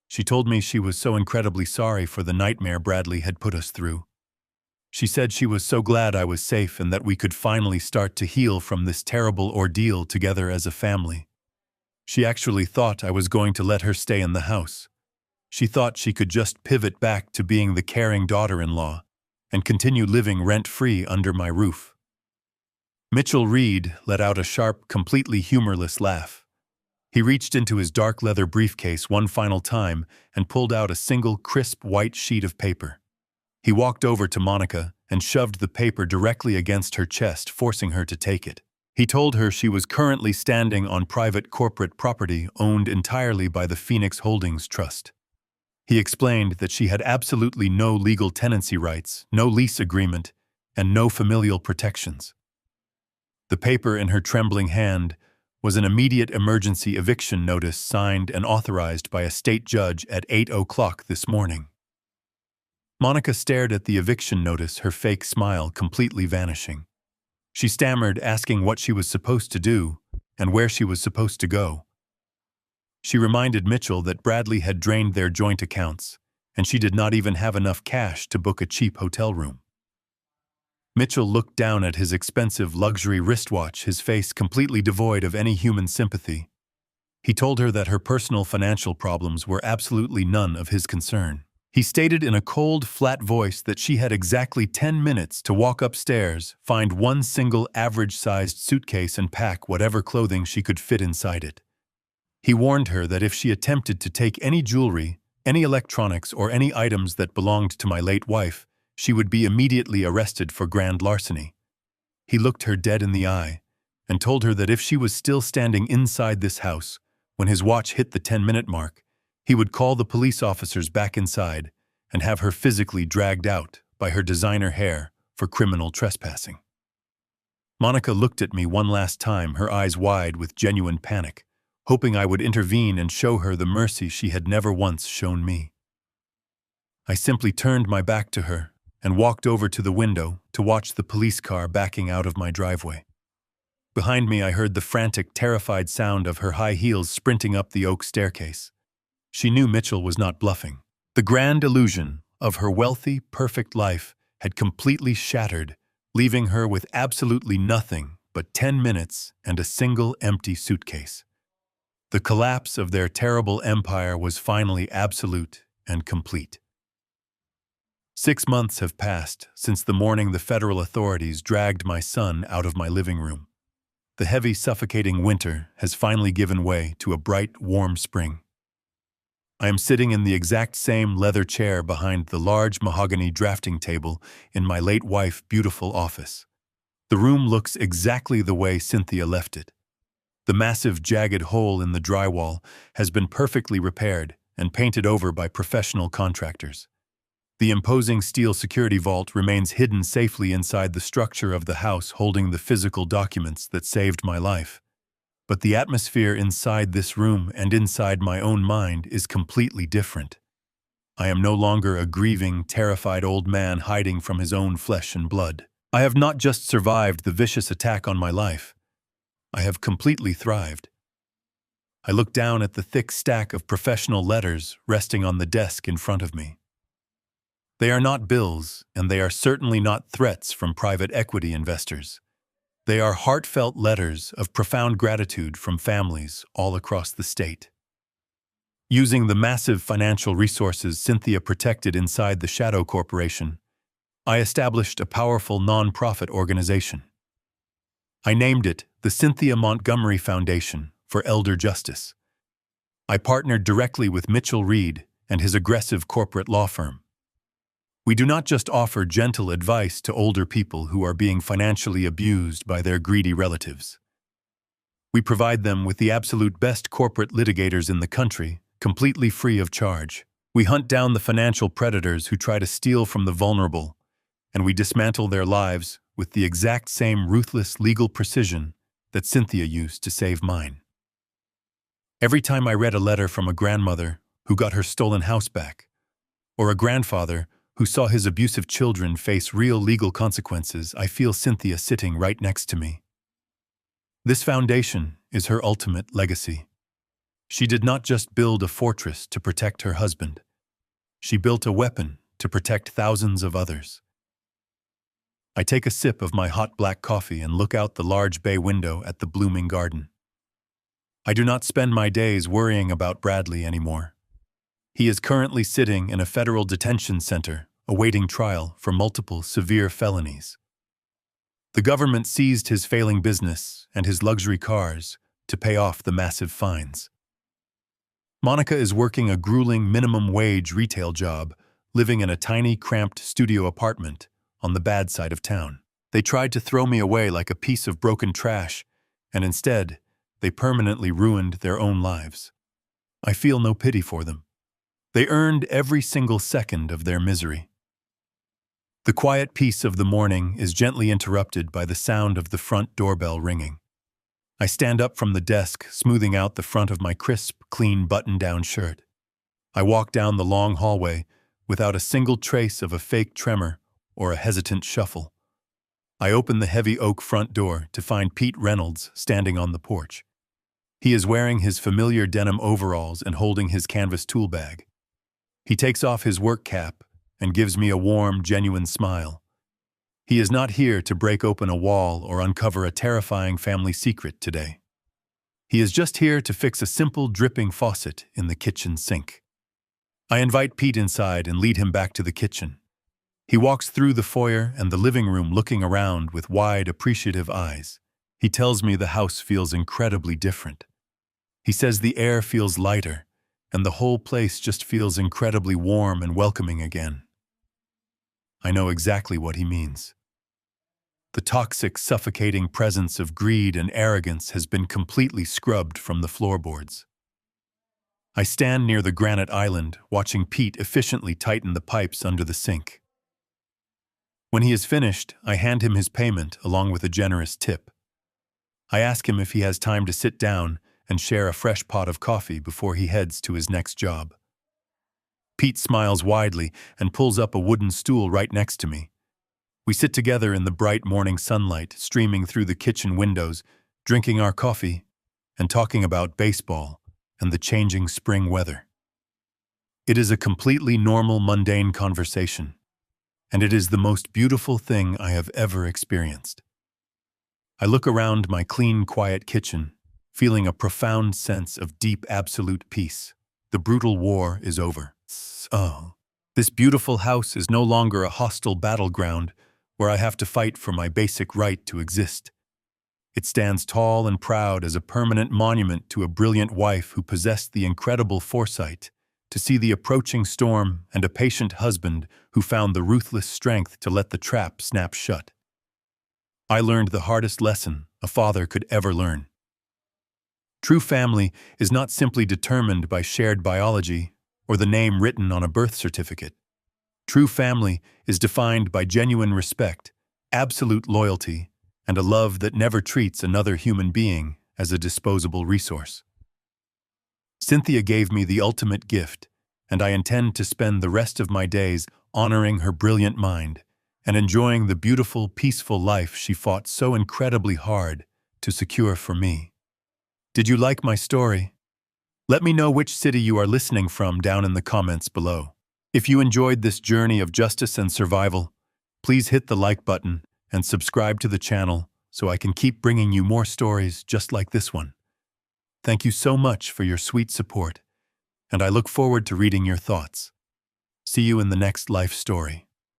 She told me she was so incredibly sorry for the nightmare Bradley had put us through. She said she was so glad I was safe and that we could finally start to heal from this terrible ordeal together as a family. She actually thought I was going to let her stay in the house. She thought she could just pivot back to being the caring daughter-in-law and continue living rent-free under my roof. Mitchell Reed let out a sharp, completely humorless laugh. He reached into his dark leather briefcase one final time and pulled out a single crisp white sheet of paper. He walked over to Monica and shoved the paper directly against her chest, forcing her to take it. He told her she was currently standing on private corporate property owned entirely by the Phoenix Holdings Trust. He explained that she had absolutely no legal tenancy rights, no lease agreement, and no familial protections. The paper in her trembling hand was an immediate emergency eviction notice signed and authorized by a state judge at 8:00 this morning. Monica stared at the eviction notice, her fake smile completely vanishing. She stammered, asking what she was supposed to do and where she was supposed to go. She reminded Mitchell that Bradley had drained their joint accounts, and she did not even have enough cash to book a cheap hotel room. Mitchell looked down at his expensive luxury wristwatch, his face completely devoid of any human sympathy. He told her that her personal financial problems were absolutely none of his concern. He stated in a cold, flat voice that she had exactly 10 minutes to walk upstairs, find one single average-sized suitcase and pack whatever clothing she could fit inside it. He warned her that if she attempted to take any jewelry, any electronics, or any items that belonged to my late wife, she would be immediately arrested for grand larceny. He looked her dead in the eye and told her that if she was still standing inside this house when his watch hit the 10-minute mark, he would call the police officers back inside and have her physically dragged out by her designer hair for criminal trespassing. Monica looked at me one last time, her eyes wide with genuine panic, hoping I would intervene and show her the mercy she had never once shown me. I simply turned my back to her and walked over to the window to watch the police car backing out of my driveway. Behind me, I heard the frantic, terrified sound of her high heels sprinting up the oak staircase. She knew Mitchell was not bluffing. The grand illusion of her wealthy, perfect life had completely shattered, leaving her with absolutely nothing but 10 minutes and a single empty suitcase. The collapse of their terrible empire was finally absolute and complete. 6 months have passed since the morning the federal authorities dragged my son out of my living room. The heavy, suffocating winter has finally given way to a bright, warm spring. I am sitting in the exact same leather chair behind the large mahogany drafting table in my late wife's beautiful office. The room looks exactly the way Cynthia left it. The massive, jagged hole in the drywall has been perfectly repaired and painted over by professional contractors. The imposing steel security vault remains hidden safely inside the structure of the house holding the physical documents that saved my life. But the atmosphere inside this room and inside my own mind is completely different. I am no longer a grieving, terrified old man hiding from his own flesh and blood. I have not just survived the vicious attack on my life. I have completely thrived. I look down at the thick stack of professional letters resting on the desk in front of me. They are not bills, and they are certainly not threats from private equity investors. They are heartfelt letters of profound gratitude from families all across the state. Using the massive financial resources Cynthia protected inside the Shadow Corporation, I established a powerful nonprofit organization. I named it the Cynthia Montgomery Foundation for Elder Justice. I partnered directly with Mitchell Reed and his aggressive corporate law firm. We do not just offer gentle advice to older people who are being financially abused by their greedy relatives. We provide them with the absolute best corporate litigators in the country, completely free of charge. We hunt down the financial predators who try to steal from the vulnerable, and we dismantle their lives with the exact same ruthless legal precision that Cynthia used to save mine. Every time I read a letter from a grandmother who got her stolen house back, or a grandfather who saw his abusive children face real legal consequences, I feel Cynthia sitting right next to me. This foundation is her ultimate legacy. She did not just build a fortress to protect her husband. She built a weapon to protect thousands of others. I take a sip of my hot black coffee and look out the large bay window at the blooming garden. I do not spend my days worrying about Bradley anymore. He is currently sitting in a federal detention center, awaiting trial for multiple severe felonies. The government seized his failing business and his luxury cars to pay off the massive fines. Monica is working a grueling minimum-wage retail job, living in a tiny, cramped studio apartment on the bad side of town. They tried to throw me away like a piece of broken trash, and instead, they permanently ruined their own lives. I feel no pity for them. They earned every single second of their misery. The quiet peace of the morning is gently interrupted by the sound of the front doorbell ringing. I stand up from the desk, smoothing out the front of my crisp, clean button-down shirt. I walk down the long hallway without a single trace of a fake tremor or a hesitant shuffle. I open the heavy oak front door to find Pete Reynolds standing on the porch. He is wearing his familiar denim overalls and holding his canvas tool bag. He takes off his work cap and gives me a warm, genuine smile. He is not here to break open a wall or uncover a terrifying family secret today. He is just here to fix a simple dripping faucet in the kitchen sink. I invite Pete inside and lead him back to the kitchen. He walks through the foyer and the living room looking around with wide, appreciative eyes. He tells me the house feels incredibly different. He says the air feels lighter, and the whole place just feels incredibly warm and welcoming again. I know exactly what he means. The toxic, suffocating presence of greed and arrogance has been completely scrubbed from the floorboards. I stand near the granite island, watching Pete efficiently tighten the pipes under the sink. When he is finished, I hand him his payment along with a generous tip. I ask him if he has time to sit down and share a fresh pot of coffee before he heads to his next job. Pete smiles widely and pulls up a wooden stool right next to me. We sit together in the bright morning sunlight streaming through the kitchen windows, drinking our coffee and talking about baseball and the changing spring weather. It is a completely normal, mundane conversation, and it is the most beautiful thing I have ever experienced. I look around my clean, quiet kitchen, feeling a profound sense of deep, absolute peace. The brutal war is over. Oh. This beautiful house is no longer a hostile battleground where I have to fight for my basic right to exist. It stands tall and proud as a permanent monument to a brilliant wife who possessed the incredible foresight to see the approaching storm and a patient husband who found the ruthless strength to let the trap snap shut. I learned the hardest lesson a father could ever learn. True family is not simply determined by shared biology or the name written on a birth certificate. True family is defined by genuine respect, absolute loyalty, and a love that never treats another human being as a disposable resource. Cynthia gave me the ultimate gift, and I intend to spend the rest of my days honoring her brilliant mind and enjoying the beautiful, peaceful life she fought so incredibly hard to secure for me. Did you like my story? Let me know which city you are listening from down in the comments below. If you enjoyed this journey of justice and survival, please hit the like button and subscribe to the channel so I can keep bringing you more stories just like this one. Thank you so much for your sweet support, and I look forward to reading your thoughts. See you in the next life story.